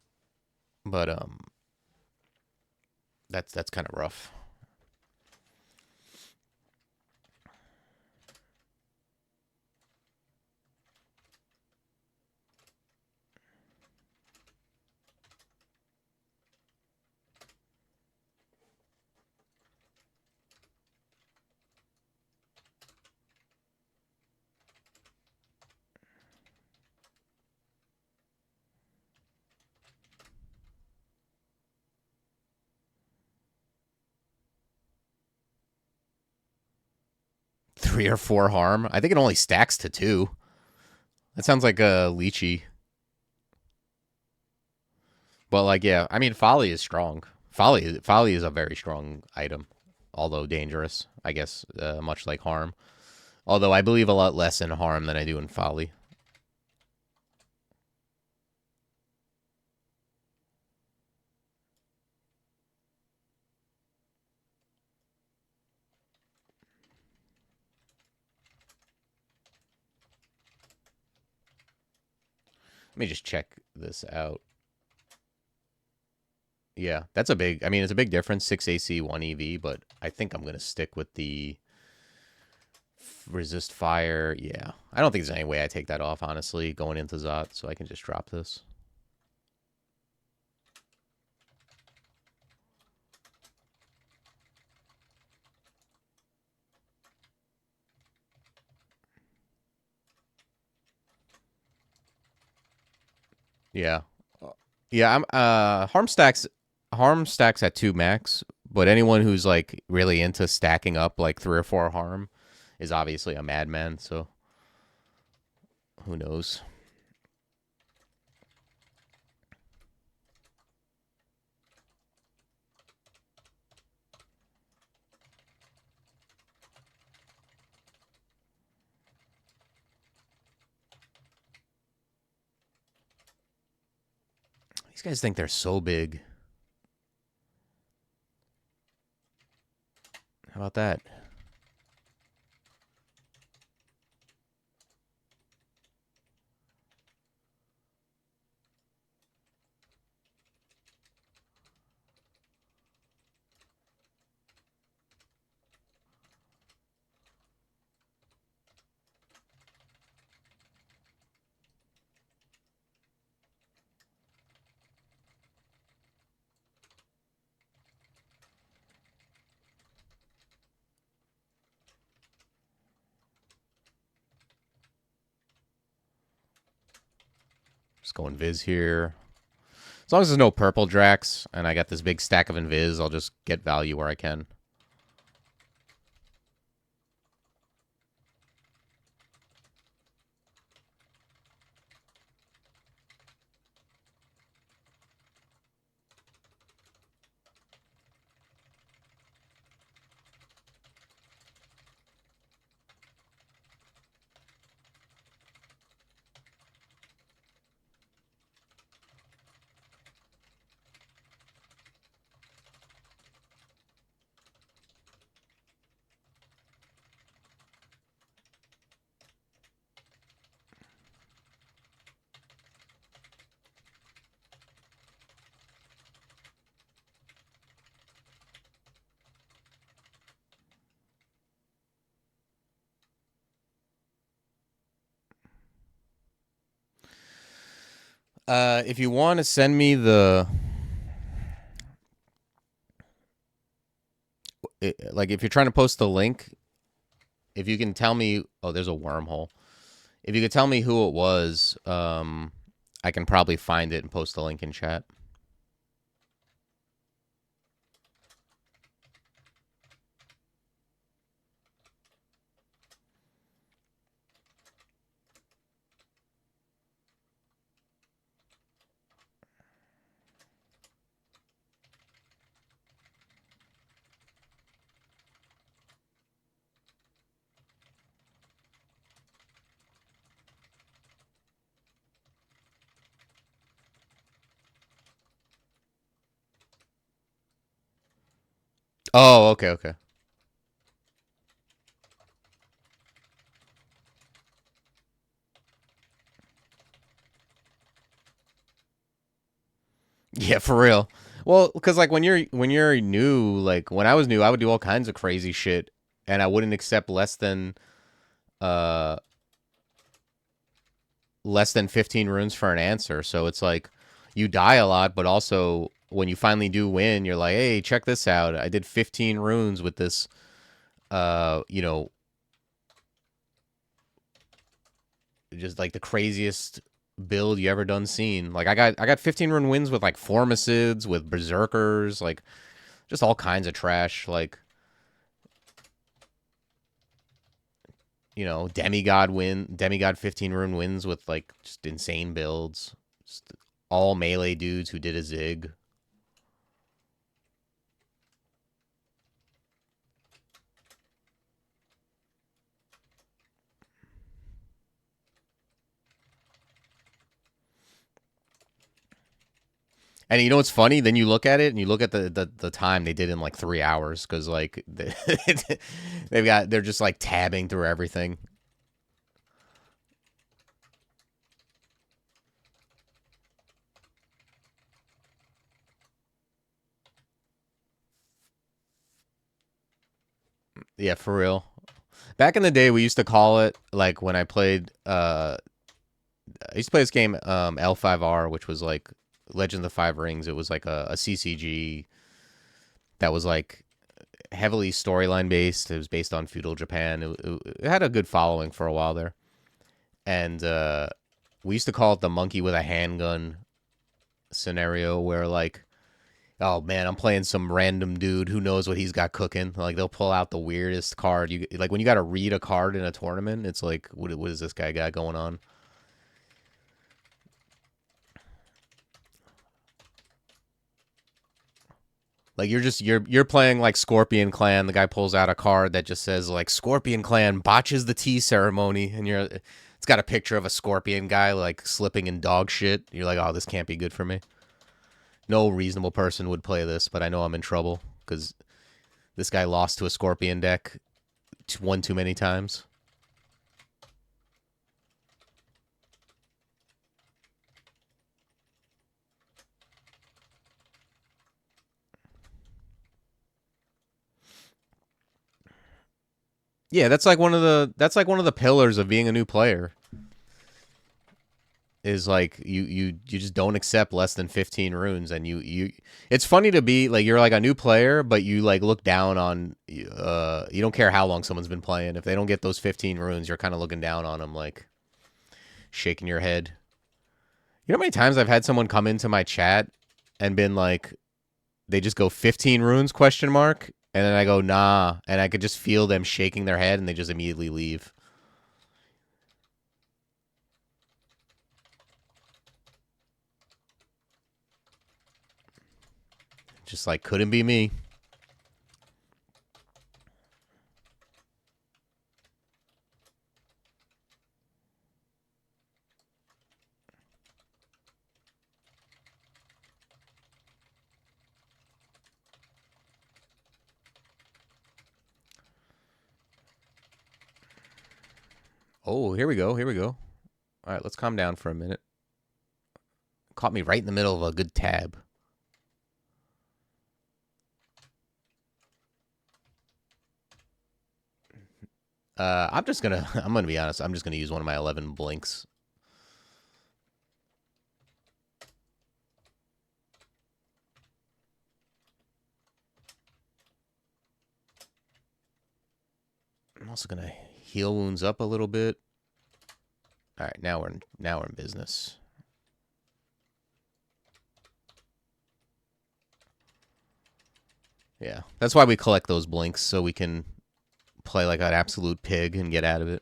But that's kind of rough. 3 or 4 harm. I think it only stacks to 2. That sounds like a lychee. But like, yeah, I mean, folly is strong. Folly is a very strong item, although dangerous. I guess much like harm. Although I believe a lot less in harm than I do in folly. Let me just check this out. Yeah, that's a big. I mean, it's a big difference. 6 AC, 1 EV, but I think I'm gonna stick with the resist fire. Yeah, I don't think there's any way I take that off. Honestly, going into Zot, so I can just drop this. Yeah, yeah. I'm harm stacks at 2 max, but anyone who's like really into stacking up like 3 or 4 harm is obviously a madman. So who knows? These guys think they're so big. How about that? Just going Viz here. As long as there's no purple Drax and I got this big stack of Invis, I'll just get value where I can. If you want to send me the... like, if you're trying to post the link, if you can tell me... Oh, there's a wormhole. If you could tell me who it was, I can probably find it and post the link in chat. Oh, okay, okay. Yeah, for real. Well, because like when you're new, like when I was new, I would do all kinds of crazy shit, and I wouldn't accept uh less than 15 runes for an answer. So it's like you die a lot, but also when you finally do win, you're like, hey, check this out. I did 15 runes with this, you know, just like the craziest build you ever done seen. Like I got 15 rune wins with like Formicids, with Berserkers, like just all kinds of trash. Like demigod 15 rune wins with like just insane builds. Just all melee dudes who did a zig. And you know what's funny? Then you look at it and you look at the time they did in like 3 hours because like they're just like tabbing through everything. Yeah, for real. Back in the day, we used to call it like when I played. I used to play this game L5R, which was like Legend of the Five Rings. It was like a CCG that was like heavily storyline based. It was based on feudal Japan. It had a good following for a while there, and we used to call it the monkey with a handgun scenario, where like, oh man, I'm playing some random dude who knows what he's got cooking. Like they'll pull out the weirdest card. You like when you got to read a card in a tournament. It's like, what is this guy got going on? Like you're playing like Scorpion Clan. The guy pulls out a card that just says like Scorpion Clan botches the tea ceremony, and it's got a picture of a scorpion guy like slipping in dog shit. You're like, oh, this can't be good for me. No reasonable person would play this, but I know I'm in trouble because this guy lost to a scorpion deck one too many times. Yeah, that's like one of the pillars of being a new player. Is like you just don't accept less than 15 runes, and you it's funny to be like you're like a new player, but you like look down on you don't care how long someone's been playing. If they don't get those 15 runes, you're kind of looking down on them, like shaking your head. You know how many times I've had someone come into my chat and been like, they just go 15 runes question mark, and then I go nah, and I could just feel them shaking their head, and they just immediately leave. Just like couldn't be me. Oh, here we go. Here we go. All right, let's calm down for a minute. Caught me right in the middle of a good tab. I'm gonna be honest. I'm just gonna use one of my 11 blinks. I'm also gonna heal wounds up a little bit. All right, now we're in business. Yeah, that's why we collect those blinks, so we can play like an absolute pig and get out of it.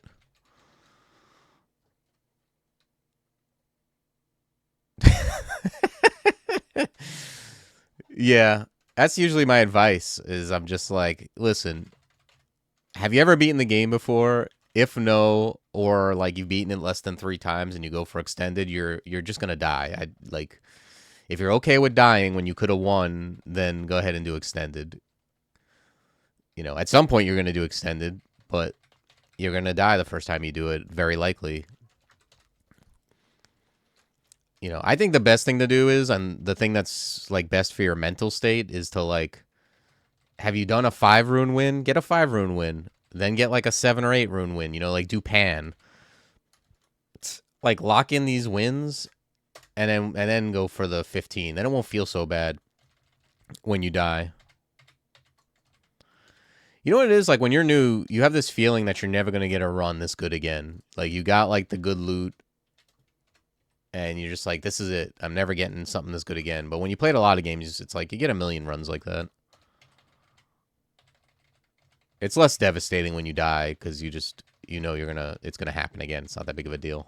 Yeah, that's usually my advice. Is I'm just like, listen, have you ever beaten the game before? If no, or like you've beaten it less than 3 times and you go for extended, you're just gonna die. I like, if you're okay with dying when you could have won, then go ahead and do extended. You know, at some point you're gonna do extended, but you're gonna die the first time you do it, very likely. You know, I think the best thing to do is, and the thing that's like best for your mental state is to like, have you done a 5 rune win? Get a 5 rune win. Then get like a 7 or 8 rune win. You know, like do pan. It's like lock in these wins, and then go for the 15. Then it won't feel so bad when you die. You know what it is? Like when you're new, you have this feeling that you're never gonna get a run this good again. Like you got like the good loot, and you're just like, this is it. I'm never getting something this good again. But when you played a lot of games, it's like you get a million runs like that. It's less devastating when you die because you know it's gonna happen again. It's not that big of a deal.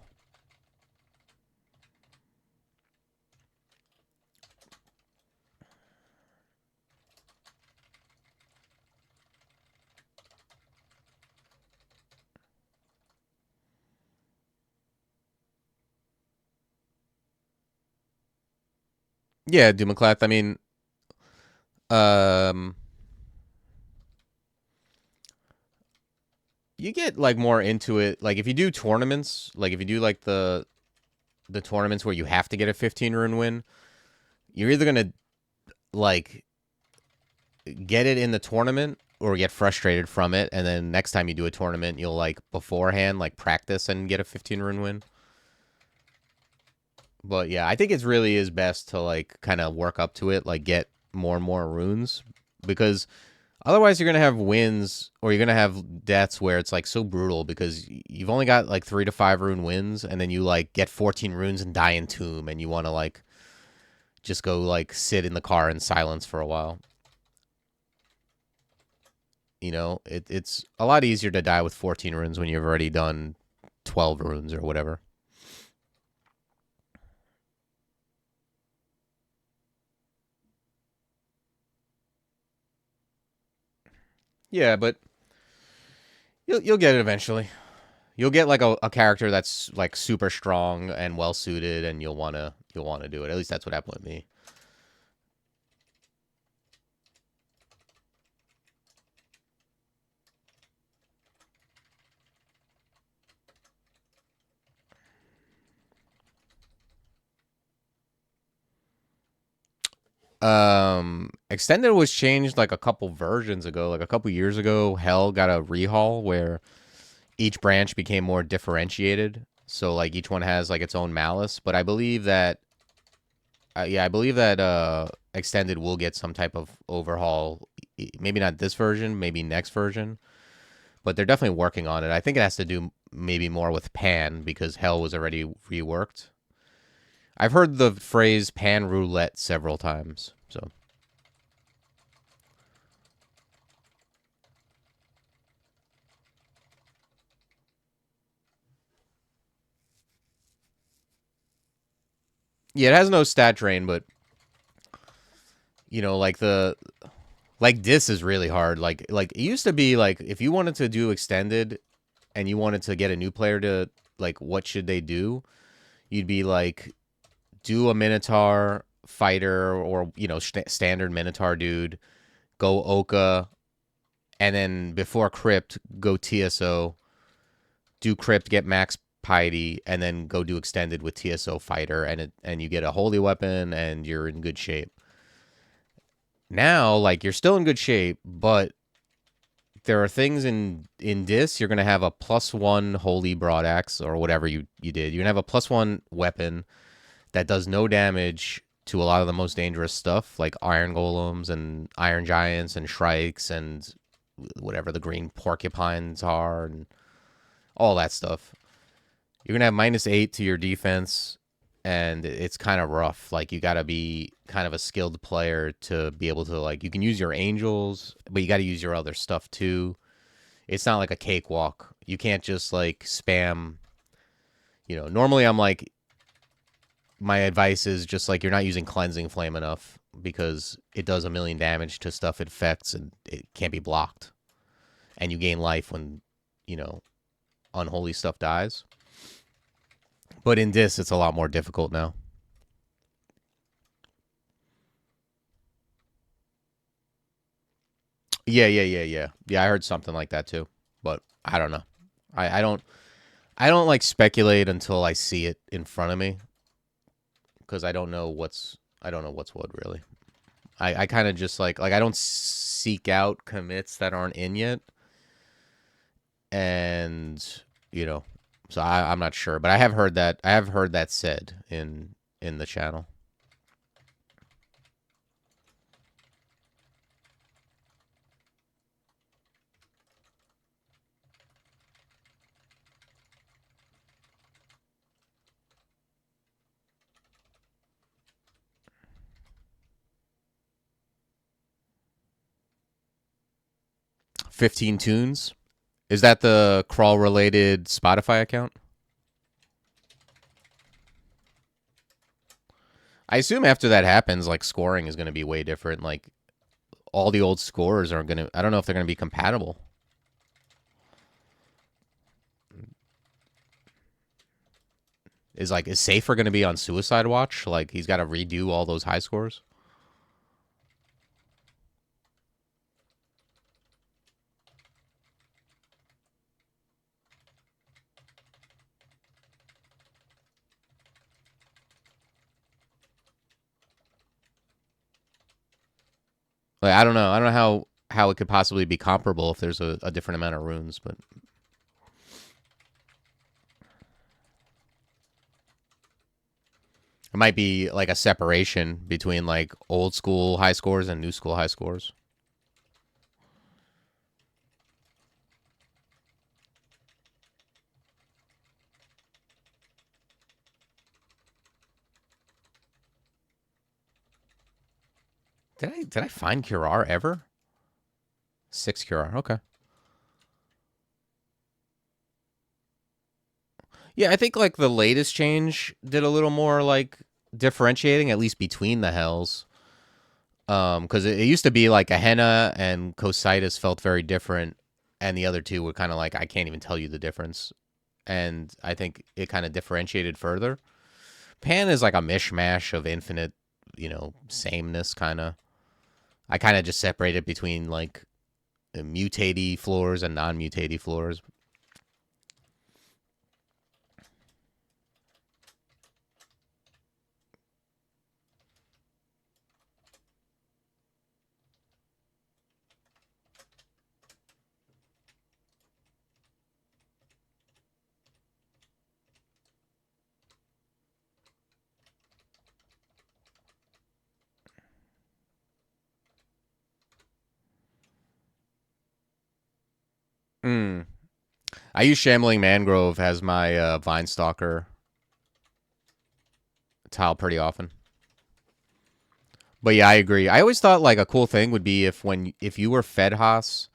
Yeah, Doomaclath. I mean, um, you get like more into it. Like if you do tournaments, like if you do like the tournaments where you have to get a 15 rune win, you're either gonna like get it in the tournament or get frustrated from it, and then next time you do a tournament, you'll like beforehand like practice and get a 15 rune win. But yeah, I think it really is best to like kind of work up to it, like get more and more runes, because otherwise you're gonna have wins or you're gonna have deaths where it's like so brutal because you've only got like 3 to 5 rune wins, and then you like get 14 runes and die in tomb, and you want to like just go like sit in the car in silence for a while. You know, it's a lot easier to die with 14 runes when you've already done 12 runes or whatever. Yeah, but you'll get it eventually. You'll get like a character that's like super strong and well suited, and you'll wanna do it. At least that's what happened with me. Extended was changed like a couple versions ago, like a couple years ago. Hell got a rehaul where each branch became more differentiated. So like each one has like its own malice. But I believe that yeah, I believe that extended will get some type of overhaul. Maybe not this version, maybe next version, but they're definitely working on it. I think it has to do maybe more with pan because Hell was already reworked. I've heard the phrase pan roulette several times. So yeah, it has no stat drain, but you know, like this is really hard. Like it used to be like if you wanted to do extended and you wanted to get a new player to like what should they do, you'd be like do a Minotaur fighter or you know standard Minotaur dude, go Oka, and then before Crypt go TSO, do Crypt get max piety, and then go do extended with TSO fighter, and you get a holy weapon and you're in good shape. Now, like you're still in good shape, but there are things in this. You're gonna have a +1 holy broadaxe or whatever you did. You're gonna have a +1 weapon that does no damage to a lot of the most dangerous stuff, like iron golems and iron giants and shrikes and whatever the green porcupines are and all that stuff. You're gonna have -8 to your defense, and it's kind of rough. Like you gotta be kind of a skilled player to be able to like. You can use your angels, but you got to use your other stuff too. It's not like a cakewalk. You can't just like spam. You know, normally I'm like, my advice is just like you're not using cleansing flame enough because it does a million damage to stuff it affects and it can't be blocked, and you gain life when you know unholy stuff dies. But in this, it's a lot more difficult now. Yeah. I heard something like that too, but I don't know. I don't. I don't like speculate until I see it in front of me because I don't know what's. I don't know what's what really. I kind of just like I don't seek out commits that aren't in yet, and you know, so I'm not sure, but I have heard that said in the channel. 15 Tunes. Is that the crawl related Spotify account? I assume after that happens, like scoring is going to be way different. Like all the old scores are going to, I don't know if they're going to be compatible. Is Safer going to be on Suicide Watch? Like he's got to redo all those high scores? Like I don't know. I don't know how it could possibly be comparable if there's a different amount of runes, but it might be like a separation between like old school high scores and new school high scores. Did I find Curar ever? 6 Curar. Okay. Yeah, I think like the latest change did a little more like differentiating, at least between the hells. Because it used to be like Gehenna and Cositus felt very different, and the other two were kind of like I can't even tell you the difference. And I think it kind of differentiated further. Pan is like a mishmash of infinite, sameness kind of. I kind of just separated between like mutatey floors and non-mutatey floors. Hmm. I use Shambling Mangrove as my Vine Stalker tile pretty often. But yeah, I agree. I always thought like a cool thing would be if you were Fed Haas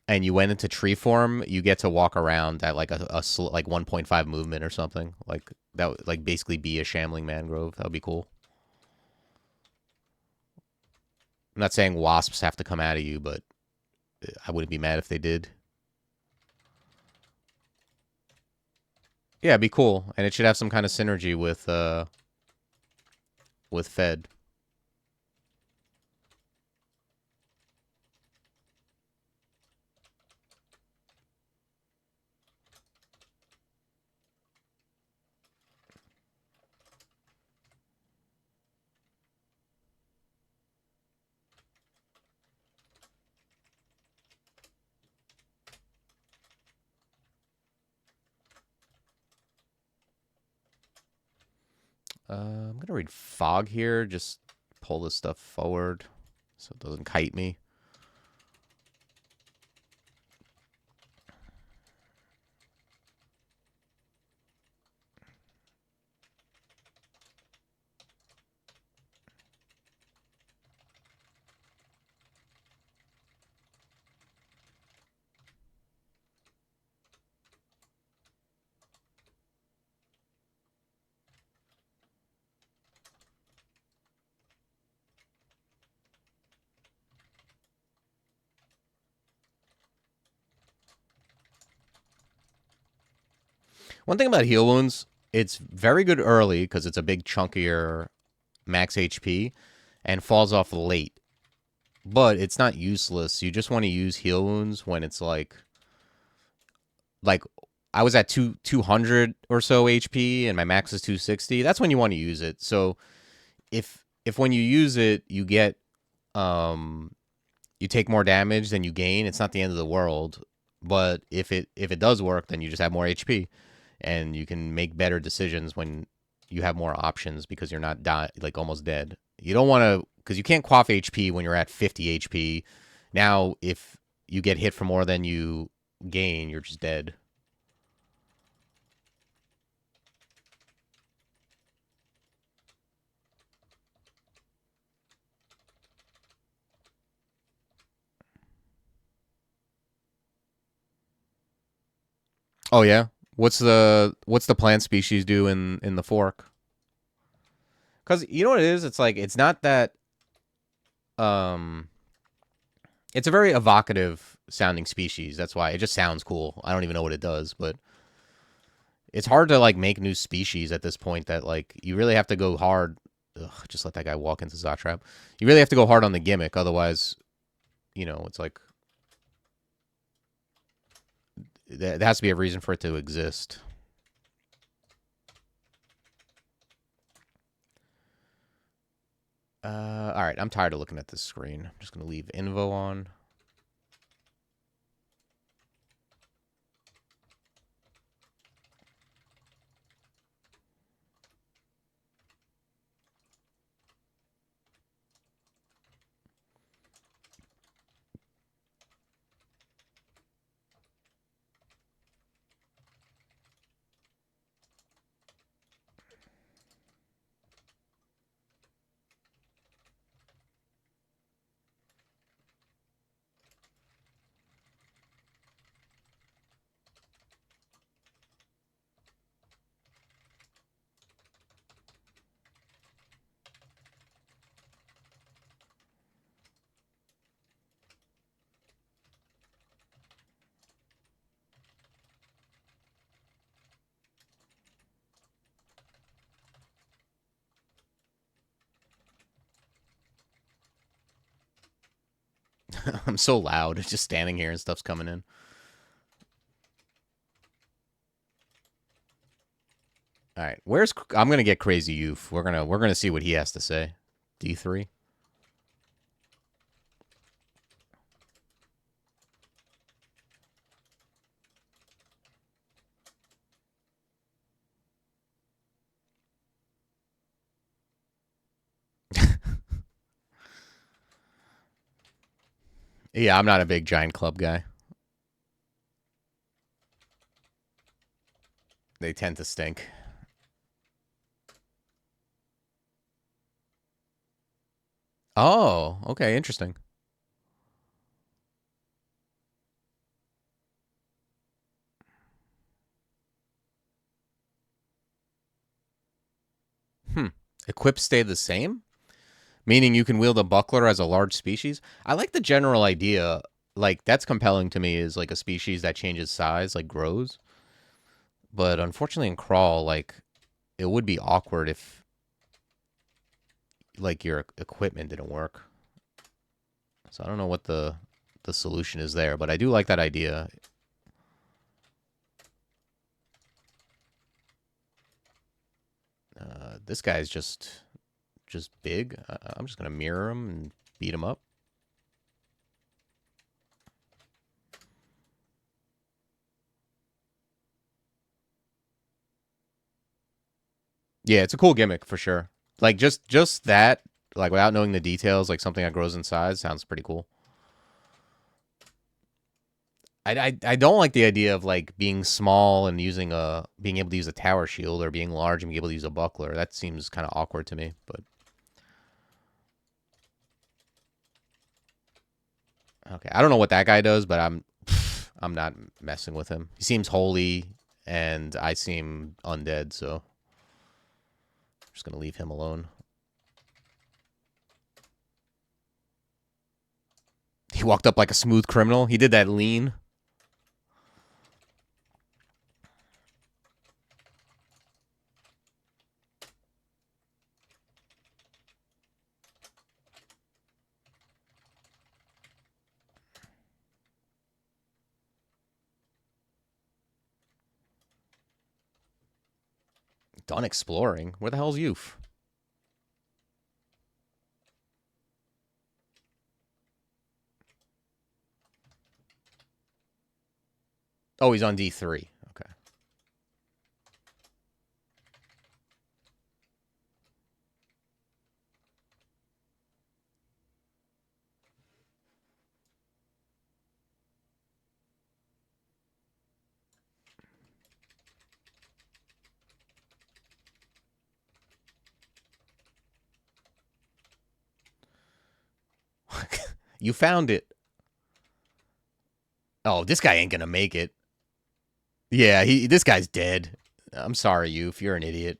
and you went into tree form, you get to walk around at like like 1.5 movement or something. Like that would like basically be a Shambling Mangrove. That would be cool. I'm not saying wasps have to come out of you, but I wouldn't be mad if they did. Yeah, it'd be cool, and it should have some kind of synergy with Fed. I'm gonna read Fog here. Just pull this stuff forward so it doesn't kite me. One thing about heal wounds, it's very good early because it's a big chunkier max HP and falls off late. But it's not useless. You just want to use heal wounds when it's like I was at 200 or so HP and my max is 260. That's when you want to use it. So if when you use it you get you take more damage than you gain, it's not the end of the world. But if it does work, then you just have more HP, and you can make better decisions when you have more options because you're not like almost dead. You don't want to because you can't quaff HP when you're at 50 HP. Now, if you get hit for more than you gain, you're just dead. Oh yeah. What's the plant species do in the fork? Because you know what it is. It's like it's not that. Um, it's a very evocative sounding species. That's why it just sounds cool. I don't even know what it does, but it's hard to like make new species at this point. That like you really have to go hard. Ugh, just let that guy walk into Zotrap. You really have to go hard on the gimmick, otherwise, it's like there has to be a reason for it to exist. All right, I'm tired of looking at this screen. I'm just gonna leave Invo on. I'm so loud, just standing here and stuff's coming in. All right, I'm gonna get Crazy Youth. We're gonna see what he has to say. D3. Yeah, I'm not a big Giant Club guy. They tend to stink. Oh, okay, interesting. Hmm. Equips stay the same, meaning you can wield a buckler as a large species. I like the general idea. Like that's compelling to me. Is like a species that changes size, like grows. But unfortunately, in crawl, like it would be awkward if like your equipment didn't work. So I don't know what the solution is there, but I do like that idea. This guy's just big. I'm just gonna mirror him and beat him up. Yeah, it's a cool gimmick for sure. Like just that, like without knowing the details, like something that grows in size sounds pretty cool. I don't like the idea of like being small and being able to use a tower shield or being large and being able to use a buckler. That seems kind of awkward to me. But okay, I don't know what that guy does, but I'm not messing with him. He seems holy, and I seem undead, so I'm just gonna leave him alone. He walked up like a smooth criminal. He did that lean. Done exploring. Where the hell's Youth? Oh, he's on D3. Okay. You found it. Oh, this guy ain't gonna make it. Yeah, this guy's dead. I'm sorry, Youth. You're an idiot.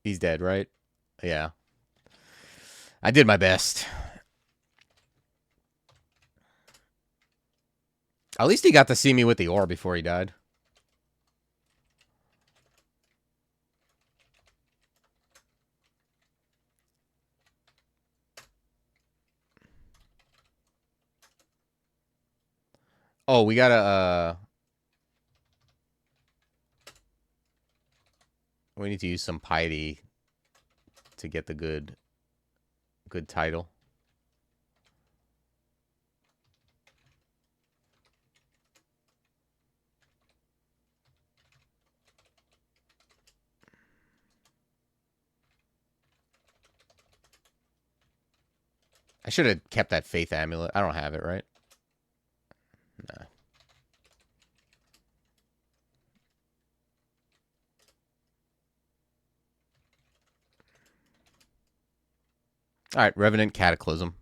He's dead, right? Yeah. I did my best. At least he got to see me with the ore before he died. Oh, we gotta we need to use some piety to get the good title. I should have kept that faith amulet. I don't have it, right? Nah. All right, Revenant Cataclysm.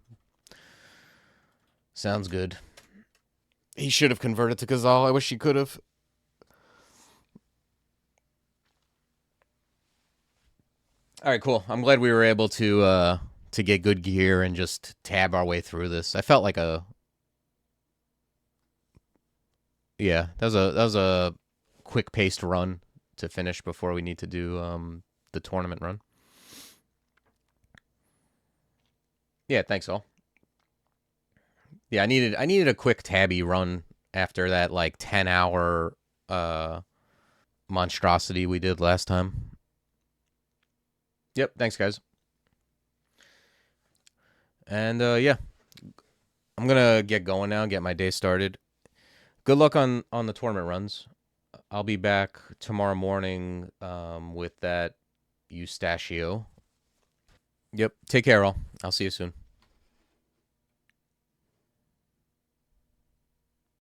Sounds good. He should have converted to Qazlal. I wish he could have. All right, cool. I'm glad we were able to get good gear and just tab our way through this. I felt like that was a quick paced run to finish before we need to do the tournament run. Yeah, thanks all. Yeah, I needed a quick tabby run after that like 10-hour monstrosity we did last time. Yep, thanks guys. And yeah, I'm gonna get going now, get my day started. Good luck on the tournament runs. I'll be back tomorrow morning with that Eustachio. Yep. Take care, all. I'll see you soon.